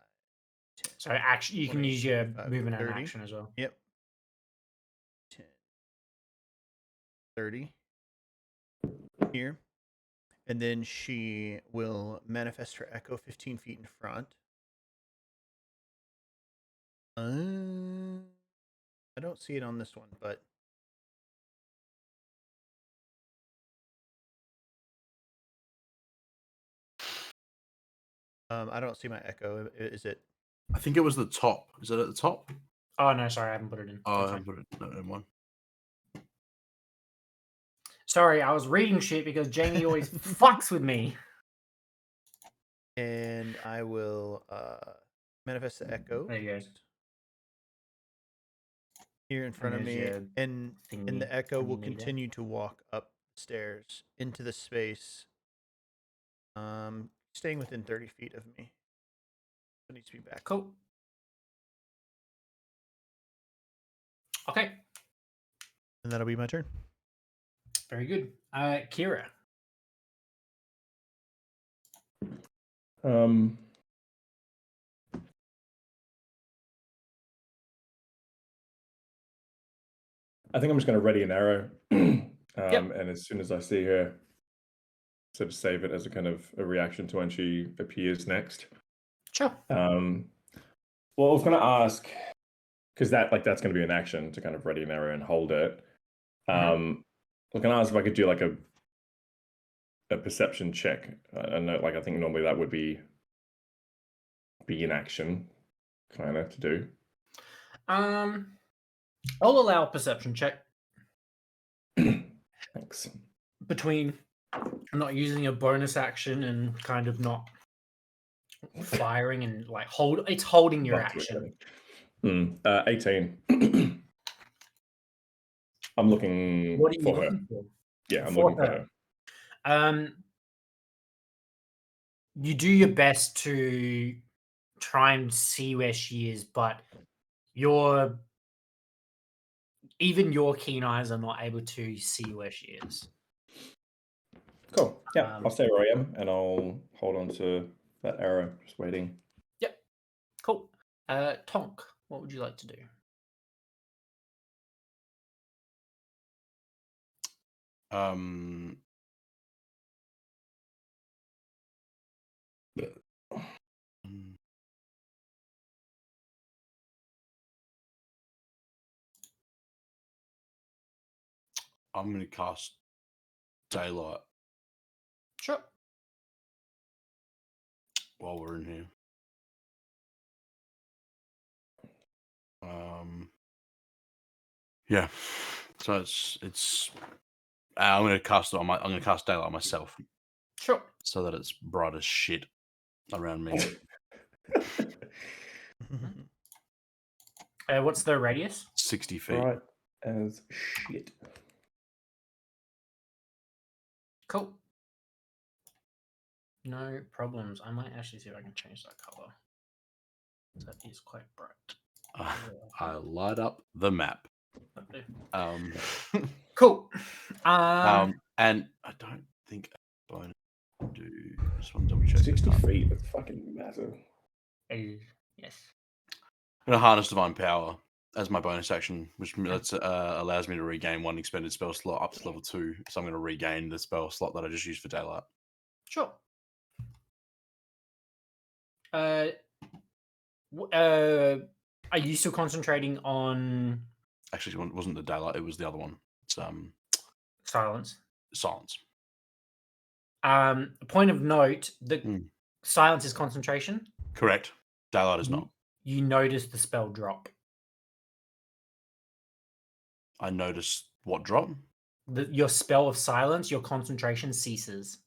So action, you can 20, use your 25, movement and 30. action as well. Yep. 10, 30 here. And then she will manifest her echo 15 feet in front. I don't see it on this one, but I don't see my echo. Is it? I think it was the top. Is it at the top? Oh no, sorry, I haven't put it in. Oh, I Okay. haven't put it. No, never mind. Sorry, I was reading shit because Jamie always fucks with me. And I will manifest the echo There you go. here in front of there's me, your and thingy the echo when you will need it. continue to walk upstairs into the space, staying within 30 feet of me. It needs to be back. Cool. Okay, And that'll be my turn. very good. Kira. I think I'm just going to ready an arrow, and as soon as I see her, sort of save it as a kind of a reaction to when she appears next. Sure. Well, I was going to ask, because that's going to be an action to kind of ready an arrow and hold it. I was going to ask if I could do like a perception check. I know, I think normally that would be an action, kind of, to do. I'll allow a perception check Thanks. between not using a bonus action and kind of not firing and like it's holding your action. 18. I'm looking What are you for her. looking for? Yeah, I'm For looking for her. You do your best to try and see where she is, but even your keen eyes are not able to see where she is. Cool. Yeah, I'll stay where I am, and I'll hold on to that arrow, just waiting. Yep. Cool. Tonk, what would you like to do? I'm going to cast Daylight. Sure. While we're in here. Yeah. So it's. I'm gonna cast it on my. I'm gonna cast daylight on myself Sure. so that it's bright as shit around me. What's the radius? 60 feet. Right as shit. Cool. No problems. I might actually see if I can change that color. That is quite bright. I light up the map. Um, Cool. and I don't think a bonus do. I just want to double check. 60 feet, that's fucking massive. Yes. I'm gonna harness divine power as my bonus action, which allows me to regain one expended spell slot up to level 2. So I'm going to regain the spell slot that I just used for daylight. Sure. Are you still concentrating on Actually, it wasn't the daylight; it was the other one. It's silence? silence. A point of note: the Hmm. silence is concentration. Correct. Daylight is not. You notice the spell drop. I noticed what drop? Your spell of silence, your concentration ceases.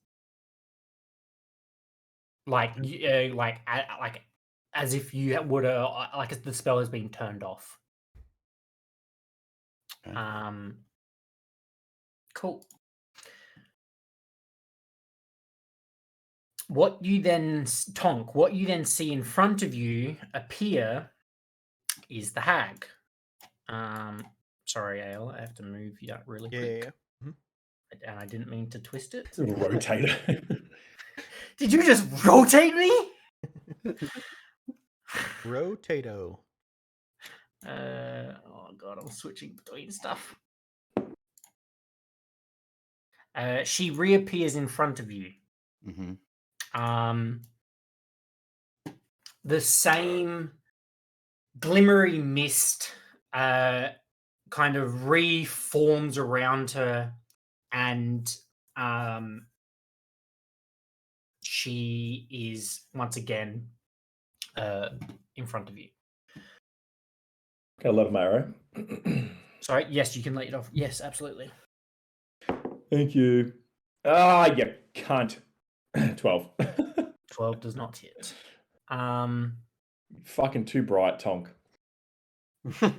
Like as if you would like if the spell has been turned off. Okay. Cool. What you then see in front of you appear is the hag. Sorry, Ale, I have to move that really quick. Yeah. And I didn't mean to twist it. It's a rotator. Did you just rotate me? Rotato. Oh god, I'm switching between stuff. She reappears in front of you. Mm-hmm. The same glimmery mist kind of reforms around her, and she is once again in front of you. Okay, I love my arrow. Sorry, yes, you can let it off. Yes, absolutely. Thank you. Ah, you cunt. 12. 12 does not hit. Fucking too bright, Tonk. I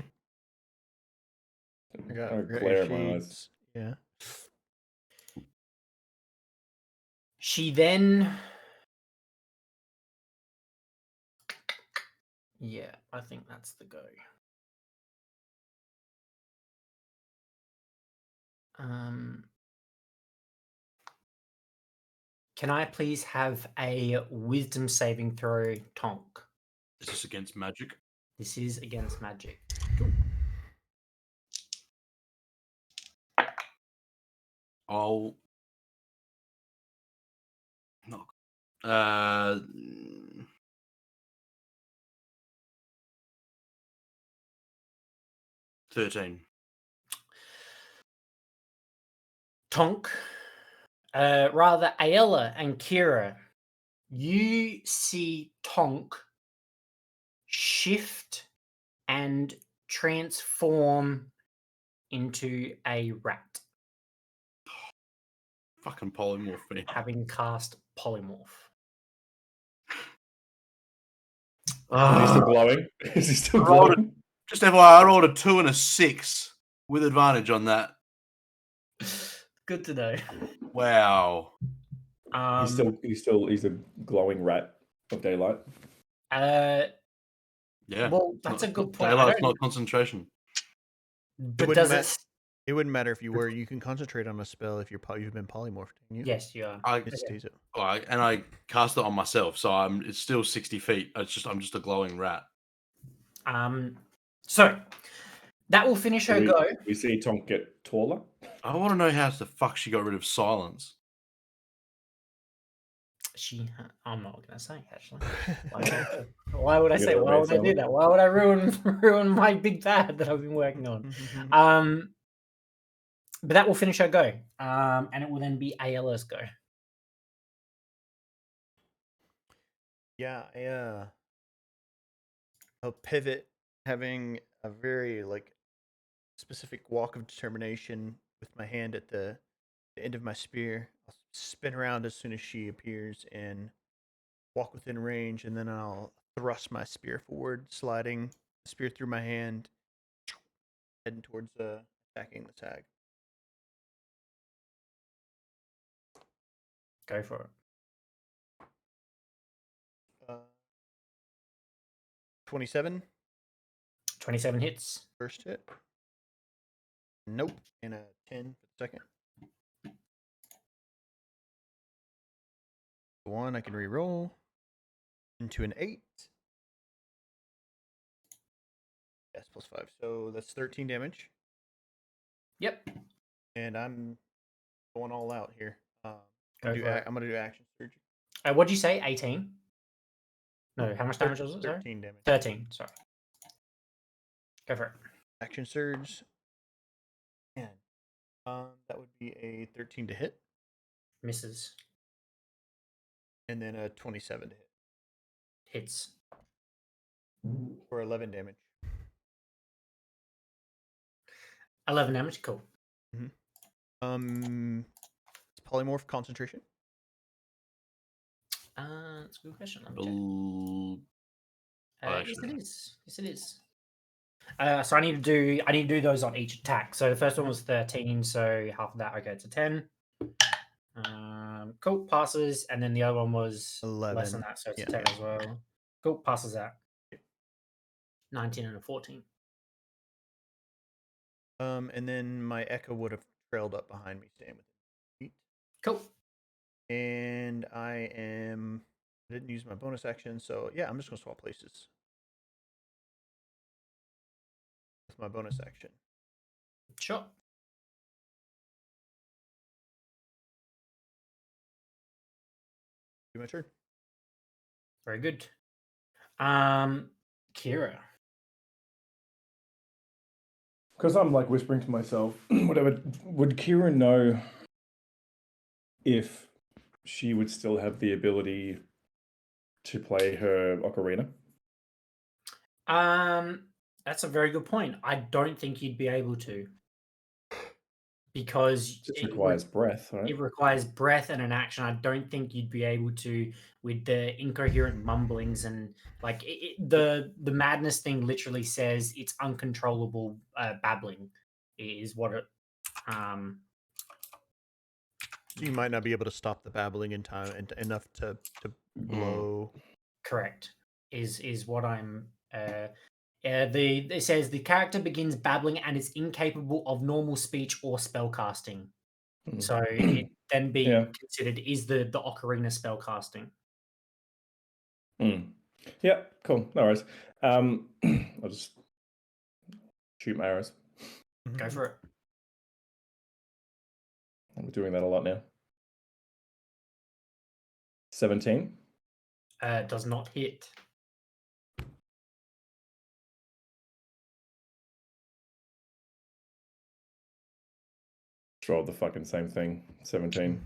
got Oh, glare at my eyes. shades. Yeah. She then... Yeah, I think that's the go. Can I please have a wisdom saving throw, Tonk? Is this against magic? This is against magic. I'll... No. 13. Tonk, rather Ayala and Kira, you see Tonk shift and transform into a rat, Fucking polymorph me. having cast polymorph. Is he still glowing? Is he still I rolled a- glowing? Just FYI, I rolled a 2 and a 6 with advantage on that. Good to know. Wow. He's a glowing rat of daylight. Yeah. Well, that's a good point. Daylight's not concentration. But wouldn't does it? It wouldn't matter if you were. You can concentrate on a spell if you've been polymorphed. Didn't you? Yes, you are. It stays it. And I cast it on myself, so it's still 60 feet. I'm just a glowing rat. So that will finish her go. We see Tonk get taller. I want to know how the fuck she got rid of silence. I'm not gonna say actually. Why would I say? Yeah, Why would I do silent. that? Why would I ruin my big bad that I've been working on? But that will finish her go. And it will then be Ayala's go. Yeah, I'll pivot, having a very specific walk of determination with my hand at the end of my spear. I'll spin around as soon as she appears and walk within range, and then I'll thrust my spear forward, sliding the spear through my hand, heading towards attacking the tag. Go for it. 27, 27 hits. first hit. Nope. And a 10 for the second. One I can re-roll into an 8. Yes, plus 5. So that's 13 damage. Yep. And I'm going all out here. I'm Go for it. gonna do action surge. What'd you say? 18? No, how much damage was it? Sorry? 13 damage. 13, sorry. Go for it. Action surge. And that would be a 13 to hit, Misses. and then a 27 to hit Hits. for 11 damage. 11 damage, cool. It's polymorph concentration. That's a good question. Let me check. Oh, Yes, actually, it is. Yes, it is. So I need to do those on each attack. So the first one was 13, so half of that I go to 10. Cool, passes, and then the other one was 11. less than that, so it's Yeah. 10 as well. Cool, passes that. 19 and a 14. And then my echo would have trailed up behind me, staying within feet. Cool. And I didn't use my bonus action, so yeah, I'm just gonna swap places with my bonus action. Sure. Do my turn. Very good. Kira. Because I'm like whispering to myself, whatever. Would Kira know if she would still have the ability to play her ocarina? That's a very good point. I don't think you'd be able to, because It requires breath, right? it requires breath and an action. I don't think you'd be able to with the incoherent mumblings and like the madness thing. Literally says it's uncontrollable babbling is what it. So you might not be able to stop the babbling in time and enough to blow. Correct. Is what I'm. It says the character begins babbling and is incapable of normal speech or spell casting. Mhm. So it then be Yeah. considered is the ocarina spell casting. Yeah, cool. No worries. I'll just shoot my arrows. Go for it. I'm doing that a lot now. 17. Does not hit. Just rolled the fucking same thing. 17.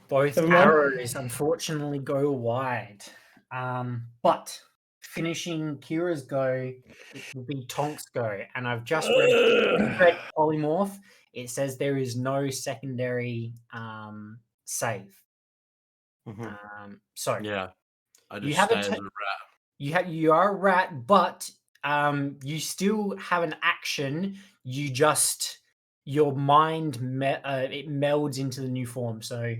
Both Never mind. arrows unfortunately go wide. But finishing Kira's go, it will be Tonk's go. And I've just read polymorph. It says there is no secondary save. So Yeah, I You just have stay a as ta- a rat. you are a rat, but you still have an action. You just your mind it melds into the new form. So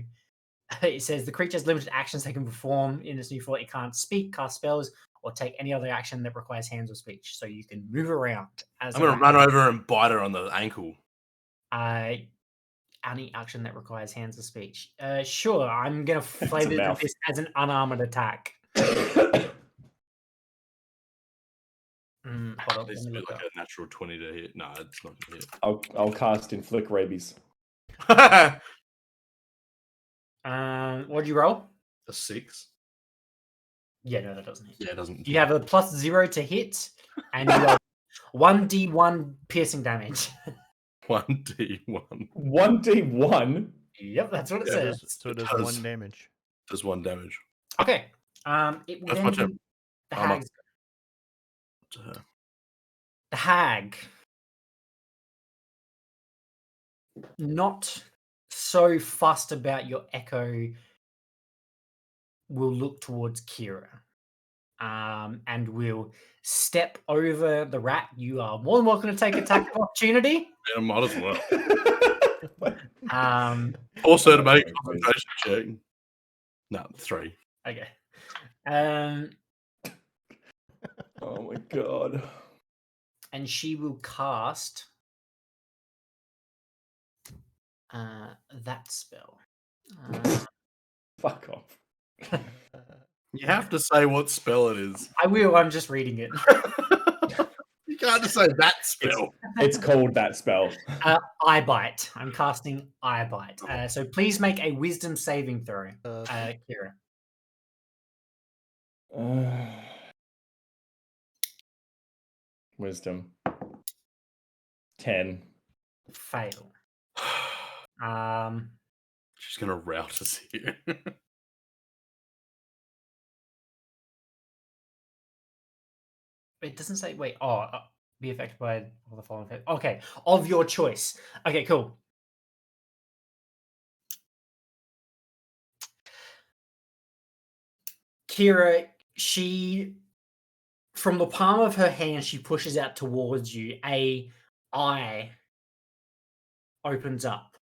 it says the creature has limited actions they can perform in this new form. It can't speak, cast spells, or take any other action that requires hands or speech. So you can move around as I'm gonna run over and bite her on the ankle. any action that requires hands or speech. Sure, I'm gonna flavor mouth. this as an unarmored attack. Hold on, Needs let to me be look like up. a natural 20 to hit. No, it's not gonna hit. I'll cast inflict rabies. What'd you roll? A 6. Yeah, no, that doesn't hit. Yeah, it doesn't. You have a +0 to hit, and you roll 1d1 piercing damage. 1d1. 1d1. Yep, that's what it Yeah, says. So it does does. 1 damage. Does 1 damage. Okay, It will That's then my turn. be the I'm up. hag's To her. the hag. Not so fussed about your echo will look towards Kira. And will step over the rat. You are more than welcome to take attack of opportunity. Yeah, might as well. Also to make a concentration check. No, 3. Okay. Oh my god. And she will cast that spell. Fuck off. You have to say what spell it is. I will. I'm just reading it. You can't just say that spell. It's called that spell. Eye bite. I'm casting eye bite. So please make a wisdom saving throw, Kira. Wisdom. 10. Fail. She's gonna rout us here. It doesn't say. Wait. Be affected by all the following. Okay, of your choice. Okay, cool. Kira, she, from the palm of her hand, she pushes out towards you. A eye opens up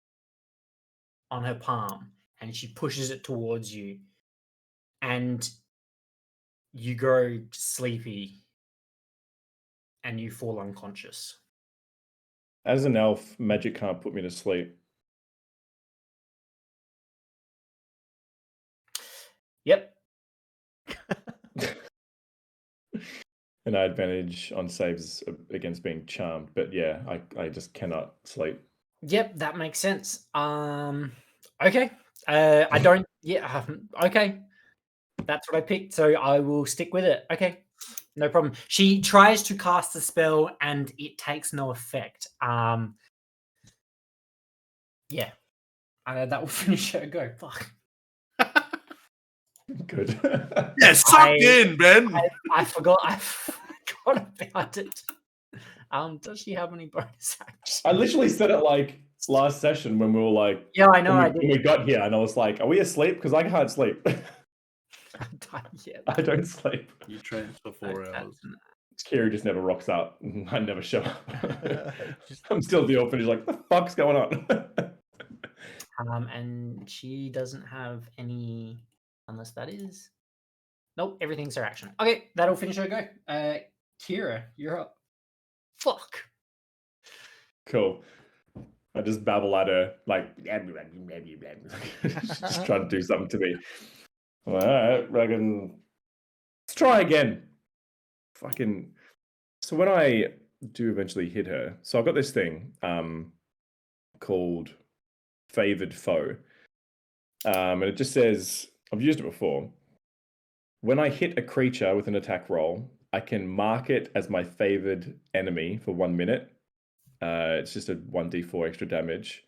on her palm, and she pushes it towards you, and you grow sleepy, and you fall unconscious. As an elf, magic can't put me to sleep. Yep. And I advantage on saves against being charmed, but yeah, I just cannot sleep. Yep, that makes sense. Okay. I don't. Yeah. Okay. That's what I picked, so I will stick with it. Okay, no problem. She tries to cast the spell, and it takes no effect. Yeah. That will finish her go. Fuck. Good. Yeah, suck in, Ben. I forgot. I forgot about it. Does she have any bonus actions? I literally said it like last session when we were like, Yeah, I know. when we got here, and I was like, "Are we asleep? Because I can't sleep. Yeah. I don't sleep." You trance for 4 hours. Kiri just never rocks up. I never show up. I'm still the orphan. He's like, "What the fuck's going on?" And she doesn't have any, unless that is. Nope, everything's her action. Okay, that'll finish her go. Kira, you're up. Fuck. Cool. I just babble at her, like, just trying to do something to me. All right, let's try again. Fucking. So when I do eventually hit her, so I've got this thing called Favored Foe. And it just says, I've used it before. When I hit a creature with an attack roll, I can mark it as my favored enemy for 1 minute. It's just a 1d4 extra damage.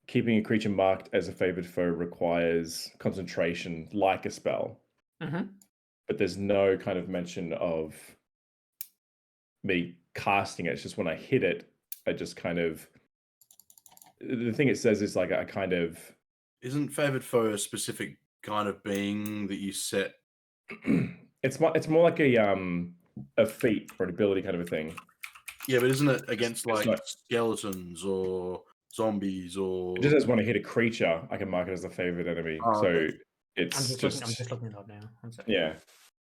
Keeping a creature marked as a favored foe requires concentration like a spell. Mm-hmm. But there's no kind of mention of me casting it. It's just when I hit it, I just kind of... The thing it says is like a kind of... Isn't favored foe a specific kind of being that you set? It's more like a feat or an ability kind of a thing. Yeah, but isn't it against like not... skeletons or zombies or? It just says when I hit a creature, I can mark it as a favorite enemy. So okay. it's I'm just looking it up now. Yeah,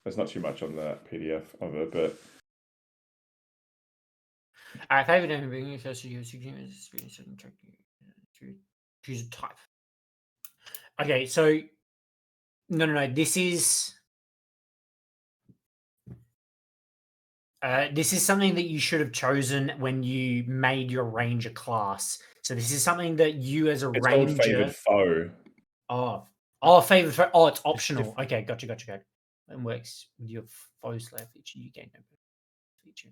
there's not too much on that PDF of it, but. Alright, favorite enemy being used to use choose a type. Okay, so no. This is something that you should have chosen when you made your ranger class. So this is something that you as a it's ranger. Called favored foe. Favored foe. Oh, it's optional. Okay, gotcha. It works with your foe slayer feature. You gain no feature.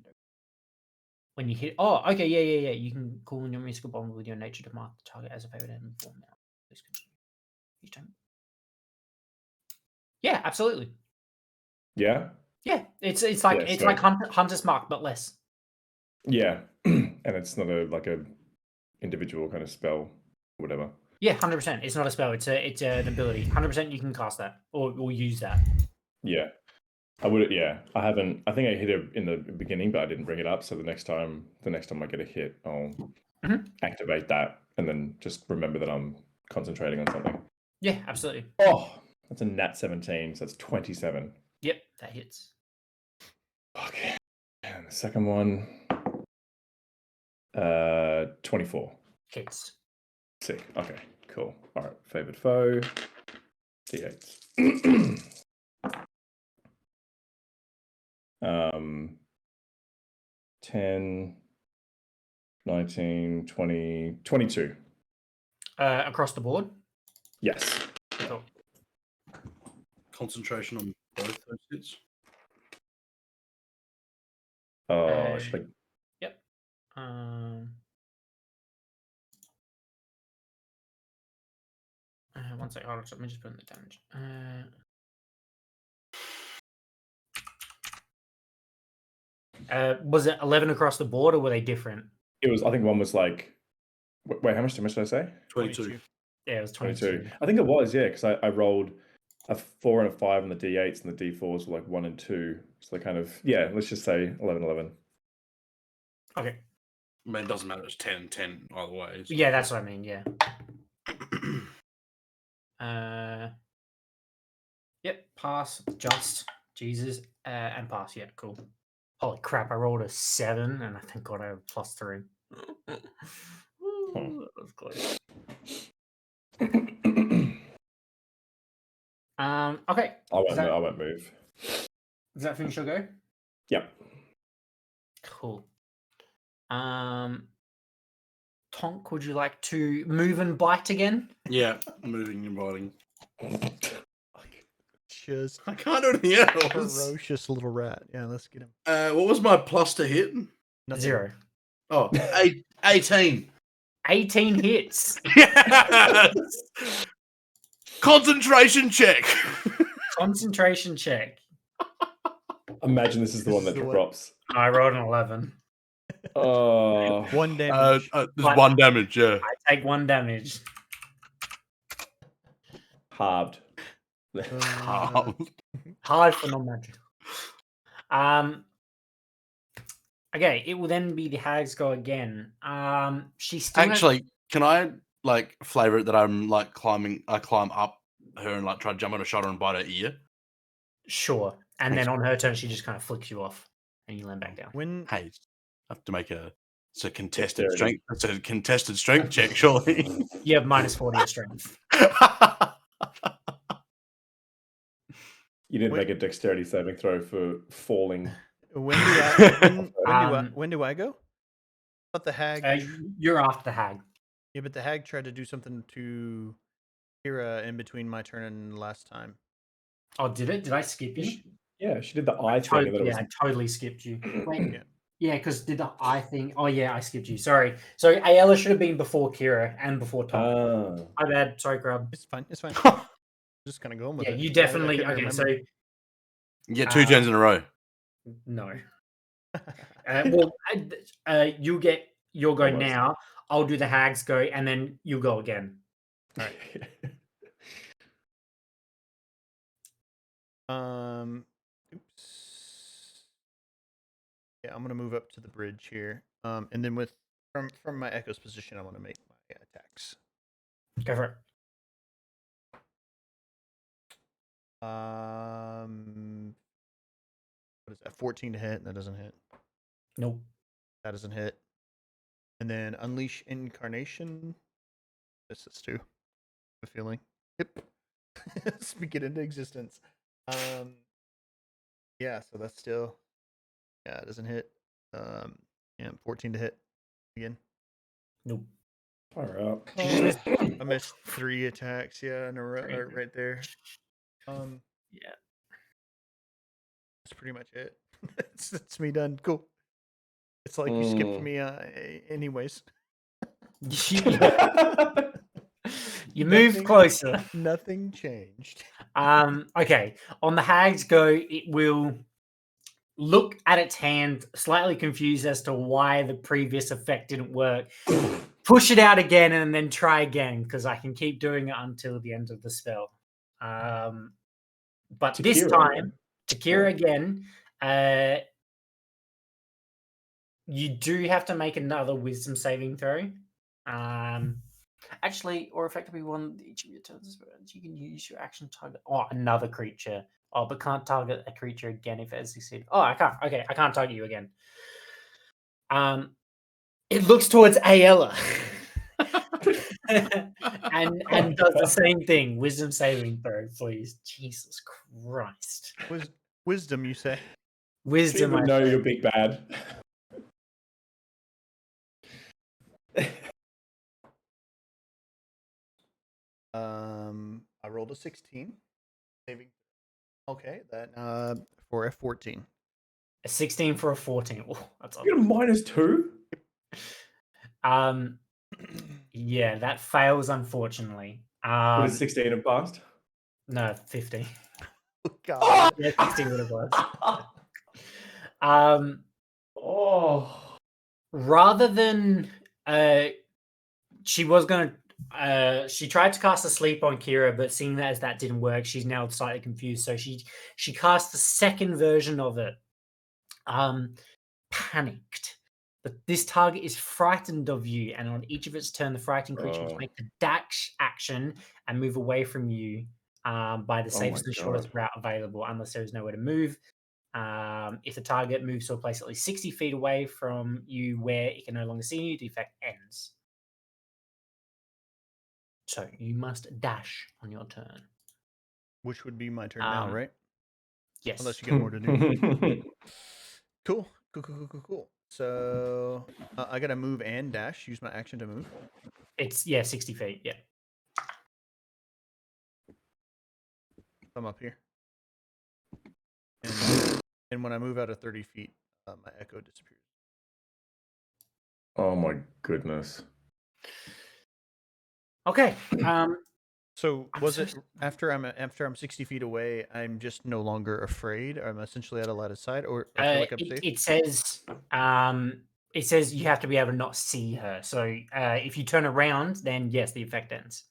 When you hit. Oh, okay, yeah. You can call in your musical bond with your nature to mark the target as a favorite enemy form now. Please continue. Each time. Yeah, absolutely. Yeah. Yeah, it's like Yeah, it's so- like Hunter's Mark, but less. Yeah, and it's not a individual kind of spell, or whatever. Yeah, 100%. It's not a spell. It's an ability. 100%. You can cast that or use that. Yeah, I would. Yeah, I haven't. I think I hit it in the beginning, but I didn't bring it up. So the next time I get a hit, I'll activate that, and then just remember that I'm concentrating on something. Yeah, absolutely. Oh, that's a nat 17, so that's 27. Yep, that hits. Okay, and the second one, 24. Hits. Sick. Okay, cool. All right, favored foe, D8. 10, 19, 20, 22. Across the board. Yes. Cool. Concentration on both those hits. Oh, should I? Yep. One second. Hold on. Let me just put in the damage. Was it 11 across the board, or were they different? It was. I think one was like. Wait, how much did I say? 22. Yeah, it was 22. I think it was. Yeah, because I rolled a 4 and a 5 on the D8s, and the D4s were like 1 and 2. So they kind of let's just say 11, 11. Okay. I mean, it doesn't matter. It's 10, 10 either way. So. Yeah, that's what I mean. Yeah. Yep. Pass. Just. Jesus. And pass. Yeah. Cool. Holy crap! I rolled a 7, and I thank God I have +3. Ooh, that was close. Okay. I won't move. Does that finish your go? Yep. Cool. Tonk, would you like to move and bite again? Yeah, moving and biting. Just I can't do anything else. ferocious little rat. Yeah, let's get him. What was my plus to hit? Nothing. 0. Oh, 18. 18 hits. Yes! Concentration check. Concentration check. Imagine this is the one that This is the drops. I rolled an 11. Oh, 1 damage. There's 1 damage, yeah. I take 1 damage. halved. Hard for non-magic. Okay, it will then be the hag's go again. She still has- Actually, can I like flavor it that I'm like I climb up her and like try to jump on her shoulder and bite her ear? Sure. And then on her turn, she just kind of flicks you off, and you land back down. When Hey, I have to make it's a contested Dexterity. strength. It's a contested strength check, surely. You have -40 of strength. You didn't Wait. make a dexterity saving throw for falling. when do I Um, go? But the hag. You're after the hag. Yeah, but the hag tried to do something to Kira in between my turn and last time. Oh, did it? Did I skip you? Yeah, she did the eye thing. And then it was I totally skipped you. Wait, Yeah. yeah, because did the eye thing? Oh yeah, I skipped you. Sorry. So Ayala should have been before Kira and before Tom. Ah. My bad. Sorry, Grub. It's fine. It's fine. Just kind of going with Yeah, it. you I definitely. couldn't Okay, so remember. You get 2 turns in a row. no. Well, you'll get your go Almost. now. I'll do the hag's go, and then you'll go again. Oops. Yeah, I'm gonna move up to the bridge here. And then from my echo's position, I want to make my attacks. Go for it. What is that? 14 to hit. That doesn't hit. Nope. That doesn't hit. And then Unleash Incarnation. This is 2. The feeling. Yep. Speak it into existence. Yeah, so that's still. Yeah, it doesn't hit. Yeah, 14 to hit again. Nope. Fire up. I missed 3 attacks. Yeah, in a row, Great. right there. Yeah. That's pretty much it. It's me done. Cool. It's like you skipped me, anyways. You move Nothing- closer. Nothing changed. Okay. On the hag's go, it will look at its hand, slightly confused as to why the previous effect didn't work. Push it out again and then try again because I can keep doing it until the end of the spell. But To this Kira time, again? to Kira again, you do have to make another wisdom saving throw. Actually, or effectively one each of your turns, you can use your action to target another creature. Oh, but can't target a creature again if it has succeeded. Oh, I can't. Okay, I can't target you again. It looks towards Ayala. and does the same thing. Wisdom saving throw, please. Jesus Christ. Wisdom, you say? Wisdom. People I know say. you're big bad. I rolled a 16. Saving. Okay, that for a 14. A 16 for a 14. Oh, that's You got a -2? Yeah, that fails unfortunately. Would a 16 have passed? No, 15. Oh, God. Yeah, 16 would have worked. Oh. Rather than she was gonna she tried to cast a sleep on Kira, but seeing that as that didn't work, she's now slightly confused. So she cast the second version of it. Panicked. But this target is frightened of you, and on each of its turn, the frightened creature must make the dash action and move away from you by the safest and shortest route available, unless there is nowhere to move. If the target moves to a place at least 60 feet away from you where it can no longer see you, the effect ends. So you must dash on your turn. Which would be my turn now, right? Yes. Unless you get more to do. Cool. Cool. So I gotta move and dash. Use my action to move. It's 60 feet. Yeah. I'm up here. And when I move out of 30 feet, my echo disappears. Oh my goodness. Okay. So was it after I'm 60 feet away, I'm just no longer afraid? I'm essentially out of line of sight, or I feel like I'm safe? It says you have to be able to not see her. So if you turn around, then yes, the effect ends.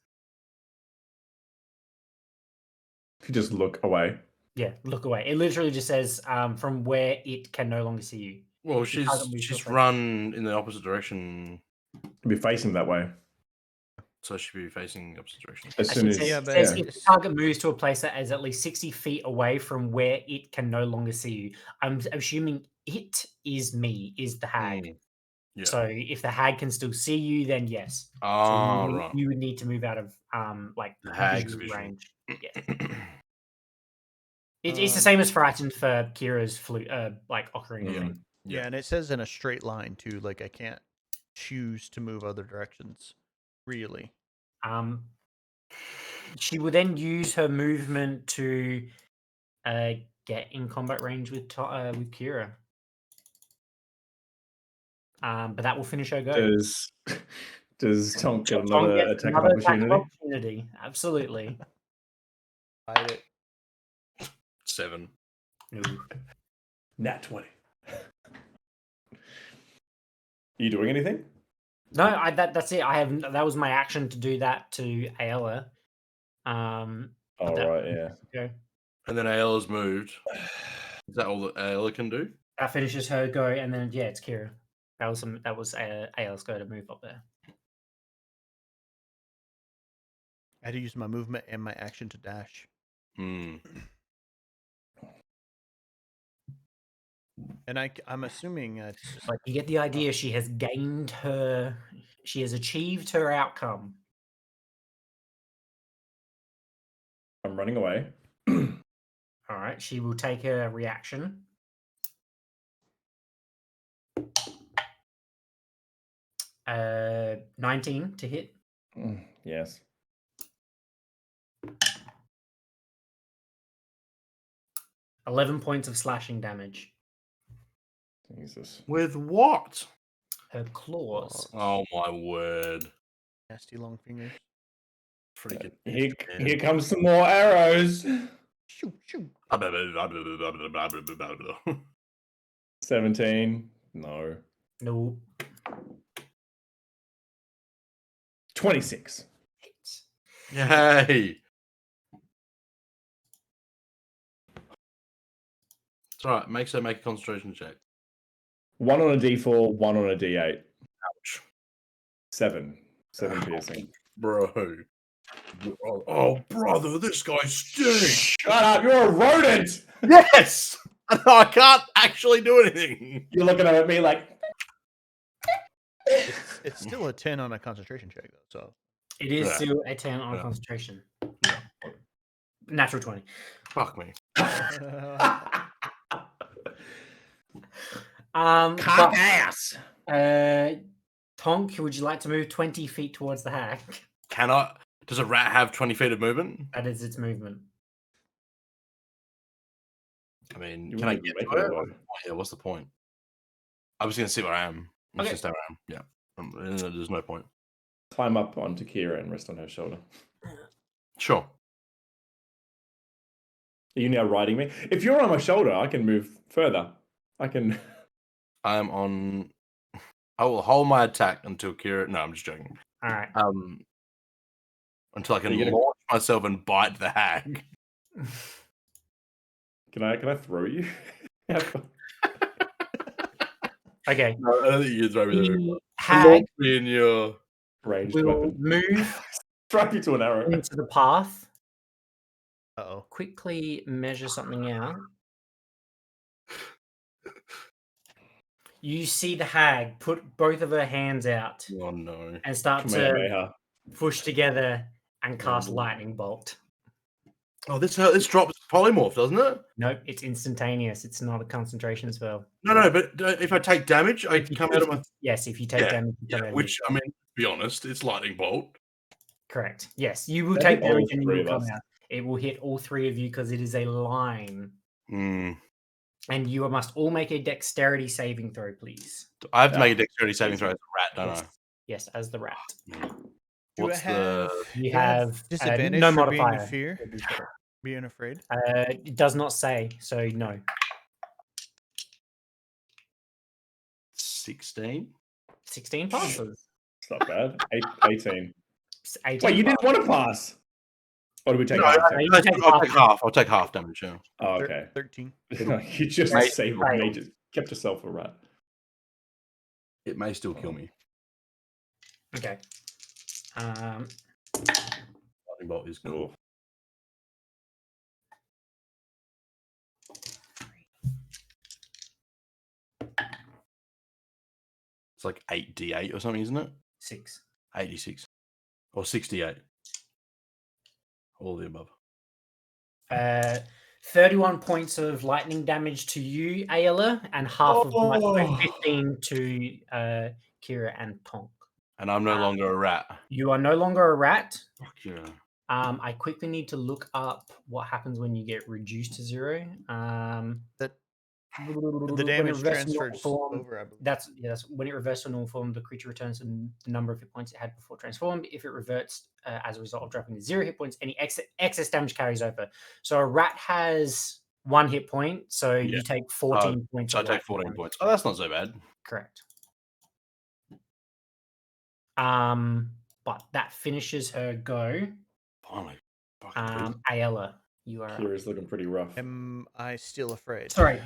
If you just look away. Yeah, look away. It literally just says from where it can no longer see you. Well, If the target moves to a she's place- run in the opposite direction, You'd be facing that way. so she'd be facing the opposite direction. As Actually, soon it as says yeah. if the target moves to a place that is at least 60 feet away from where it can no longer see you. I'm assuming it is the hag. Yeah. So if the hag can still see you, then yes. Ah, So right. you would need to move out of like The hag's visual vision. range. Yeah. It's the same as frightened for Kira's like ocarina. Yeah. Thing. Yeah, and it says in a straight line too. Like I can't choose to move other directions. Really. She will then use her movement to get in combat range with Kira. But that will finish her go. Does Tonk get Tom another gets attack of another attack of opportunity? opportunity. Absolutely. Hide it. 7. No. Nat 20. Are you doing anything? No, that's it. That was my action to do that to Ayala. Oh right, yeah. Go. And then Ayla's moved. Is that all that Ayla can do? That finishes her go, and then it's Kira. That was Ayala's go to move up there. I had to use my movement and my action to dash. Hmm. And I'm assuming it's just Like you get the idea. She has achieved her outcome. I'm running away. All right, she will take a reaction. Uh, 19 to hit. Yes. $11 points of slashing damage. Jesus. With what? Her claws. Oh my word. nasty long fingers. Freaking. Here comes some more arrows. Shoot, shoot. 17. No. No. 26. Hits. Yay! It's alright. Make a concentration check. 1 on a d4, 1 on a d8. Ouch. 7. 7 piercing. Bro. Oh, brother, this guy stinks. Shut up, you're a rodent! Yes! I can't actually do anything. You're looking at me like, It's still a 10 on a concentration check, though. So It is Yeah. still a 10 on Yeah. concentration. Natural 20. Fuck me. But, ass! Tonk, would you like to move 20 feet towards the hag? Does a rat have 20 feet of movement? That is its movement. I mean, You can I wouldn't get make to it it? though. Yeah, what's the point? I was going to see where I am. I'm Okay. just going to stay where I am. Yeah. There's no point. Climb up onto Kira and rest on her shoulder. Sure. Are you now riding me? If you're on my shoulder, I can move further. I can. I'm on. I will hold my attack until Kira. No, I'm just joking. All right. Until I can Are you gonna- launch myself and bite the hag. Can I throw you? Okay. No, I don't think you can throw me there. The hag Me in your. Ranged will weapon. move Strike you to an arrow. into the path, Uh-oh. quickly measure something out. You see the hag put both of her hands out Oh no. and start to Kamehameha. push together and cast lightning bolt. Oh, this drops polymorph, doesn't it? Nope, it's instantaneous. It's not a concentration spell. No, but if I take damage, I can come out of my. Yes, if you take Yeah, damage, you come Yeah, out of which I mean, to be honest, it's lightning bolt. correct. Yes, you will That'd take be damage all and you three will of come us. out. It will hit all three of you because it is a line. Hmm. And you must all make a dexterity saving throw, please. I have to Yeah. make a dexterity saving throw as a rat, don't Yes, yes, as the rat. I? Do What's I have, the? You do I have disadvantage no for being in modifier. fear? Being afraid? It does not say, so no. 16? 16 passes. It's not bad. 18. 18 Wait, you didn't passes. want to pass? Or do we take No, half no, damage? you I'll take take half. I'll take half damage. Yeah. Oh, okay. 13. You just Mate, saved fail. me. Just kept yourself a rat. It may still kill me. Okay. Lightning bolt is cool. Cool. It's like 8d8 or something, isn't it? 6. 86 or 68. All of the above. 31 points of lightning damage to you, Ayla, and half of my Oh. 15 to Kira and Tonk. And I'm no longer a rat. You are no longer a rat. Fuck yeah. I quickly need to look up what happens when you get reduced to 0. That The the damage transfers over, I believe. That's when it reverts to normal form. The creature returns to the number of hit points it had before transformed. If it reverts as a result of dropping to 0 hit points, any excess damage carries over. So a rat has 1 hit point, so Yeah. you take 14 points. So I of take lightning 14 damage. points. Oh, that's not so bad. Correct. But that finishes her go. Finally. Fucking Ayala, you are up. Kira's looking pretty rough. Am I still afraid? Sorry,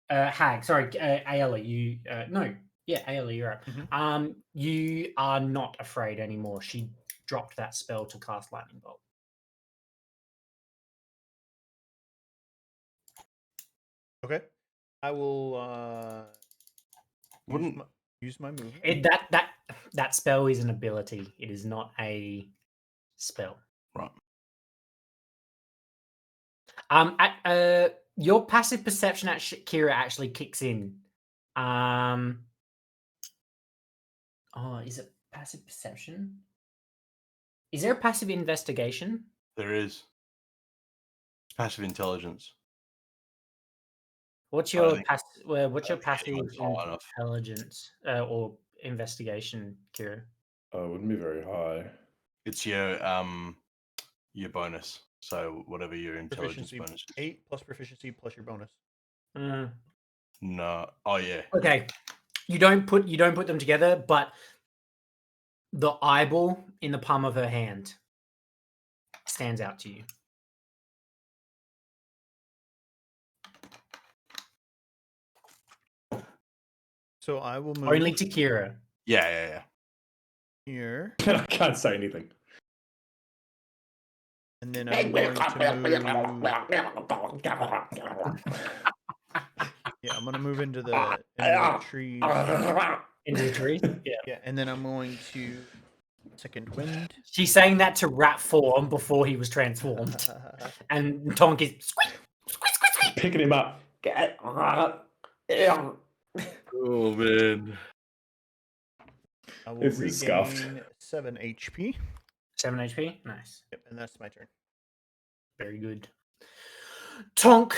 Hag. Sorry, Ayala. You no, yeah, Ayala, you're up. Mhm. You are not afraid anymore. She dropped that spell to cast lightning bolt. Okay. I will Wouldn't use my move. That spell is an ability. It is not a spell. right. Your passive perception at Kira actually kicks in. Oh, is it passive perception? Is there a passive investigation? There is. It's passive intelligence. What's I don't your think- what's your I don't think passive anyone's high enough. intelligence or investigation, Kira? Oh, it wouldn't be very high. It's your your bonus. So whatever your intelligence Proficiency bonus is. 8 plus proficiency plus your bonus. No. Oh yeah. Okay, you don't put them together, but the eyeball in the palm of her hand stands out to you. So I will move Only to Kira. Yeah. here, I can't say anything. and then I'm going to move. Yeah, I'm gonna move into the tree. Into the tree. Yeah. Yeah, and then I'm going to second wind. She's saying that to rat form before he was transformed. And Tonk is squeak, squeak, squeak, squeak. Picking him up. Oh man. I will This is scuffed. regain 7 HP. 7 HP. Nice. Yep, and that's my turn. Very good. Tonk,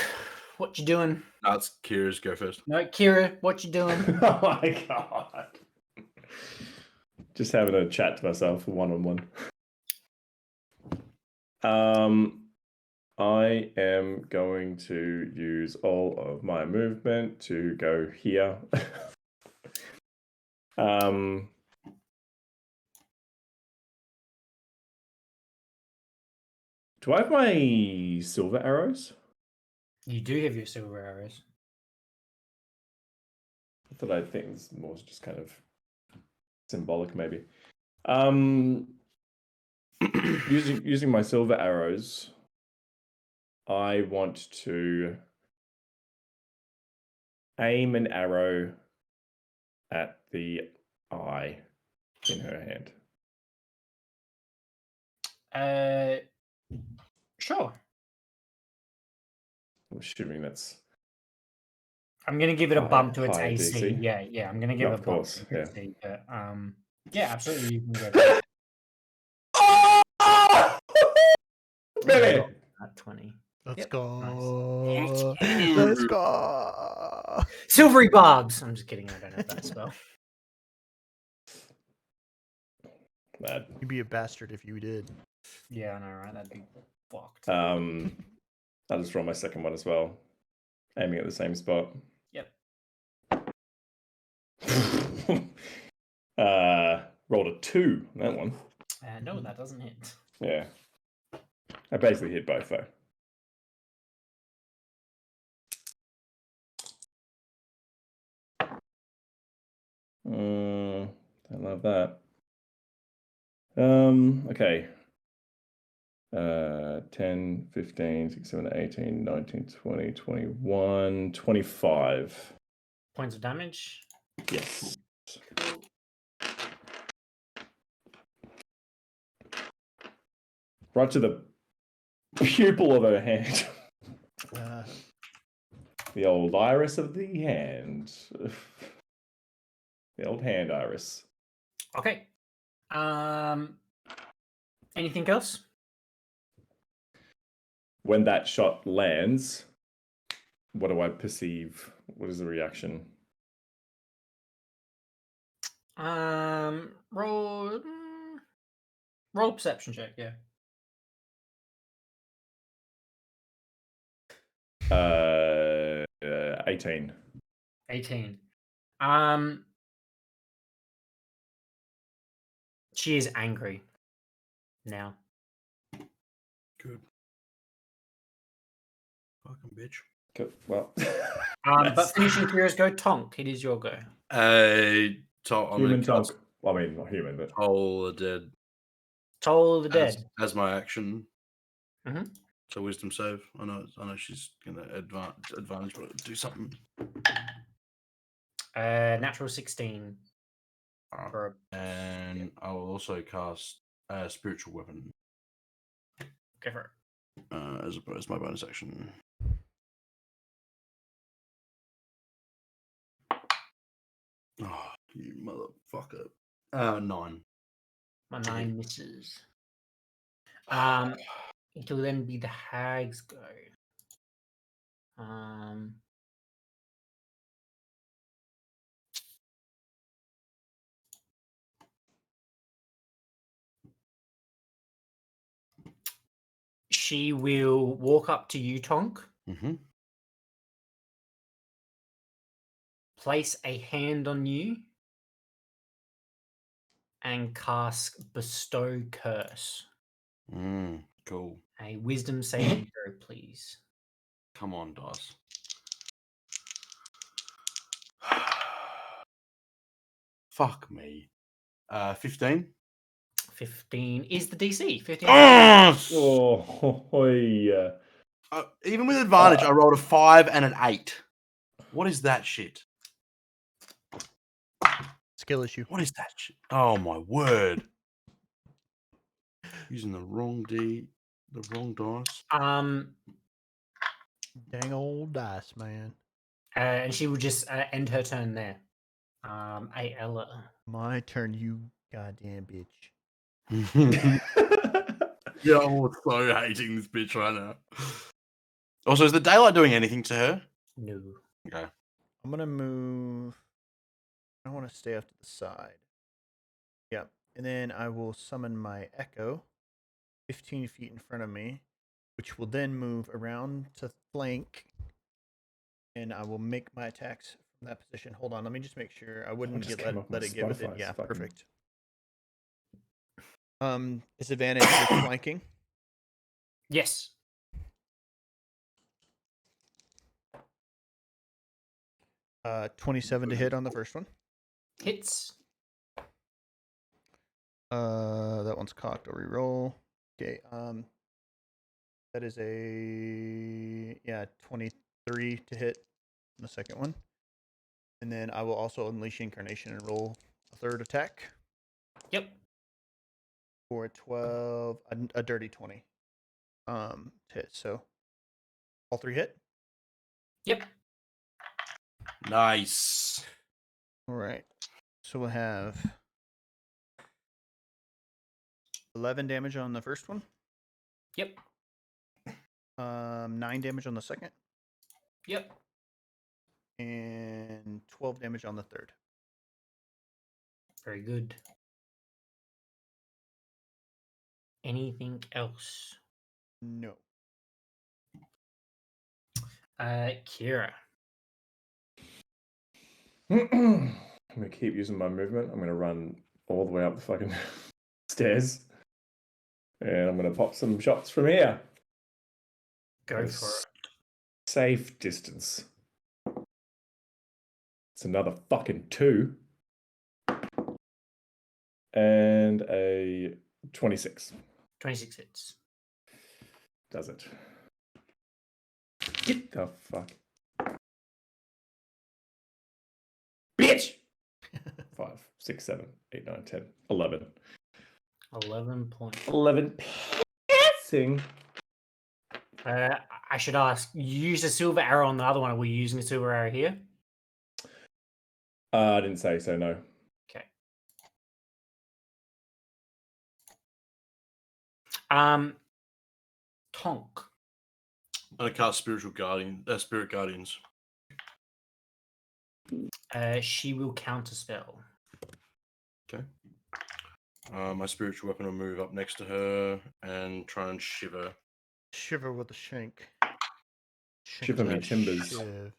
what you doing? No, it's Kira's go first. No, Kira, what you doing? Oh my god. Just having a chat to myself one-on-one. I am going to use all of my movement to go here. Do I have my silver arrows? You do have your silver arrows. I thought I think it's more just kind of symbolic, maybe. Using my silver arrows, I want to aim an arrow at the eye in her hand. Sure. I'm assuming that's I'm gonna give it a bump to its high AC. DC. Yeah. I'm gonna give No, it a of bump course, to its yeah. AC. But, yeah, absolutely. You can go for it. Really? At 20. Let's Yep, go. nice. Let's go. Silvery barbs. I'm just kidding. I don't have that spell. Mad. You'd be a bastard if you did. Yeah, I know, right? That'd be fucked. I'll just roll my second one as well, aiming at the same spot. Yep. Rolled a 2 on that one. No, that doesn't hit. Yeah. I basically hit both though. I love that. Okay. 10, 15, 16, 17, 18, 19, 20, 21, 25. Points of damage. Yes. Right to the pupil of her hand. The old iris of the hand. The old hand iris. Okay. Anything else? When that shot lands, what do I perceive? What is the reaction? Roll perception check. Yeah. 18. 18. She is angry now. Good. Fucking bitch. Good. Well, But finishing Kira's go, Tonk. It is your go. human tonk. Well, I mean, not human, but Toll the dead. Toll the dead. As my action. Mhm. So wisdom save. I know she's gonna advantage do something. Natural 16. For And I will also cast spiritual weapon go for it. as my bonus action. Oh, you motherfucker. 9. My 9 misses. It'll then be the hag's go. She will walk up to you, Tonk, Mm-hmm. place a hand on you, and cast Bestow Curse. Cool. A wisdom saving throw, please. Come on, dice. Fuck me. 15. 15 is the DC. 15. Oh, yeah. Even with advantage, I rolled a 5 and an 8. What is that shit? Skill issue. What is that shit? Oh my word. Using the wrong dice. Dang old dice, man. And she will just end her turn there. Ayala. My turn, you goddamn bitch. Yeah, I'm so hating this bitch right now. Also, is the daylight doing anything to her? No. Okay. I'm gonna move. I want to stay off to the side. Yeah, and then I will summon my Echo, 15 feet in front of me, which will then move around to flank, and I will make my attacks from that position. Hold on, let me just make sure I wouldn't just get came up let with it get with it. Spotify's Yeah, fucking- perfect. Is advantage with flanking. Yes. Uh, 27 to hit on the first one. Hits. That one's cocked. I'll reroll. Okay. That is a 23 to hit on the second one, and then I will also unleash incarnation and roll a third attack Yep. for a 12, a dirty 20. To hit. So all three hit. Yep. Nice. All right. So we'll have 11 damage on the first one. Yep. 9 damage on the second, Yep. and 12 damage on the third. Very good. Anything else? No. Kira. I'm gonna keep using my movement. I'm gonna run all the way up the fucking stairs, and I'm gonna pop some shots from here. Go At a for it. Safe distance. It's another fucking 2, and a 26. 26 hits. Does it? Get the fuck, bitch! 5, 6, 7, 8, 9, 10, 11. 11 points. 11 passing. I should ask, you used a silver arrow on the other one. Are we using a silver arrow here? I didn't say so, no. Okay. Tonk. I'm gonna cast Spirit Guardians. She will counterspell. Okay. My spiritual weapon will move up next to her and try and shiver. Shiver with the shank. Shiver me timbers. Shiv.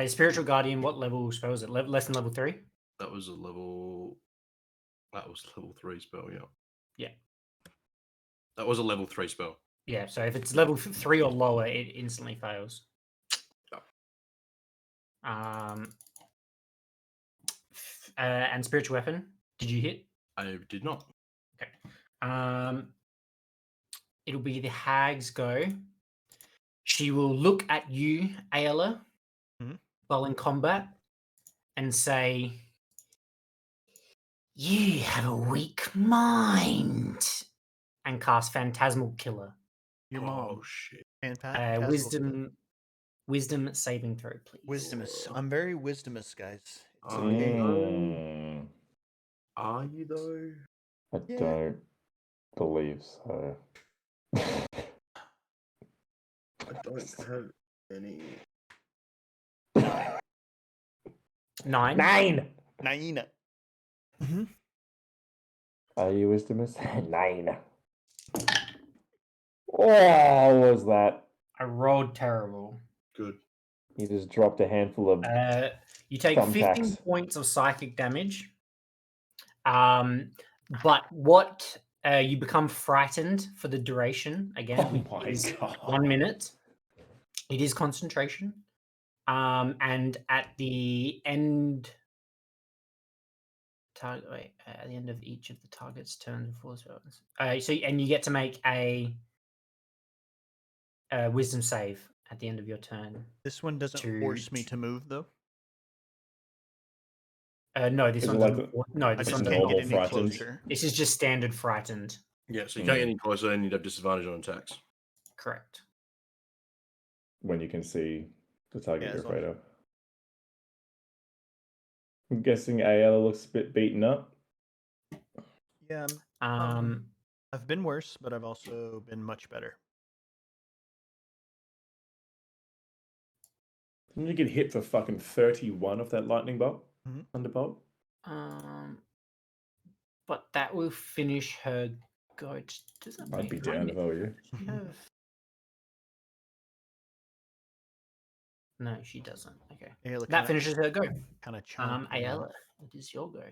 Spiritual Guardian, what level spell is it? Less than level 3? That was level 3 spell, yeah. Yeah. That was a level 3 spell. Yeah, so if it's level 3 or lower, it instantly fails. And Spiritual Weapon, did you hit? I did not. Okay. It'll be the hag's go. She will look at you, Ayla, while in combat, and say, "You have a weak mind," and cast Phantasmal Killer. Your Oh mom. shit. And Pat. Wisdom saving throw, please. Wisdomous. I'm very wisdomous, guys. It's Oh, okay. Mm, Are you though? I Yeah. don't believe so. I don't have any. 9. 9! 9. Are you wisdomous? 9. Oh, what was that? I rolled terrible. Good. You just dropped a handful of You take 15 thumbtacks. points of psychic damage. But what you become frightened for the duration again. Oh which my is God. 1 minute. It is concentration. And at the end, at the end of each of the target's turns before spells. And you get to make a wisdom save at the end of your turn. This one doesn't force me to move though. No, this Is it one like doesn't. No, I this just one a does can't not. normal get any frightened? closer. This is just standard frightened. Yeah, so you can't get any closer and you'd have disadvantage on attacks. Correct. When you can see the target Yeah, you're as long afraid of. I'm guessing Ayala looks a bit beaten up. Yeah, Um, I've been worse, but I've also been much better. Didn't you get hit for fucking 31 of that lightning bolt? Mhm. Thunderbolt? but that will finish her go. Does that I'd be wait, down if I were you. does she have... No, she doesn't. Okay. Ayla, That finishes her go. kind of chomp. Ayala, it is your go.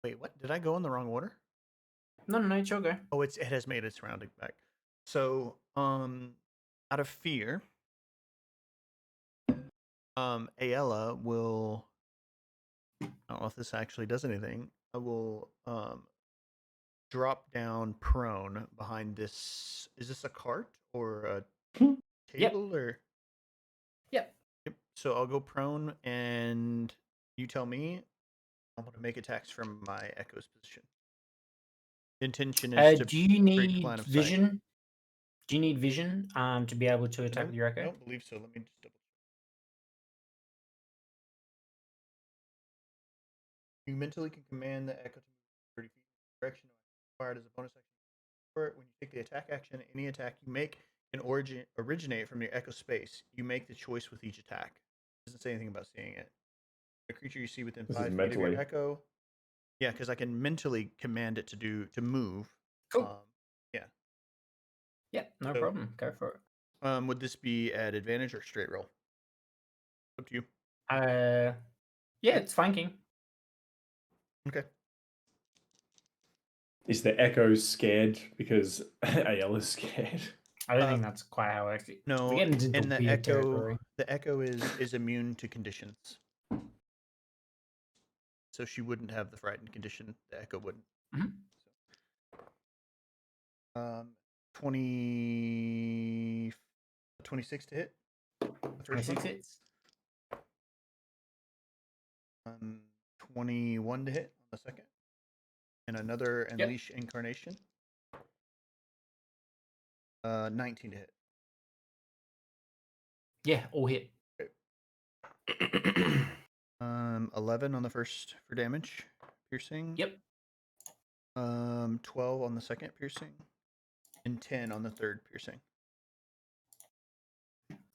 Wait, what? Did I go in the wrong order? No, it's your go. Oh, it has made its rounding back. So, out of fear, Ayala will. I don't know if this actually does anything. I will drop down prone behind this. Is this a cart or a table or? Yep. Yep. So I'll go prone, and you tell me. I'm going to make attacks from my echo's position. The intention is to Do you break need line of sight. vision? Do you need vision to be able to attack with your I echo? don't believe so. Let me just double. You mentally can command the echo to move 30 feet in the direction required as a bonus action. When you take the attack action, any attack you make can originate from your echo space. You make the choice with each attack. It doesn't say anything about seeing it. A creature you see within This 5 is feet of your mentally. echo. Yeah, because I can mentally command it to move. Cool. Yeah. Yeah, no So- problem. Go for it. Would this be at advantage or straight roll? Up to you. Yeah, it's flanking. Okay. Is the Echo scared because Ayala's scared? I don't think that's quite how it actually. No, we're getting into and the weird echo, territory. the echo is immune to conditions, so she wouldn't have the frightened condition. The echo wouldn't. Mhm. 26 to hit. The first 26 one. hits. 21 to hit on the second, and another unleash incarnation. 19 to hit. Yeah, all hit. 11 on the first for damage, piercing. Yep. 12 on the second piercing, and 10 on the third piercing.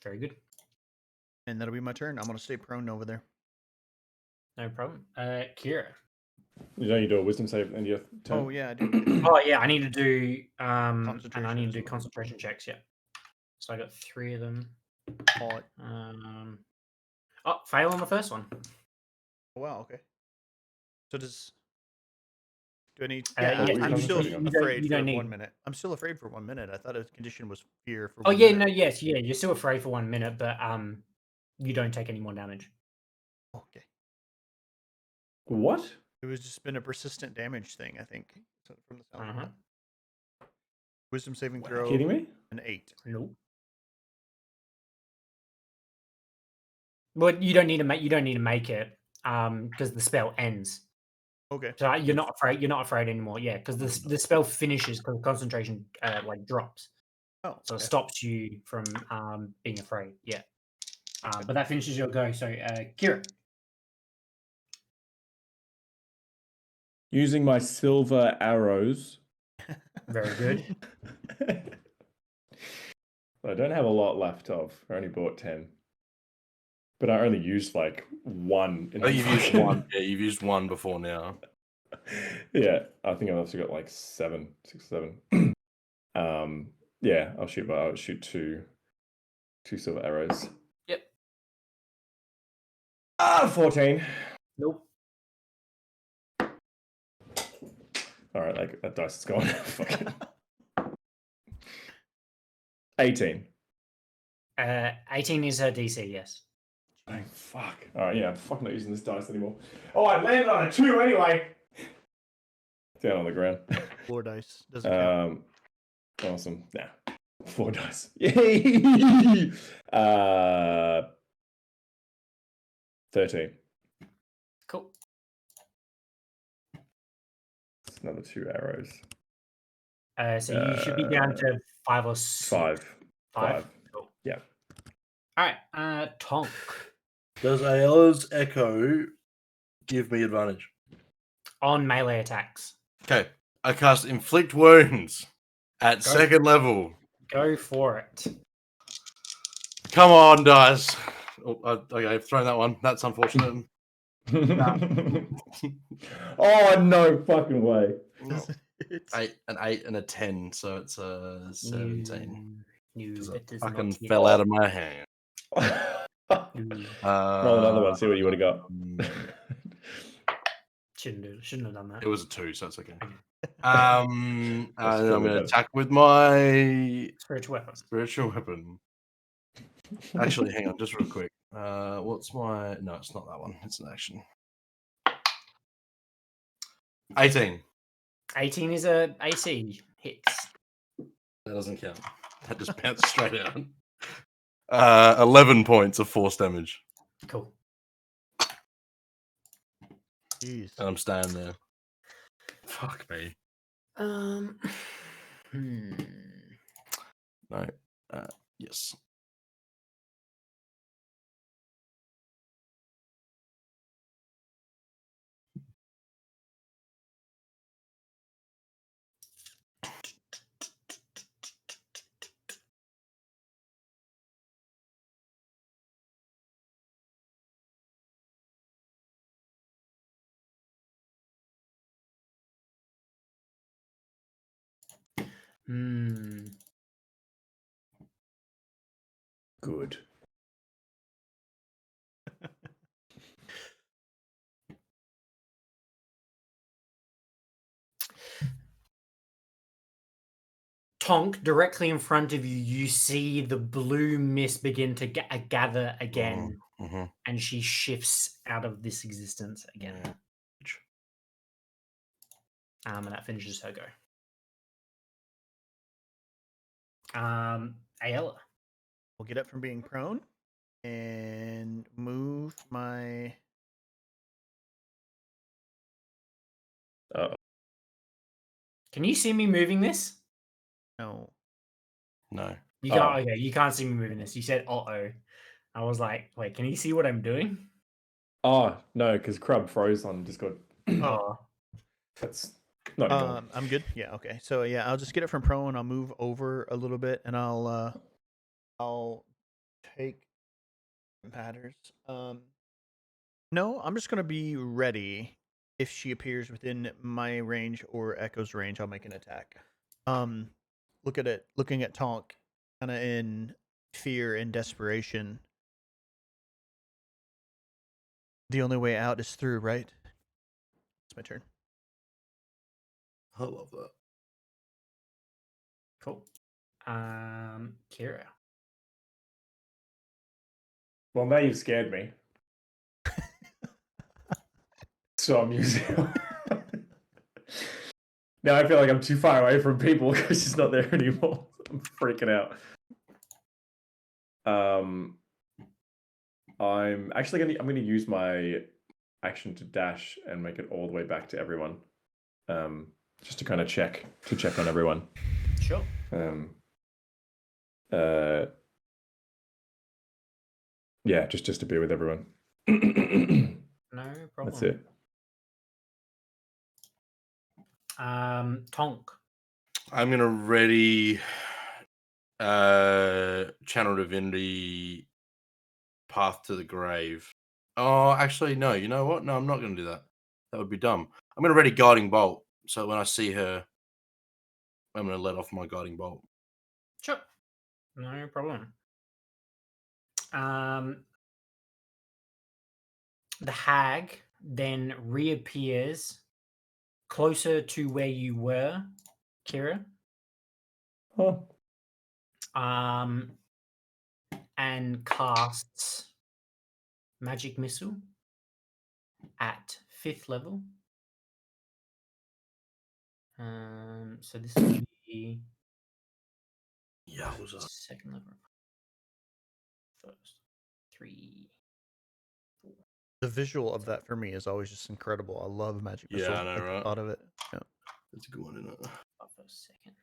Very good. And that'll be my turn. I'm gonna stay prone over there. No problem. Kira. You do a wisdom save and your turn. Oh yeah, I do. Oh yeah, I need to do and I Concentration need to as do well. concentration checks. Yeah. So I got 3 of them. Oh, Fail on the first one. wow. Okay. So do I need? Yeah, yeah, I'm still you don't- afraid you for don't need- 1 minute. I'm still afraid for 1 minute. I thought his condition was fear for. Oh 1 yeah, minute. no, yes, yeah. You're still afraid for 1 minute, but you don't take any more damage. Okay. What? It was just been a persistent damage thing, I think, from the sound. of Uh-huh. it. Wisdom saving Are throw. you kidding me? An 8. Nope. Well, you don't need to make it because the spell ends. Okay. So you're not afraid anymore. Yeah, because the spell finishes because concentration like drops. Oh. So it okay. stops you from being afraid. Yeah. But that finishes your go. So Kira. Using my silver arrows. Very good. I don't have a lot left of. I only bought 10. But I only used like 1. Oh, you've used one. Yeah, you've used one before now. Yeah, I think I've also got like 6 or 7. Yeah, I'll shoot two silver arrows. Yep. 14. Nope. All right, like that dice is gone. Fuck it. 18. 18 is her DC, yes. Oh, fuck. All right, yeah, I'm fucking not using this dice anymore. Oh, I landed on a 2 anyway. Down on the ground. 4 dice. Doesn't count. Awesome. Nah. 4 dice. Yay! 13. Cool. It's another 2 arrows. So you should be down to 5 or 6. 5. 5? Cool. Yeah. All right. Tonk. Does Ayala's Echo give me advantage? On melee attacks. Okay. I cast Inflict Wounds at Go. 2nd level. Go for it. Come on, dice. Oh, okay, I've thrown that one. That's unfortunate. Oh, no fucking way. An 8 and a 10, so it's a 17. No, Because that it does fucking not fell out of my hand. Roll another one, see what you would have got. Shouldn't have done that. It was a 2, so it's okay. That's I'm probably going to better. attack with my Spiritual weapon. spiritual weapon. Actually, hang on, just real quick. What's my? No, it's not that one. It's an action. 18. 18 is a AC. Hits. That doesn't count. That just bounced straight out. 11 points of force damage, Cool. Jeez. and I'm staying there. Fuck me. Hmm. No. Yes. Hmm. Good. Tonk, directly in front of you, you see the blue mist begin to gather again, Mm-hmm. and she shifts out of this existence again. And that finishes her go. Ayala. We'll get up from being prone and move my. Can you see me moving this? No. No. You can't. Okay, you can't see me moving this. You said "uh-oh." I was like, "Wait, can you see what I'm doing?" Oh, no, because Crub froze on Discord. Oh, That's not anymore. I'm good. Yeah. Okay. So yeah, I'll just get it from prone. I'll move over a little bit, and I'll take matters. No, I'm just gonna be ready. If she appears within my range or Echo's range, I'll make an attack. Looking at Tonk, kind of in fear and desperation. The only way out is through, right? It's my turn. I love that. cool. Kira. Well, now you've scared me. So I'm using. Now I feel like I'm too far away from people because she's not there anymore. I'm freaking out. I'm actually I'm gonna use my action to dash and make it all the way back to everyone. Just to kind of check on everyone. Sure. Yeah, just to be with everyone. No problem. That's it. Tonk. I'm gonna ready Channel Divinity Path to the Grave. Oh, actually, no. You know what? No, I'm not gonna do that. That would be dumb. I'm gonna ready Guiding Bolt. So when I see her, I'm gonna let off my Guiding Bolt. Sure. No problem. Um, the hag then reappears closer to where you were, Kira, Huh. um, and casts Magic Missile at 5th level. So this will be Yeah, was that? 2nd level. First, 3. The visual of that for me is always just incredible. I love Magic Missile. Yeah, I know, like, the right? thought of it. Yeah. That's a good one, isn't First, 2nd.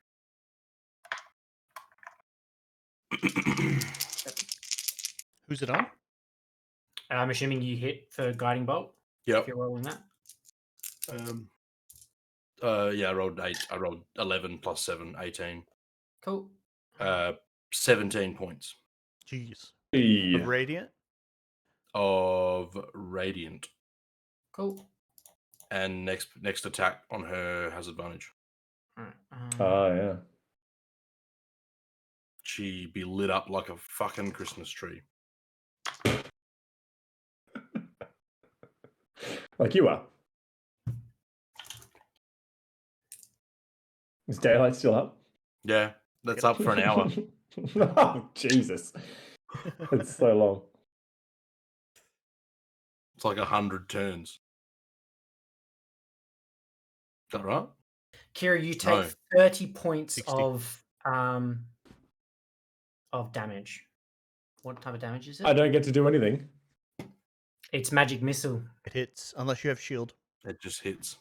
it? Who's it on? I'm assuming you hit for Guiding Bolt if Yep. you're rolling that. Yeah, I rolled 8. I rolled 11 plus 7, 18. Cool. 17 points Jeez. Yeah. Of Radiant? of radiant, Cool. and next attack on her has advantage. Alright, Yeah. She be lit up like a fucking Christmas tree. Like you are. Is daylight still up? Yeah, that's up for an hour. Oh, Jesus. It's so long. It's like 100 turns. Is that right? Kira, you take No. 30 points 60. of damage. What type of damage is it? I don't get to do anything. It's Magic Missile. It hits unless you have shield. It just hits.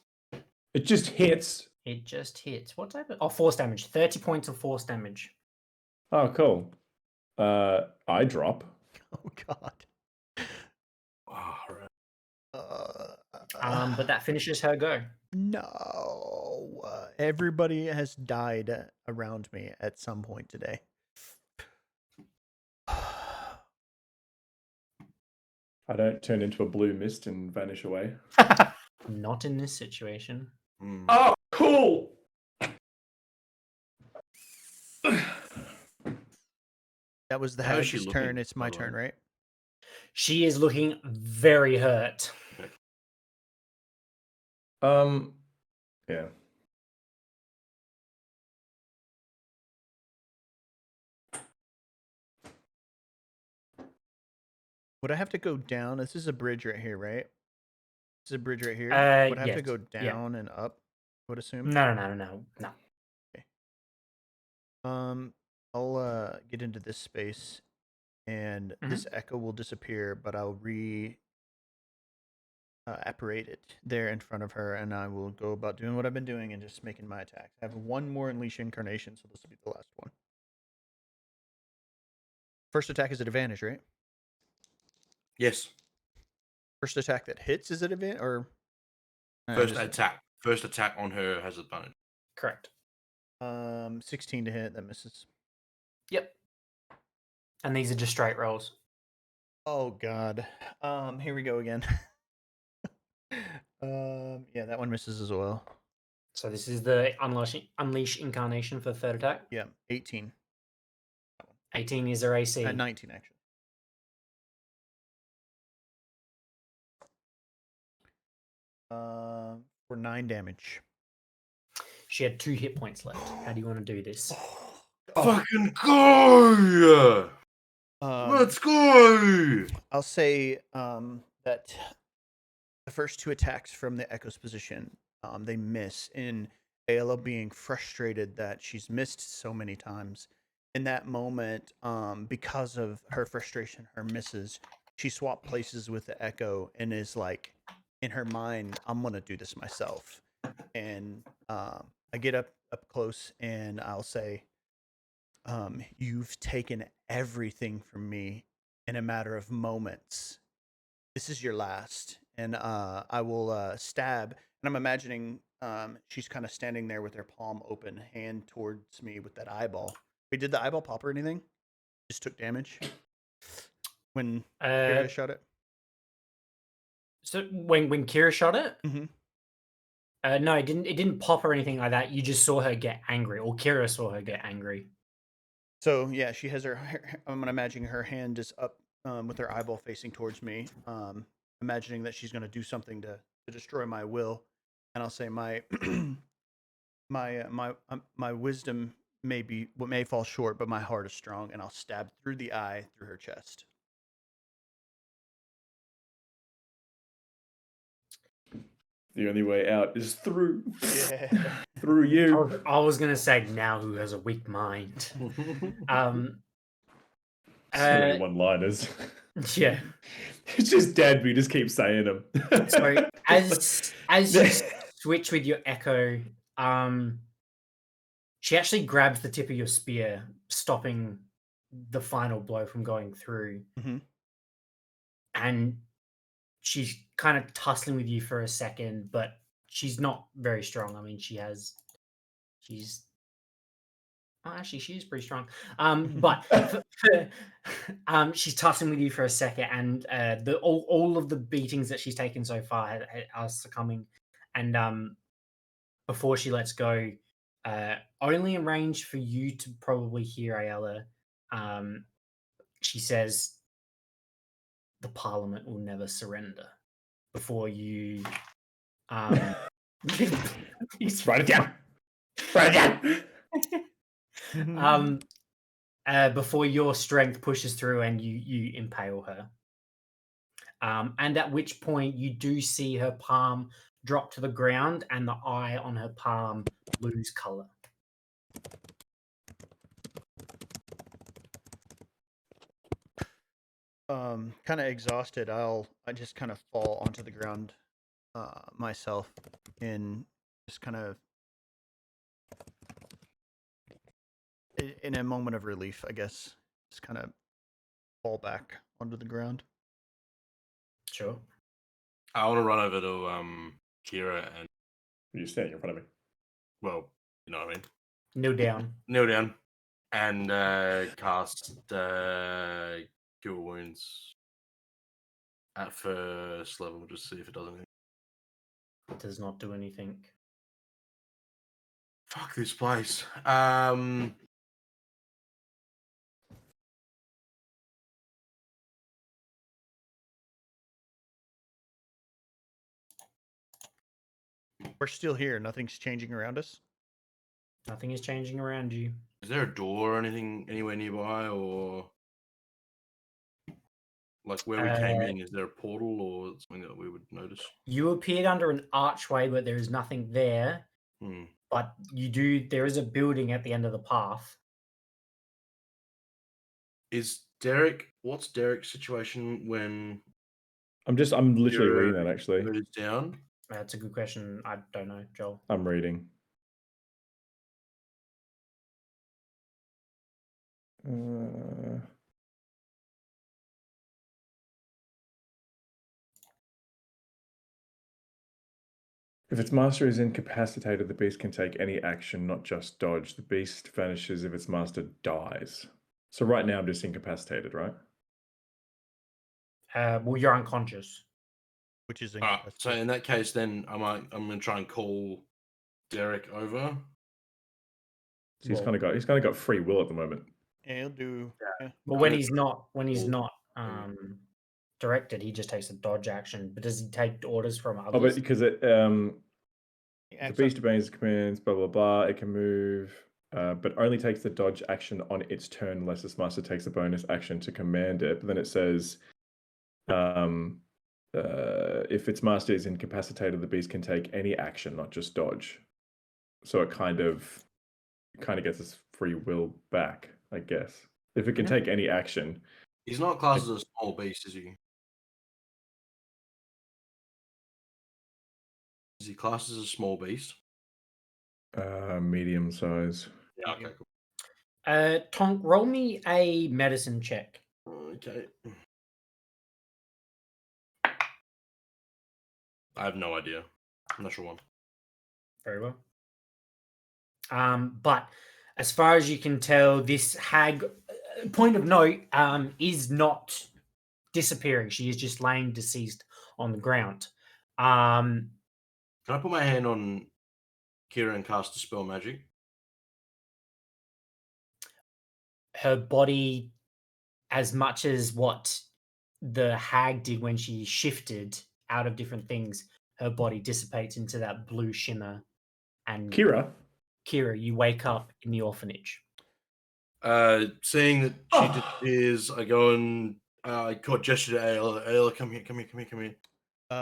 It just hits. It just hits. What type of... Oh, force damage. 30 points of force damage. Oh, cool. I drop. Oh God. Oh, right. But that finishes her go. No. Everybody has died around me at some point today. I don't turn into a blue mist and vanish away. Not in this situation. Hmm. Oh, cool. That was the How is she hag's looking, turn. It's my by the turn, way? right? She is looking very hurt. Yeah. Would I have to go down? This is a bridge right here, right? This is a bridge right here. Would I have to Yes, go yeah. down and up? I would assume. No. I'll get into this space, and this echo will disappear, but I'll apparate it there in front of her, and I will go about doing what I've been doing and just making my attacks. I have one more Unleash Incarnation, so this will be the last one. First attack is at advantage, right? Yes. First attack that hits is at advantage, or First attack on her has advantage. Correct. 16 to hit, that misses. Yep. And these are just straight rolls. Oh God. Here we go again. Yeah, that one misses as well. So this is the Unleash Incarnation for the third attack. Yeah, 18. 18 is her AC. 19 actually. For 9 damage. She had 2 hit points left. How do you want to do this? Fucking go! Let's go! I'll say that the first 2 attacks from the Echo's position, they miss. In Ayla being frustrated that she's missed so many times, in that moment, because of her frustration, her misses, she swapped places with the Echo and is like, in her mind, I'm gonna do this myself. And I get up close and I'll say, you've taken everything from me in a matter of moments. This is your last. And I will stab. And I'm imagining she's kind of standing there with her palm open, hand towards me with that eyeball. Wait, did the eyeball pop or anything? Just took damage when Kira shot it? So when Kira shot it, Mm-hmm. no, it didn't pop or anything like that. You just saw her get angry, or Kira saw her get angry. So yeah, she has I'm imagining her hand is up with her eyeball facing towards me, imagining that she's going to do something to destroy my will, and I'll say my my wisdom may fall short, but my heart is strong, and I'll stab through the eye through her chest. The only way out is through. Yeah. Through you. I was gonna say now who has a weak mind. So many Uh, one-liners. yeah. It's just dead, but you just keep saying them. So as you switch with your echo, she actually grabs the tip of your spear, stopping the final blow from going through. Mhm. And she's kind of tussling with you for a second, but she's not very strong. I mean, she's actually she is pretty strong. But she's tussling with you for a second, and all of the beatings that she's taken so far are succumbing. And before she lets go, only in range for you to probably hear, Ayala, she says, "The Parliament will never surrender." Before you, Write it down. Write it down. Before your strength pushes through and you impale her. And at which point you do see her palm drop to the ground and the eye on her palm lose color. Kind of exhausted, I just kind of fall onto the ground myself in just kind of in a moment of relief, I guess. Just kind of fall back onto the ground. Sure. I want to run over to Kira and, You're standing in front of me. well, you know what I mean. Kneel down. Kneel down and cast Cure Wounds at first level, just see if it does anything. It does not do anything. Fuck this place. We're still here. Nothing's changing around us. Nothing is changing around you. Is there a door or anything anywhere nearby, or like where we came in? Is there a portal or something that we would notice? You appeared under an archway, but there is nothing there. But there is a building at the end of the path. What's Derek's situation when I'm literally Kira reading that actually. moves down? That's a good question. I don't know, Joel. I'm reading. If its master is incapacitated, the beast can take any action, not just dodge. The beast vanishes if its master dies. So right now I'm just incapacitated, right? Well, you're unconscious. Which is So in that case, then I'm gonna try and call Derek over. So he's kind of got free will at the moment. Yeah, he'll do. Yeah. But when he's not directed, he just takes a dodge action. But does he take orders from others? Oh, but because the beast obeys commands, blah blah blah. It can move, but only takes the dodge action on its turn unless its master takes a bonus action to command it. But then it says, if its master is incapacitated, the beast can take any action, not just dodge. So it kind of gets its free will back, I guess. If it can take any action. He's not classed as a small beast, is he? Is he classed as a small beast? Medium size. Yeah, okay, cool. Tonk, roll me a medicine check. Okay. I have no idea. I'm not sure one. Very well. But as far as you can tell, this hag, point of note, is not disappearing. She is just laying deceased on the ground. Can I put my hand on Kira and cast Dispel Magic? her body, as much as what the hag did when she shifted out of different things, her body dissipates into that blue shimmer. And Kira. you wake up in the orphanage. Seeing that she disappears, I go and I gesture to Ayla. Ayla, come here.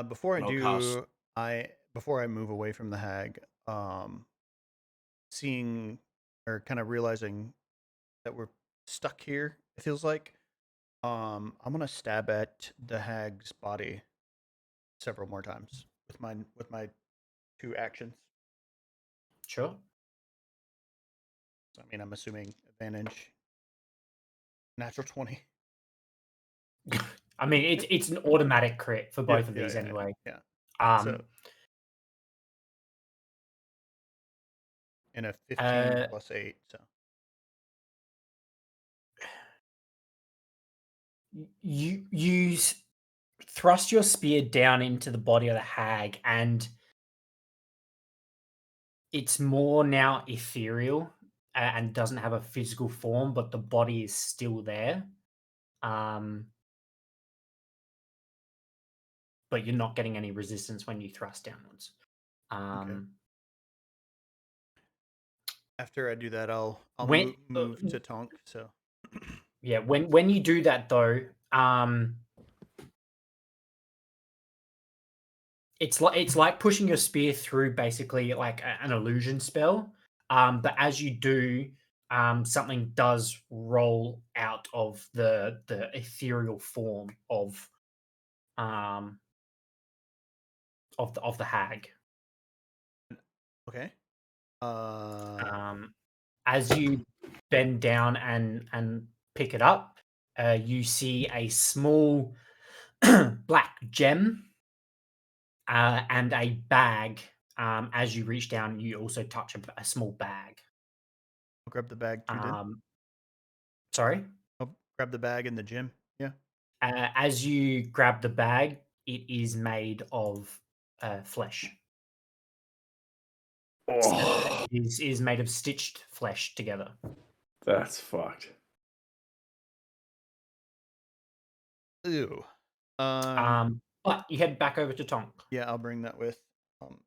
Before And I I'll do, cast- before I move away from the hag, seeing or kind of realizing that we're stuck here, it feels like, I'm gonna stab at the hag's body several more times with my 2 actions. Sure. So, I mean, I'm assuming advantage. Natural 20. I mean, it's an automatic crit for both of these yeah, anyway. Yeah. So, and a 15 plus 8. So you thrust your spear down into the body of the hag, and it's more now ethereal and doesn't have a physical form, but the body is still there. But you're not getting any resistance when you thrust downwards. okay. After I do that, I'll When- move to Tonk. So Yeah, when you do that though, it's like pushing your spear through basically like an illusion spell. But as you do, something does roll out of the ethereal form of the hag. okay. As you bend down and pick it up, you see a small black gem and a bag. As you reach down, you also touch a small bag. I'll grab the bag too. Then Sorry. I'll grab the bag in the gym. Yeah. As you grab the bag, it is made of flesh. Oh, It is made of stitched flesh together. that's fucked. Ew. But you head back over to Tonk. Yeah, I'll bring that with. And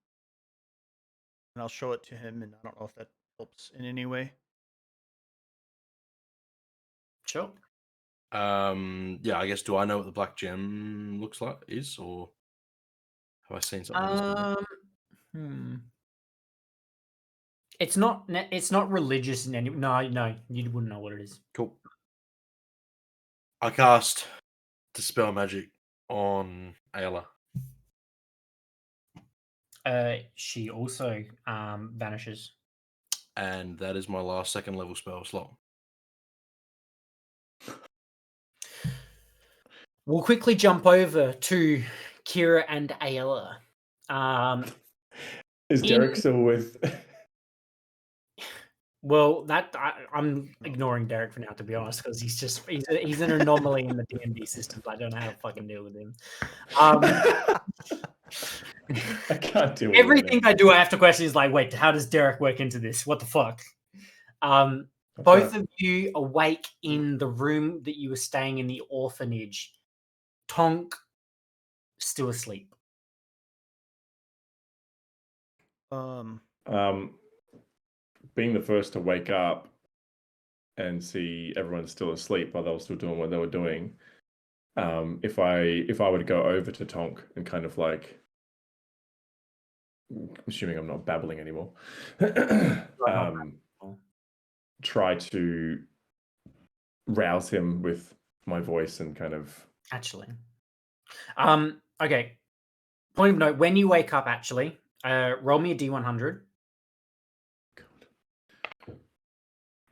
I'll show it to him, and I don't know if that helps in any way. Sure. Yeah, I guess. Do I know what the black gem looks like? Or have I seen something else? It's not religious in any. No, you wouldn't know what it is. Cool. I cast Dispel Magic on Ayla. She also vanishes. And that is my last 2nd level spell slot. We'll quickly jump over to Kira and Ayla. Is Derek still with? Well, I'm ignoring Derek for now, to be honest, because he's an anomaly in the D&D systems. I don't know how to fucking deal with him. I can't deal with everything I do, I have to question is like, wait, how does Derek work into this? What the fuck? Both of you awake in the room that you were staying in the orphanage. Tonk still asleep. Being the first to wake up and see everyone still asleep while they were still doing what they were doing, if I were to go over to Tonk and kind of like, assuming I'm not babbling anymore, try to rouse him with my voice and kind of actually. Okay. Point of note: when you wake up, actually, roll me a D100.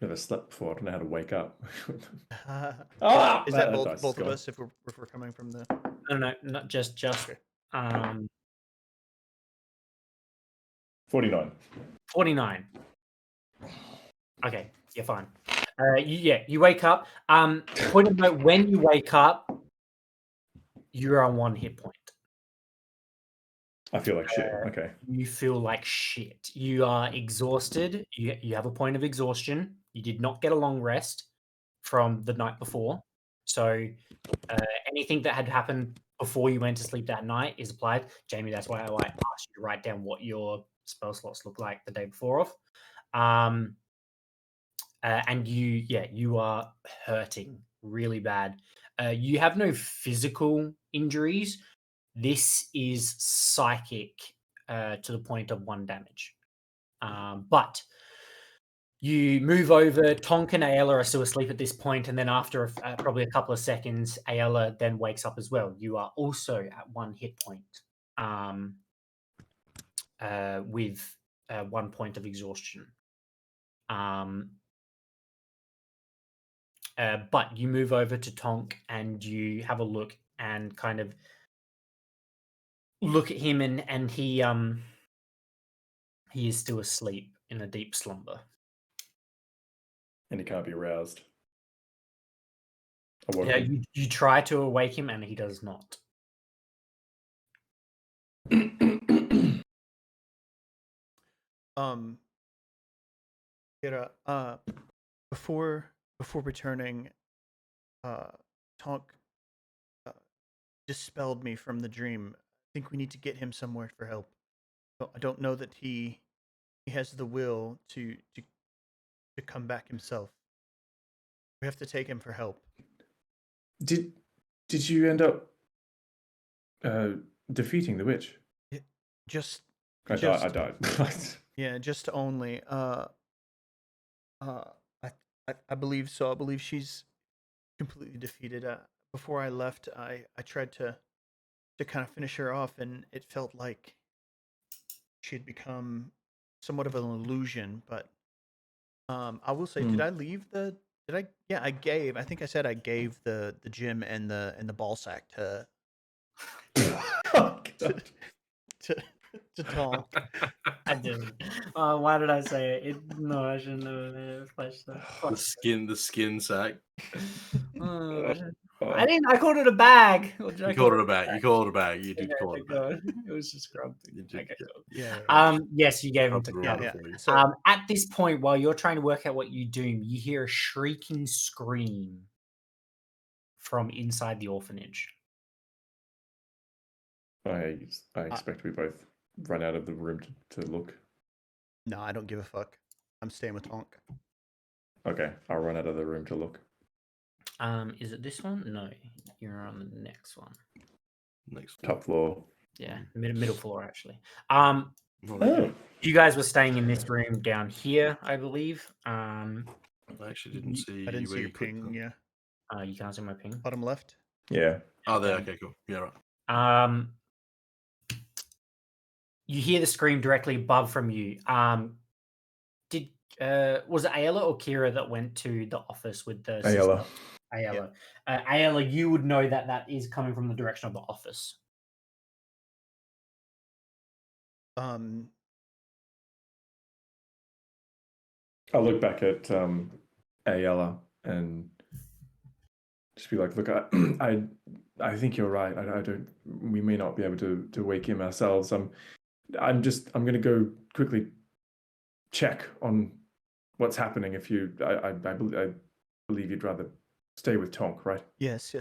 Never slept before. I don't know how to wake up. Is that both of us if we're coming from the? No, not just. Okay. 49. 49. Okay, you're fine. You wake up. Point of note: when you wake up, you're on 1 hit point. I feel like shit. Okay. You feel like shit. You are exhausted. You have a point of exhaustion. You did not get a long rest. from the night before. So anything that had happened before you went to sleep that night is applied. Jamie, that's why I asked you to write down what your spell slots look like the day before of. And you are hurting really bad. You have no physical injuries. This is psychic to the point of 1 damage. But you move over. Tonk and Ayala are still asleep at this point, and then after probably a couple of seconds, Ayala then wakes up as well. You are also at 1 hit point, with 1 point of exhaustion. But you move over to Tonk and you have a look and kind of look at him, and he is still asleep in a deep slumber. And he can't be aroused. Yeah, you try to awake him, and he does not. Kira, before returning, Tonk dispelled me from the dream. I think we need to get him somewhere for help. I don't know that he has the will to come back himself. We have to take him for help. Did you end up defeating the witch? I died. Yeah, just only. I believe so. I believe she's completely defeated. Before I left, I tried to kind of finish her off, and it felt like she had become somewhat of an illusion. But I will say, did I leave the? Did I? Yeah, I gave. I think I said I gave the gym and the ball sack to to Tonk. I didn't. Why did I say it? No, I shouldn't have flashed that. The skin sack. I didn't. I called it a bag. You called it a bag. You called it a bag. You did Okay, call it a bag. it was just grumpy. Okay. Yeah. Yes, you gave him to Rubbed it Grumpy. around for you. So At this point, while you're trying to work out what you do, you hear a shrieking scream from inside the orphanage. I expect we both run out of the room to look. no, I don't give a fuck. I'm staying with Tonk. Okay, I'll run out of the room to look. Is it this one? No, you're on the next one. Next. Top floor. Yeah, middle floor actually. Oh, You guys were staying in this room down here, I believe. I actually didn't see. I didn't see where your you clicked ping. that. Yeah, You can't see my ping. bottom left. yeah. Oh, there. Okay, cool. Yeah, right. You hear the scream directly above from you. Was it Ayala or Kira that went to the office with the Ayala. Ayala. Ayala, you would know that is coming from the direction of the office. I'll look back at Ayala and just be like, look, I think you're right. I don't. We may not be able to wake him ourselves. I'm going to go quickly check on what's happening. If you, I believe you'd rather stay with Tonk, right? Yes.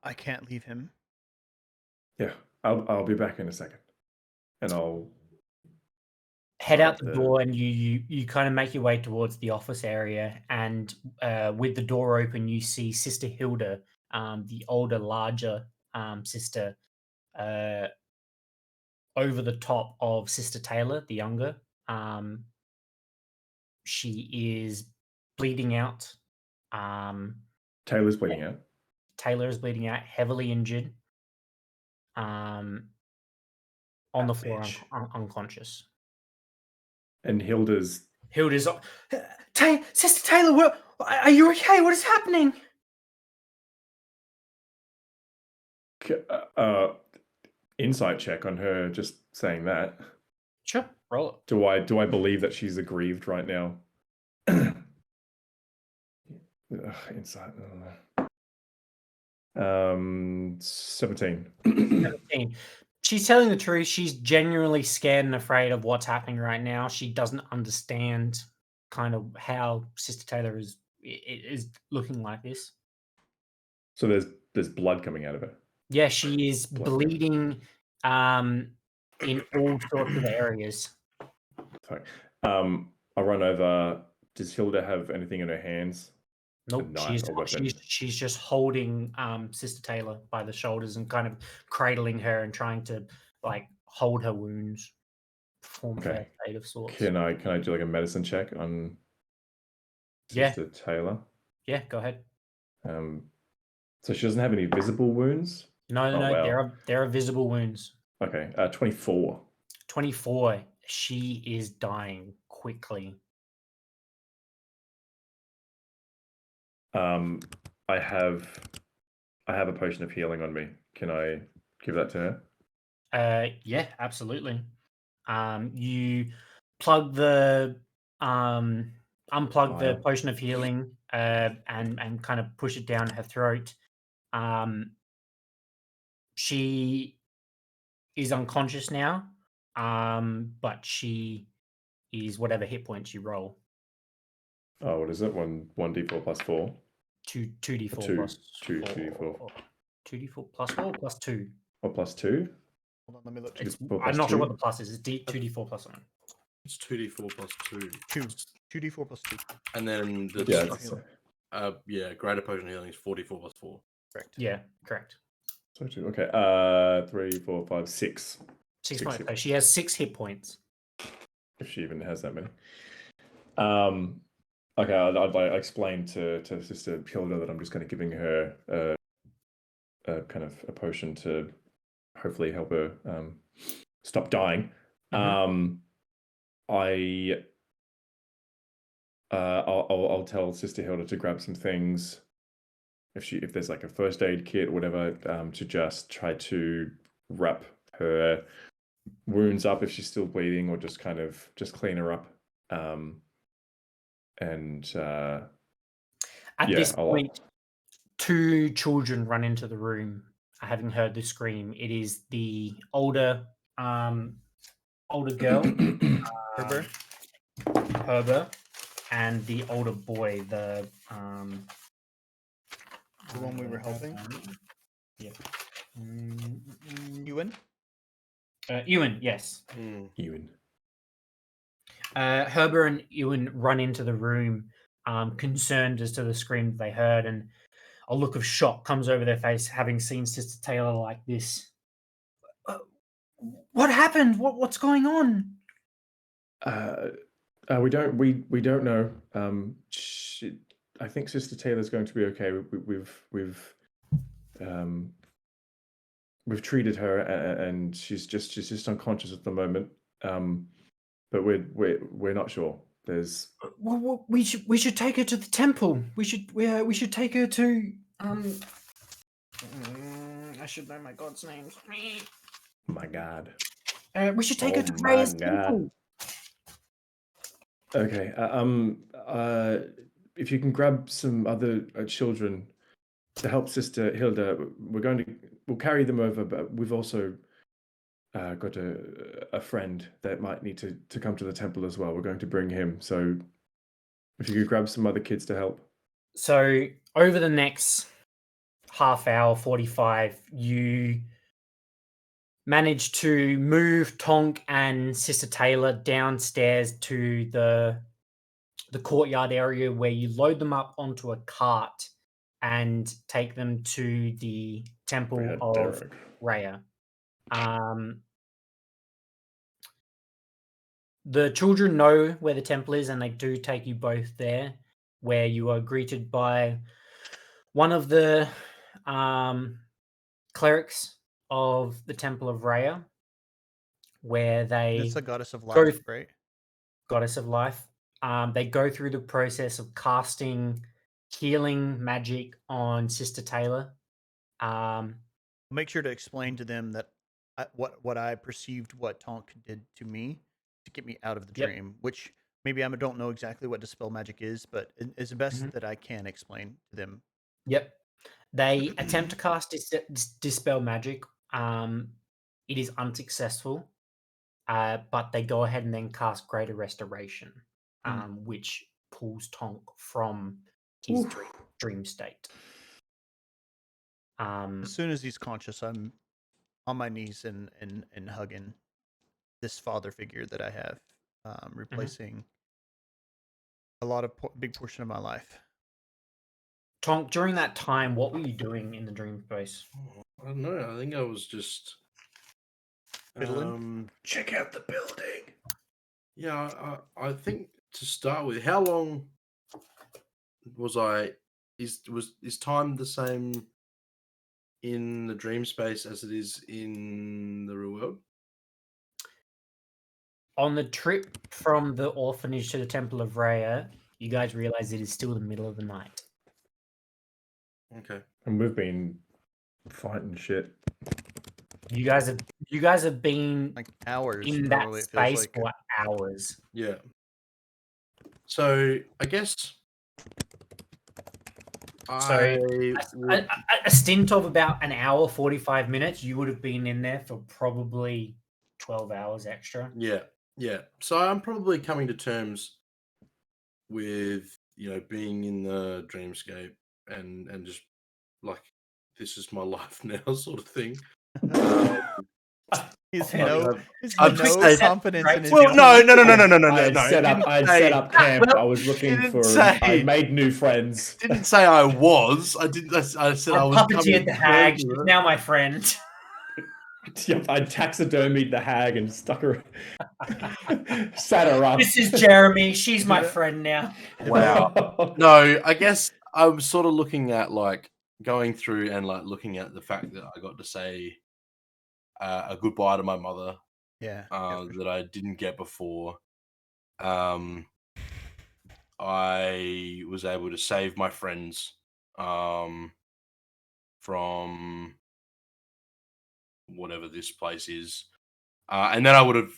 I can't leave him. Yeah, I'll be back in a second, and I'll head out the door, and you kind of make your way towards the office area, and with the door open, you see Sister Hilda, the older, larger sister, over the top of Sister Taylor, the younger. She is bleeding out. Taylor's bleeding out. Taylor is bleeding out, heavily injured. On the floor, unconscious. And Hilda's Sister Taylor, are you okay? What is happening? Insight check on her just saying that. Sure, roll it. Do I believe that she's aggrieved right now? Insight. 17. 17. She's telling the truth. She's genuinely scared and afraid of what's happening right now. She doesn't understand kind of how Sister Taylor is it is looking like this. So there's blood coming out of her. Yeah, she is Blood. bleeding in all sorts of areas. Sorry. I'll run over. Does Hilda have anything in her hands? Nope, knife or weapon. she's just holding Sister Taylor by the shoulders and kind of cradling her and trying to like hold her wounds, perform Okay. first aid of sorts. Can I do like a medicine check on Yeah. Sister Taylor? Yeah, go ahead. So she doesn't have any visible wounds? No, Oh, no, wow. there are visible wounds. Okay, 24. 24. She is dying quickly. I have a potion of healing on me. Can I give that to her? Yeah, absolutely. You plug the unplug the Vial. potion of healing and kind of push it down her throat. She is unconscious now, but she is whatever hit points you roll. Oh, what is it? 1d4 plus 4? 2d4 Two- plus two- 4. 2d4. 2d4 plus 4 plus 2. Or plus 2? Hold on, let me look. It's, 2d4 I'm plus not sure 2? what the plus is. It's 2d4 plus 1. It's 2d4 plus 2. 2d4 plus 2. And then the Yeah, greater potion of healing is 44 plus 4. Correct. Yeah, correct. so 2. Okay, 3, 4, 5, 6. 6 Six points. hit So she has 6 hit points. If she even has that many. Okay, I'd explain to Sister Hilda that I'm just kind of giving her a kind of a potion to hopefully help her stop dying. I'll tell Sister Hilda to grab some things if there's like a first aid kit or whatever, to just try to wrap her wounds up if she's still bleeding, or just kind of just clean her up. At this point, 2 children run into the room, having heard the scream. It is the older girl, Herbert, and the older boy, the one we were helping? Yeah. Ewan? Ewan, yes. Ewan. Herbert and Ewan run into the room, concerned as to the scream they heard, and a look of shock comes over their face, having seen Sister Taylor like this. What happened? What's going on? We don't know. I think Sister Taylor's going to be okay. We've treated her, and she's just unconscious at the moment. But we're not sure. There's we should take her to the temple. We should take her to I should know my god's names. My God. We should take her to my Rhea's God. temple. Okay. If you can grab some other children to help Sister Hilda, we'll carry them over. But we've also got a friend that might need to come to the temple as well. We're going to bring him. So if you could grab some other kids to help. So over the next half hour, 45, you manage to move Tonk and Sister Taylor downstairs to the courtyard area, where you load them up onto a cart and take them to the temple of Rhea. The children know where the temple is, and they do take you both there, where you are greeted by one of the clerics of the Temple of Rhea, where they... It's the goddess of life, right? Goddess of life. They go through the process of casting healing magic on Sister Taylor. Make sure to explain to them that what I perceived what Tonk did to me to get me out of the dream, which maybe I don't know exactly what dispel magic is, but it's the best that I can explain to them. Yep. They attempt to cast dispel magic. It is unsuccessful, but they go ahead and then cast Greater Restoration, which pulls Tonk from his Oof. dream state. As soon as he's conscious, I'm on my knees and hugging this father figure that I have, replacing a lot of big portion of my life. Tonk, during that time, what were you doing in the dream space? I don't know. I think I was just Fiddling? Check out the building. Yeah, I think to start with, how long was I? Is time the same in the dream space as it is in the real world? On the trip from the orphanage to the Temple of Rhea, you guys realize it is still the middle of the night. Okay. And we've been fighting shit. You guys have been Like hours. in that Normally, it feels space like. for hours. Yeah. So I guess So a stint of about an hour, 45 minutes, you would have been in there for probably 12 hours extra. Yeah. So I'm probably coming to terms with being in the dreamscape and just like this is my life now sort of thing. He's Okay. no I've just said- confidence right, in his. Well, no. I had set up. I had set up camp. well, I was looking didn't for. say- I made new friends. Didn't say I was. I didn't. I said I I was. puppeteered the hag. coming She's to terms now my friend. Yep, I taxidermied the hag and stuck her, sat her up. This is Jeremy. She's my friend now. Wow. No, I guess I was sort of looking at like going through and like looking at the fact that I got to say a goodbye to my mother Yeah. that I didn't get before. I was able to save my friends from whatever this place is, and then I would have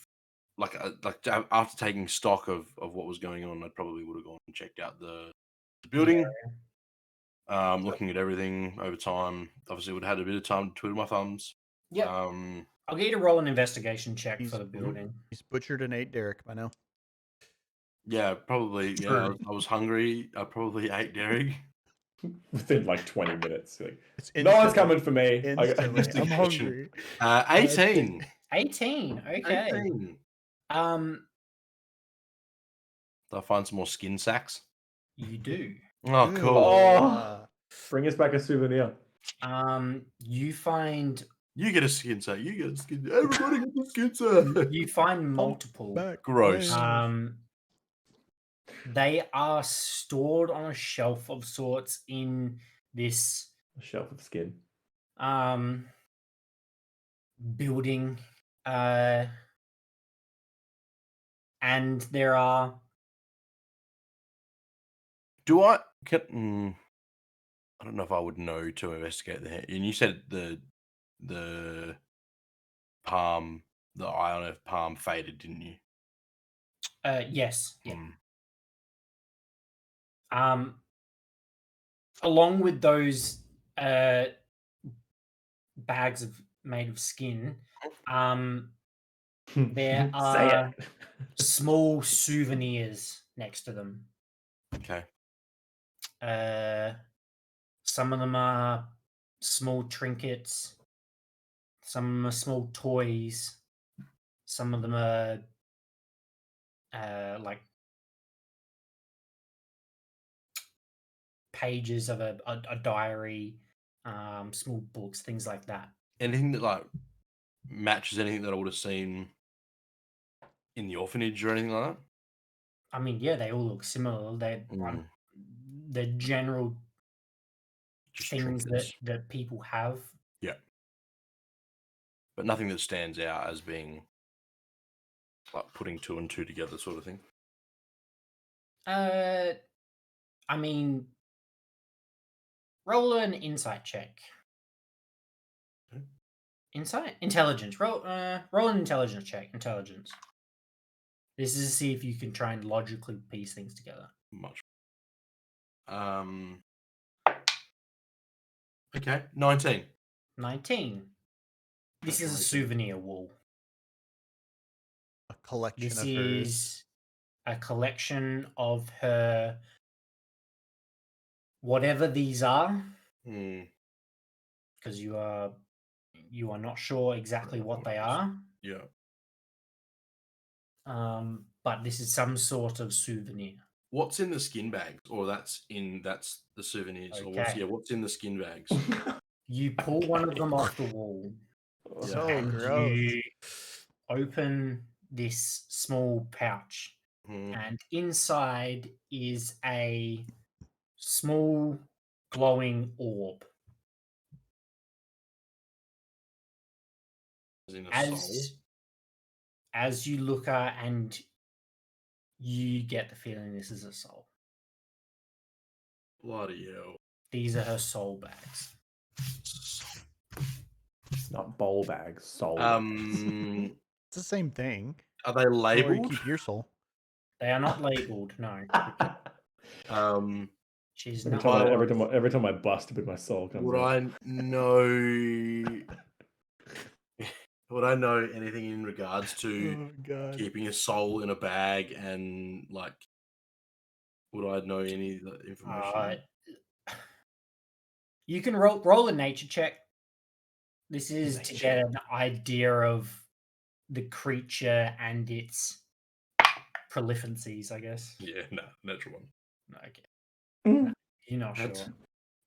after taking stock of what was going on, I probably would have gone and checked out the building. Looking at everything over time. Obviously, would have had a bit of time to twiddle my thumbs. Yeah. I'll get you to roll an investigation check for the building. He's butchered and ate Derek by now. Yeah, probably. Yeah, True. I was hungry. I probably ate Derek. Within like 20 minutes. Like, It's no one's instantly- coming for me. Instantly. I'm investigation. hungry. 18. 18. Okay. 18. Did I find some more skin sacks? You do. Oh, cool. Oh. Bring us back a souvenir. You find You get a skin sack. You get a skin. Everybody gets a skin sack. you find multiple. Back Gross. when- They are stored on a shelf of sorts in this A shelf of skin. building, and there are Do I? I don't know if I would know to investigate the hand. And you said the palm, the ion of palm faded, didn't you? yes, yeah. Mm. Along with those bags made of skin, there Say are it. small souvenirs next to them. Okay. Some of them are small trinkets. Some of them are small toys. Some of them are like pages of a diary, small books, things like that. Anything that like matches anything that I would have seen in the orphanage or anything like that? I mean, yeah, they all look similar. The general Just things trinkets. that people have. Yeah. But nothing that stands out as being like putting two and two together sort of thing. I mean, roll an insight check. Okay. Intelligence. Roll an intelligence check. Intelligence. This is to see if you can try and logically piece things together. Much. Okay, 19. 19. This is a Congratulations. souvenir wall. A collection This of hers. is a collection of her whatever these are, Hmm. because you are not sure exactly what they are. Yeah. But this is some sort of souvenir. What's in the skin bags? Or that's the souvenirs. Or Okay. what's in the skin bags? You pull one of them off the wall Yeah. Oh, and gross. you open this small pouch, Hmm. and inside is a small glowing orb. As in a soul. As you look at, and you get the feeling this is a soul. Bloody hell. These are her soul bags. Not bowl bags, soul. It's the same thing. Are they Or you labeled? keep your soul. They are not labeled. No, she's every not. time I bust a bit, my soul comes Would out. I know? Would I know anything in regards to Oh god. keeping a soul in a bag, and like, would I know any of the information? You can roll a nature check. This is to get an idea of the creature and its prolificencies, I guess. Yeah, no, natural one. Okay. Mm. You're not sure.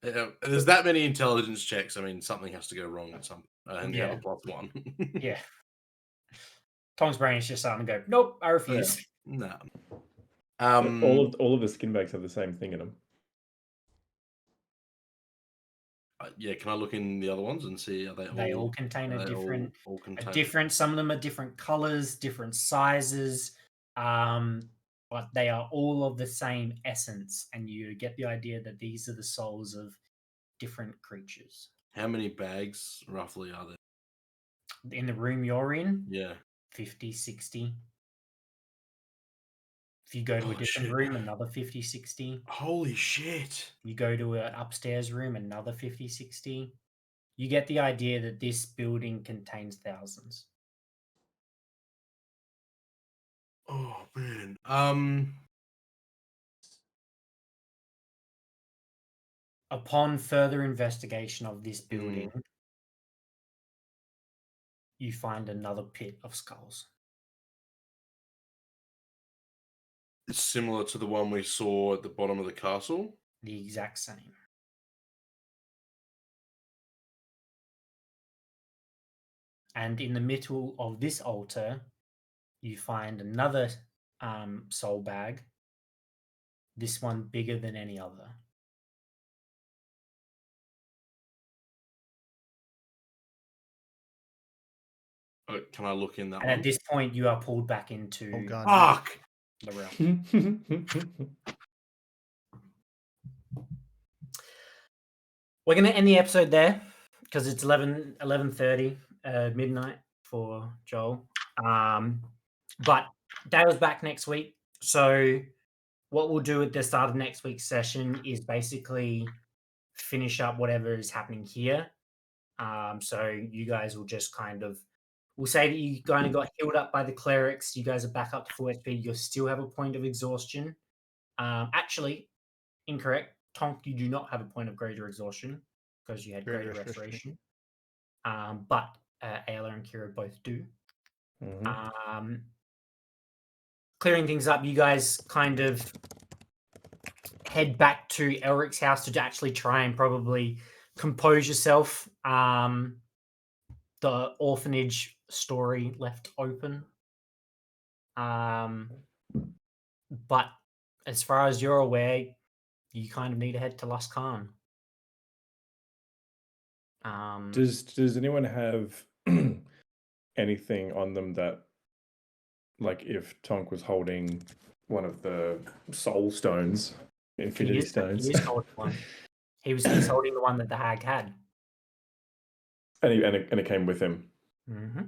There's that many intelligence checks. I mean, something has to go wrong at some. And you have a +1. Yeah. Tom's brain is just starting to go, nope, I refuse. No. All of the skin bags have the same thing in them. Yeah, can I look in the other ones and see? Are They all contain a different, all contain... different. Some of them are different colors, different sizes, but they are all of the same essence, and you get the idea that these are the souls of different creatures. How many bags roughly are there in the room you're in? Yeah, 50, 60. If you go to a different room, another 50, 60. Holy shit. You go to an upstairs room, another 50, 60. You get the idea that this building contains thousands. Oh man. Upon further investigation of this building, you find another pit of skulls. It's similar to the one we saw at the bottom of the castle. The exact same. And in the middle of this altar, you find another soul bag. This one bigger than any other. Can I look in that And one? at this point, you are pulled back into Fuck! the realm. We're going to end the episode there because it's 11:30 midnight for Joel. But Dale's back next week. So what we'll do at the start of next week's session is basically finish up whatever is happening here. So you guys will just we'll say that you kind of got healed up by the clerics. You guys are back up to full HP. You still have a point of exhaustion. Actually, incorrect. Tonk, you do not have a point of greater exhaustion because you had greater restoration. But Ayla and Kira both do. Mm-hmm. Clearing things up, you guys kind of head back to Elric's house to actually try and probably compose yourself. The orphanage story left open. But as far as you're aware, you kind of need to head to Lust Khan. Does anyone have anything on them that, like, if Tonk was holding one of the soul stones, infinity stones, He is holding one. He's holding the one that the hag had, and it came with him. Mm-hmm.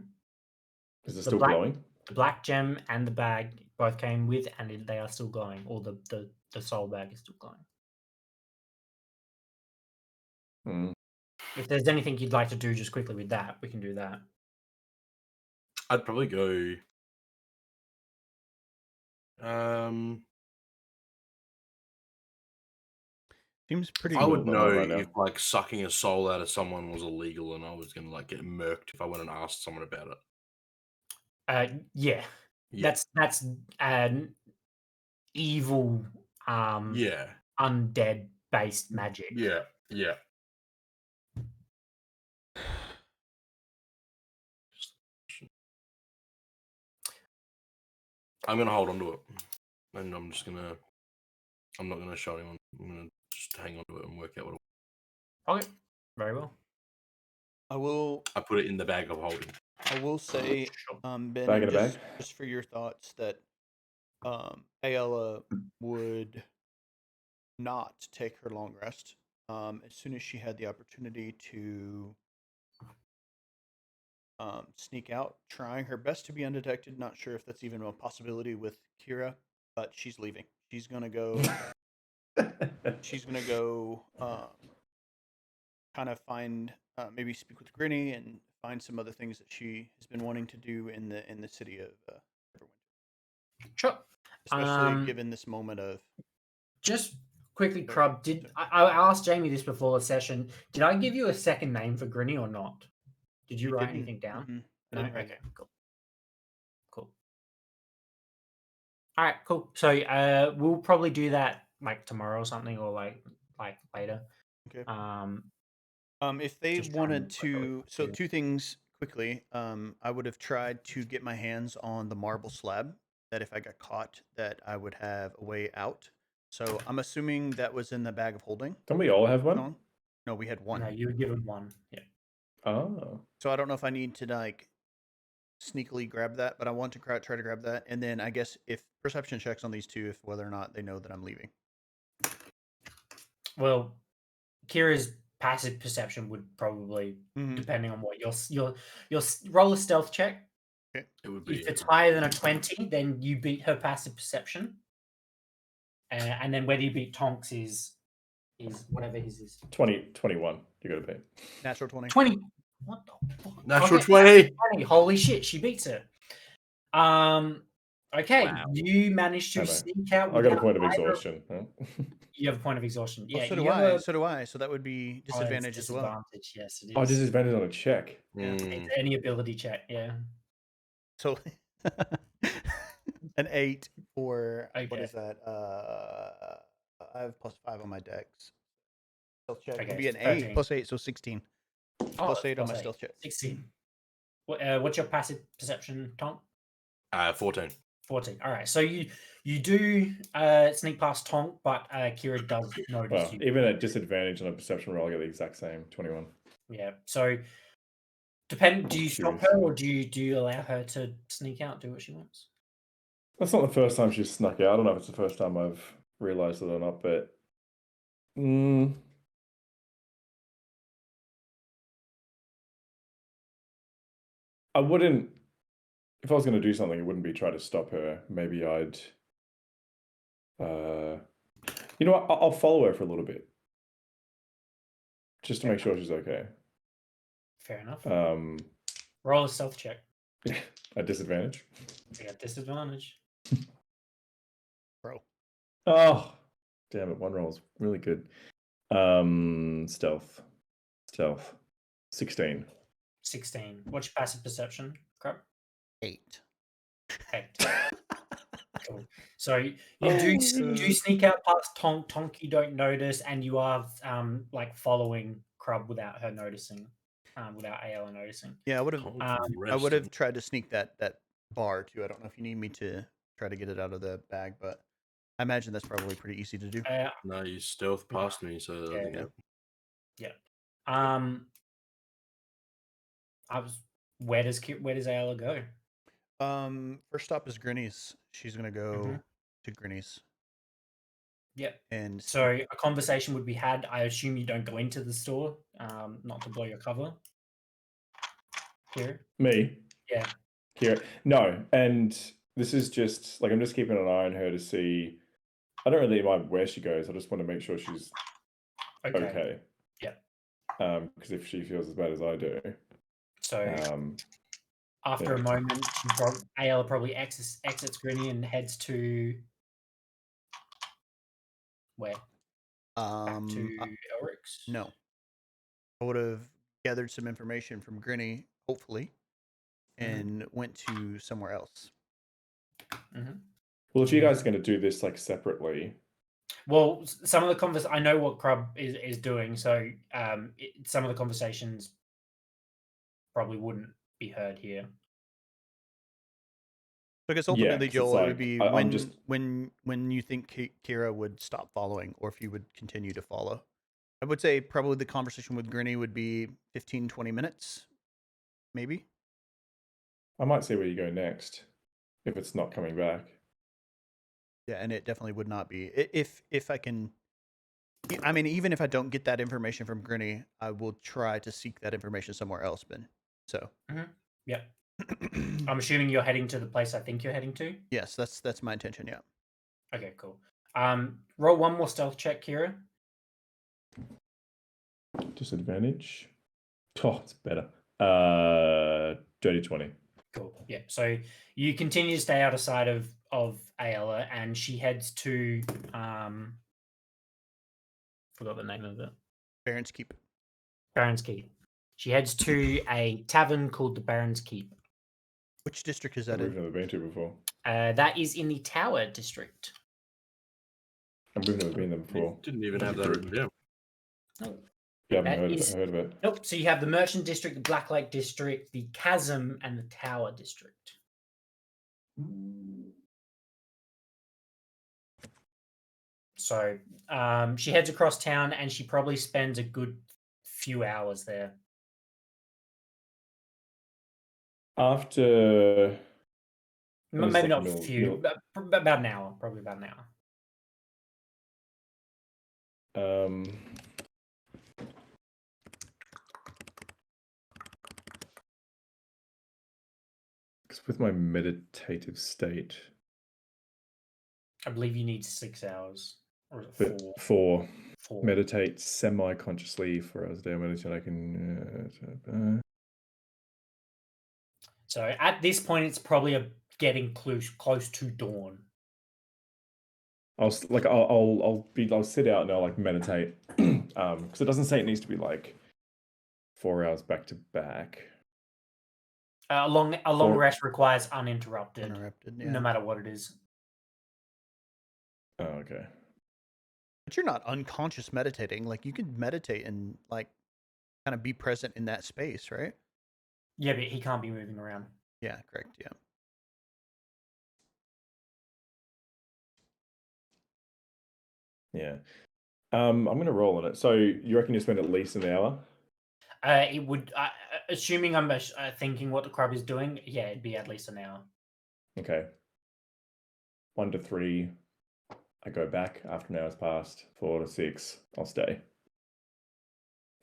Is it still glowing? The black gem and the bag both came with, and they are still glowing. Or the soul bag is still glowing. If there's anything you'd like to do just quickly with that, we can do that. I'd probably go. Seems pretty. I would Well, know right now. if like sucking a soul out of someone was illegal, and I was gonna like get murked if I went and asked someone about it. Yeah, Yeah, that's an evil, yeah, undead based magic. yeah, yeah. I'm gonna hold on to it, and I'm not gonna show anyone. I'm gonna just hang on to it and work out what Okay, very well. I I put it in the bag of holding. will say, Sure. Ben, Bag in a bag? just for your thoughts, that Ayala would not take her long rest. As soon as she had the opportunity to sneak out, trying her best to be undetected. Not sure if that's even a possibility with Kira, but she's leaving. She's gonna go. She's gonna go. Kind of find maybe speak with Grinny and find some other things that she has been wanting to do in the city of Neverwinter. Sure. Especially given this moment of Just quickly, Sorry, Crub, did I asked Jamie this before the session? Did I give you a second name for Grinny or not? Did you write didn't- anything down? mhm, I No? didn't write Okay, it. cool. Cool. All right, cool. So we'll probably do that like tomorrow or something, or like later. Okay. If they Just trying to wanted work out what to, you so do. two things quickly. I would have tried to get my hands on the marble slab. That if I got caught, that I would have a way out. So I'm assuming that was in the bag of holding. Don't we all have one? Sean? No, we had one. No, you were given one. Yeah. Oh. So I don't know if I need to like sneakily grab that, but I want to try to grab that, and then I guess if perception checks on these two, if whether or not they know that I'm leaving. Well, Kira's passive perception would probably, Mhm. depending on what your roll a stealth check. It would be. If it's higher than a 20, then you beat her passive perception. And then whether you beat Tonks is whatever his is. 21. You got to beat. Natural 20. 20. What the fuck? Natural Okay, 20. 20. Holy shit, she beats her. Okay, Wow. you managed to Hey, mate. sneak out. I got a without point of either- exhaustion. Huh? You have a point of exhaustion. Well, Yeah, so you do have I. a- So do I. So that would be oh, it's disadvantage as well. disadvantage, yes, it is. Oh, disadvantage on a check. It's any ability check, yeah. So an 8 for what Okay. is that? I have +5 on my dex. Stealth check Okay, would be an 13. 8 +8, so 16. Plus 8 on my stealth check. 16. What's your passive perception, Tom? 14. 14. All right. So you do sneak past Tonk, but Kira does notice Well, you. even at disadvantage on a perception roll, I get the exact same 21. Yeah. So do you stop Curious. her or do you allow her to sneak out, do what she wants? That's not the first time she's snuck out. I don't know if it's the first time I've realized it or not, but I wouldn't. If I was going to do something, it wouldn't be try to stop her. Maybe I'd. You know what? I'll follow her for a little bit, just to make sure she's okay. Fair enough. Roll a stealth check. At disadvantage. You got disadvantage. Bro. Oh, damn it! One roll's really good. Stealth. 16. 16. What's your passive perception? Crap. 8. 8. Cool. So you do sneak out past Tonk. Tonk you don't notice, and you are like following Crub without her noticing, without Ayala noticing. Yeah, I would have tried to sneak that bar too. I don't know if you need me to try to get it out of the bag, but I imagine that's probably pretty easy to do. No, you stealth past me, so I think Yeah. Where does Ayala go? First stop is Grinny's. She's gonna go to Grinny's. Yep. And so a conversation would be had. I assume you don't go into the store, not to blow your cover. Here. Me? Yeah. Here. No, and this is just like I'm just keeping an eye on her to see. I don't really mind where she goes. I just want to make sure she's okay. Yeah. Because if she feels as bad as I do. So after a moment, Ayala probably exits Grinny and heads to where? Back to Elric's. No. I would have gathered some information from Grinny, hopefully, and went to somewhere else. Well, if you guys are going to do this like separately, Well, some of the I know what Crub is doing, so some of the conversations probably wouldn't be heard here. So I guess Yeah, ultimately, 'cause it's Joel, it would like, be I'm just- when you think Kira would stop following, or if you would continue to follow. I would say probably the conversation with Grinny would be 15, 20 minutes, maybe. I might see where you go next if it's not coming back. Yeah, and it definitely would not be. If I can, I mean, even if I don't get that information from Grinny, I will try to seek that information somewhere else, Ben. So, Yeah. I'm assuming you're heading to the place I think you're heading to. yes, that's my intention. Yeah. Okay, cool. Roll one more stealth check, Kira. Disadvantage. Oh, it's better. Dirty 20. Cool. Yeah. So you continue to stay out of sight of Ayala, and she heads to forgot the name of it. Baron's Keep. Baron's Keep. She heads to a tavern called the Baron's Keep. Which district is that We've in? never been to before. That is in the Tower District. And we've never been there before. Didn't even have that written down. No. Yeah, I That haven't is- heard of it. Nope. So you have the Merchant District, the Blacklake District, the Chasm, and the Tower District. So she heads across town, and she probably spends a good few hours there. After It's Maybe like not middle- few, middle- but about an hour. Probably about an hour. because with my meditative state, I believe you need 6 hours. Or is it but 4? for 4. meditate semi-consciously for hours a day, meditate I can. So at this point, it's probably getting close to dawn. I'll sit out and I'll like meditate, because it doesn't say it needs to be like 4 hours back to back. A long For- rest requires uninterrupted, Interrupted. Yeah. no matter what it is. Oh, okay. But you're not unconscious meditating. Like you can meditate and like kind of be present in that space, right? Yeah, but he can't be moving around. Yeah, correct. Yeah. Yeah. I'm gonna roll on it. So you reckon you spend at least an hour? It would, assuming I'm thinking what the crab is doing. Yeah, it'd be at least an hour. Okay. 1 to 3, I go back after an hour's passed. 4 to 6, I'll stay.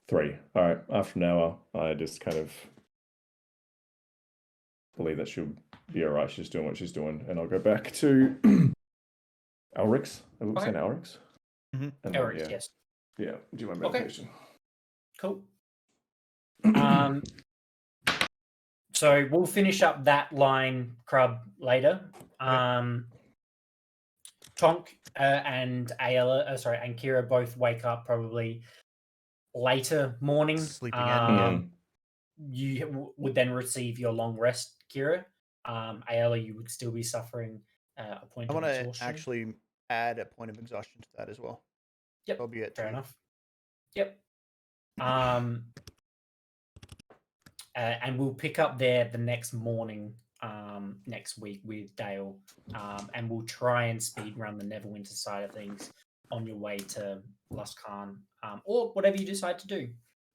3. All right. After an hour, I just kind of believe that she'll be all right. She's doing what she's doing, and I'll go back to Elric's. I was saying Elric's. Mhm. And then, Eric's, yes. Yeah. Do my Okay. meditation. Cool. So we'll finish up that line, Crub, later. Tonk and Ayala, and Kira both wake up probably later morning. Sleeping in, yeah. You would then receive your long rest, Kira. Ayala, you would still be suffering a point I of want to exhaustion. actually add a point of exhaustion to that as well. Yep. I'll be at Fair 2. enough. Yep. And we'll pick up there the next morning, next week with Dale, and we'll try and speed run the Neverwinter side of things on your way to Luskan, or whatever you decide to do.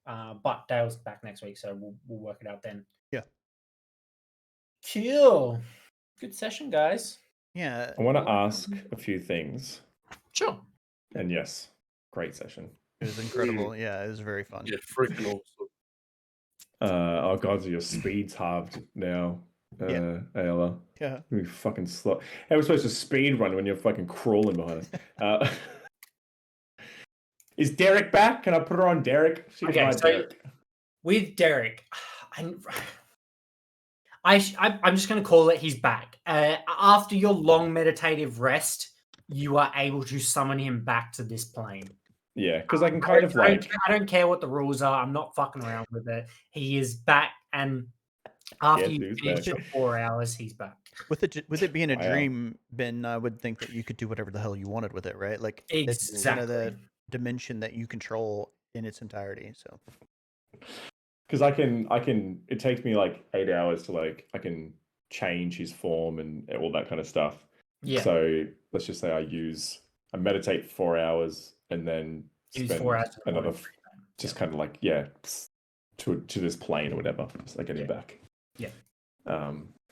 But Dale's back next week, so we'll work it out then. Yeah. Cool. Good session, guys. Yeah. I want to ask a few things. Sure. And yes, great session. It was incredible. Yeah, it was very fun. Yeah, freaking awesome. Oh god, so your speed's halved now, Ayala. Yeah. You fucking slow. How are we supposed to speed run when you're fucking crawling behind us? Is Derek back? Can I put her on Derek? She can Okay, ride so Derek. with Derek, I'm just going to call it he's back. After your long meditative rest, you are able to summon him back to this plane. Yeah, because I can kind of like. I don't care what the rules are. I'm not fucking around with it. He is back, and after Yes, you he's finish back. your 4 hours, he's back. With it being a Wow. dream, Ben, I would think that you could do whatever the hell you wanted with it, right? Like it's kind of the Exactly. dimension that you control in its entirety. So Because I can. It takes me like 8 hours to like. I can change his form and all that kind of stuff. Yeah. So let's just say I meditate 4 hours and then Use spend 4 hours in the another, morning. just kind of like to this plane or whatever, just like getting back. Yeah.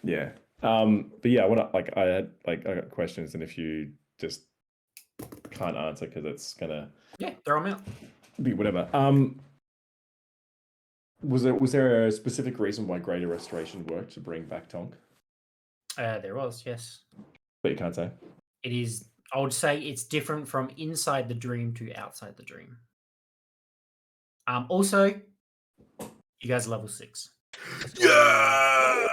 Yeah. But yeah, I got questions, and if you just can't answer because it's gonna Yeah, throw him out. be whatever. Was there a specific reason why Greater Restoration worked to bring back Tonk? There was, yes. But you can't say. It is. I would say it's different from inside the dream to outside the dream. Also, you guys are level 6. Yeah.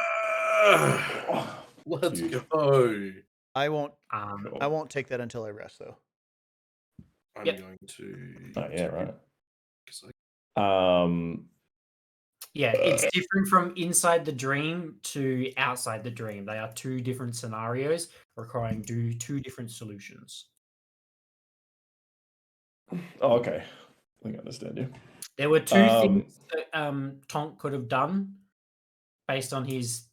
Let's Huge. go. I won't Cool. take that until I rest though. I'm Yep. going to. Oh yeah, right. 'cause I- Yeah, it's different from inside the dream to outside the dream. They are 2 different scenarios requiring 2 different solutions. Oh, okay. I think I understand you. There were 2 things that Tonk could have done based on his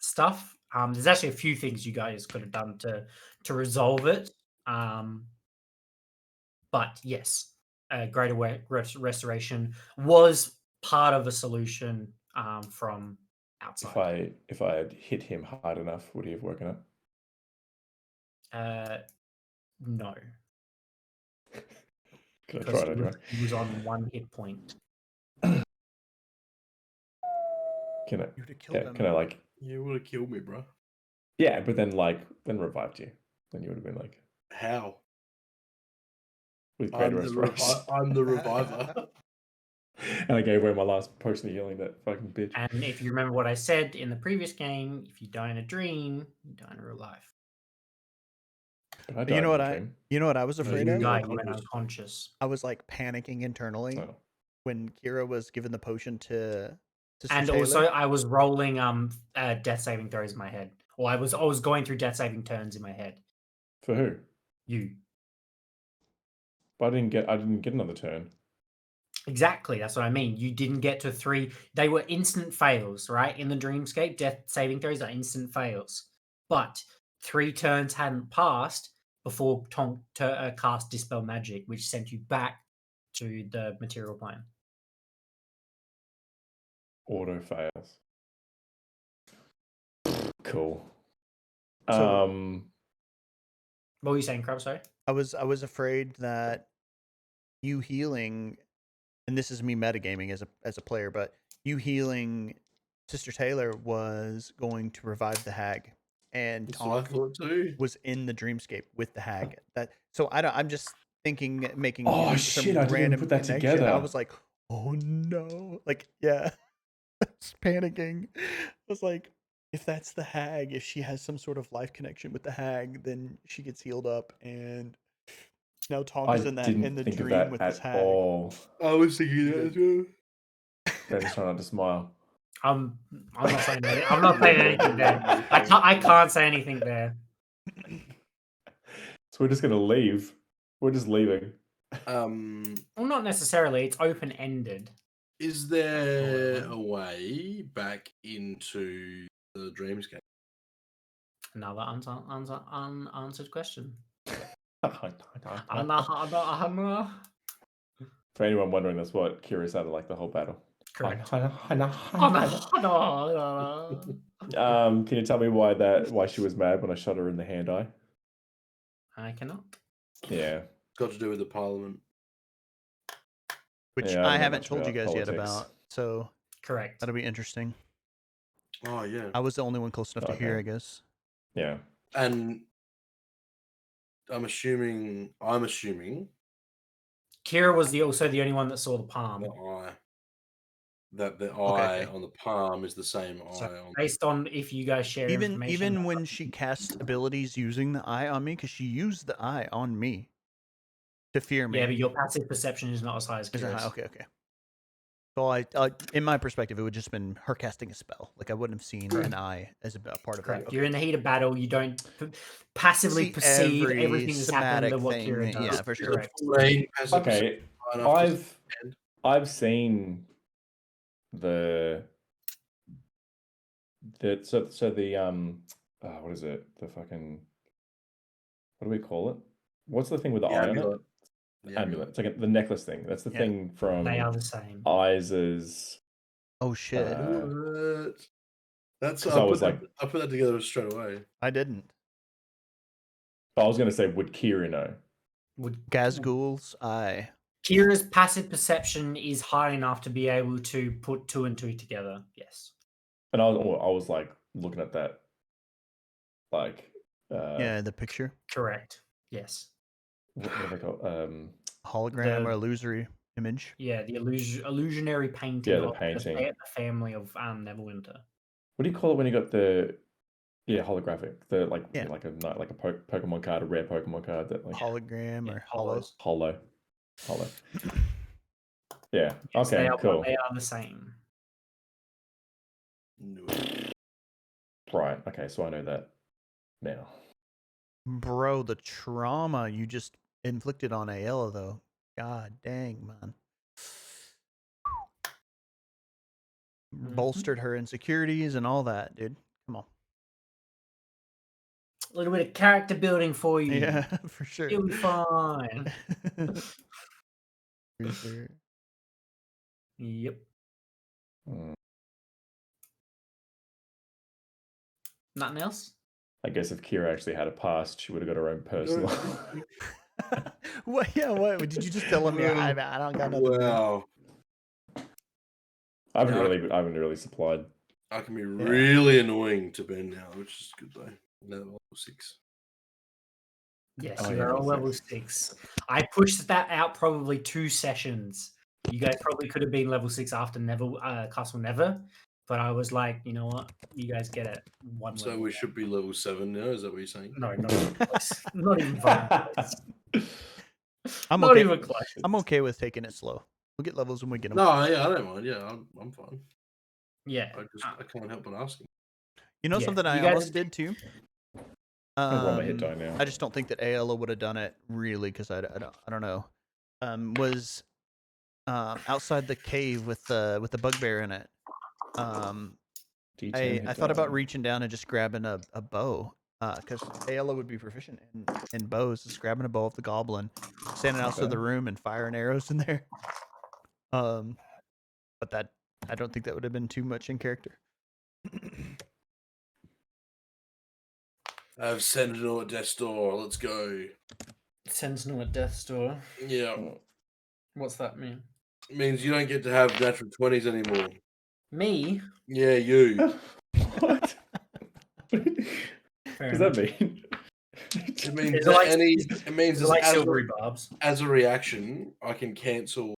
stuff. There's actually a few things you guys could have done to resolve it. But yes, Greater Restoration was part of a solution from outside. If I had hit him hard enough, would he have woken up? No, Could I because try it anyway? he was on 1 hit point. Can I? You would have killed Yeah, him. can I like? You would have killed me, bro. Yeah, but then revived you. Then you would have been like How? with Greater Restoration. I'm the reviver. And I gave away my last potion of healing, that fucking bitch. And if you remember what I said in the previous game, if you die in a dream, you die in real life. But I But you know died what in a I dream. you know what I was No, afraid you of? Die, died. you went unconscious. I was like panicking internally Oh. when Kira was given the potion to Sister And Taylor. also, I was rolling death saving throws in my head. Or I was going through death saving turns in my head. For who? You. But I didn't get another turn. Exactly, that's what I mean. You didn't get to 3. They were instant fails, right? In the dreamscape, death saving throws are instant fails. But 3 turns hadn't passed before Tonk cast Dispel Magic, which sent you back to the material plane. Auto fails. Cool. So- What were you saying, Crab? Sorry? I was afraid that you healing, and this is me metagaming as a player, but you healing Sister Taylor was going to revive the hag, and That's what I Tonk thought too. was in the dreamscape with the hag. I'm just thinking making Oh, some shit, I didn't even random put that connection. I together. was like, oh no, like yeah, I was panicking. I was like, if that's the hag, if she has some sort of life connection with the hag, then she gets healed up, and now Tonk I is in didn't the think of dream that with this at hag. all. I was thinking that as well. Ben's trying not to smile. I'm not saying anything. I'm not saying anything there. I can't say anything there. So we're just gonna leave. We're just leaving. Well, not necessarily. It's open ended. Is there a way back into the dreamscape? Another unanswered question. For anyone wondering, that's what Kira sounded like the whole battle. Correct. Can you tell me why she was mad when I shot her in the hand eye? I cannot. Yeah. Got to do with the parliament. Which Yeah, I don't I know haven't much told you about guys yet politics. about. So Correct. that'll be interesting. Oh yeah. I was the only one close enough to hear, Okay. I guess. Yeah. And I'm assuming Kira was also the only one that saw the the palm. eye. That the Okay, eye okay. on the palm is the same So eye on. based on if you guys share information, Even when she cast abilities using the eye on me, because she used the eye on me. to fear me. Yeah, but your passive perception is not as high as Is it high? Kira's. Okay. So I, in my perspective, it would just been her casting a spell. Like I wouldn't have seen an eye as a part of Correct. it. You're in the heat of battle. You don't passively See perceive every everything that's happening to somatic what thing, Kira does. yeah, for sure. Correct. Main passive Okay, perception enough to stand. I've seen so the what is it? The fucking, what do we call it? What's the thing with the eye on it? amulet. The amulet. It's like the necklace thing. That's the Yeah. thing from They are the same. Isa's. Oh shit! What? That's 'Cause I was I put that together straight away. I didn't. I was going to say, would Kira know? Would Gazgul's eye. Kira's passive perception is high enough to be able to put 2 and 2 together. Yes. And I was like looking at that, like Yeah, the picture, Correct. Yes. what do they call hologram The- or illusory image. Yeah, the illusionary painting. Yeah, the of painting. The family of Neverwinter. what do you call it when you got the holographic, the like Yeah. like a Pokemon card, a rare Pokemon card that like Hologram Yeah, or hollow. hollows. hollow. Yeah. Yes, Okay. they are, Cool. They are the same. Right. Okay. So I know that now. Bro, the trauma you just inflicted on Ayla, though. God dang, man. Bolstered her insecurities and all that, dude. Come on. A little bit of character building for you. Yeah, for sure. You'll be fine. For sure. Yep. Mm. Nothing else? I guess if Kira actually had a past, she would have got her own personal. What? Yeah, what? Did you just tell him? Yeah, I don't got nothing. Wow. I haven't Yeah. really supplied. I can be really annoying to Ben now, which is good though. Level 6. Yes, Oh, you yeah, are on level level 6. I pushed that out probably 2 sessions. You guys probably could have been level 6 after Castle Never, but I was like, you know what? You guys get it. One So level we down. should be level 7 now, is that what you're saying? No, not even close. Not even close. I'm Not okay. even close. I'm okay with taking it slow. We'll get levels when we get them. No, yeah, I don't mind. Yeah, I'm fine. Yeah. I can't help but asking. You know Yeah, something you I guys- almost did too. I'm on my hit die now. I just don't think that Ayla would have done it really because I don't know. Was outside the cave with the bugbear in it. D10 I hit thought die. about reaching down and just grabbing a bow. Because Ayla would be proficient in bows, just grabbing a bow off the goblin, standing outside Okay. the room and firing arrows in there. But that I don't think that would have been too much in character. I have Sentinel at Death's Door. Let's go. Sentinel at Death's Door. Yeah. What's that mean? It means you don't get to have natural 20s anymore. Me? Yeah, you. What? Fair Does enough. that mean? It means It's that like- it means It's like as, silvery barbs. as a reaction, I can cancel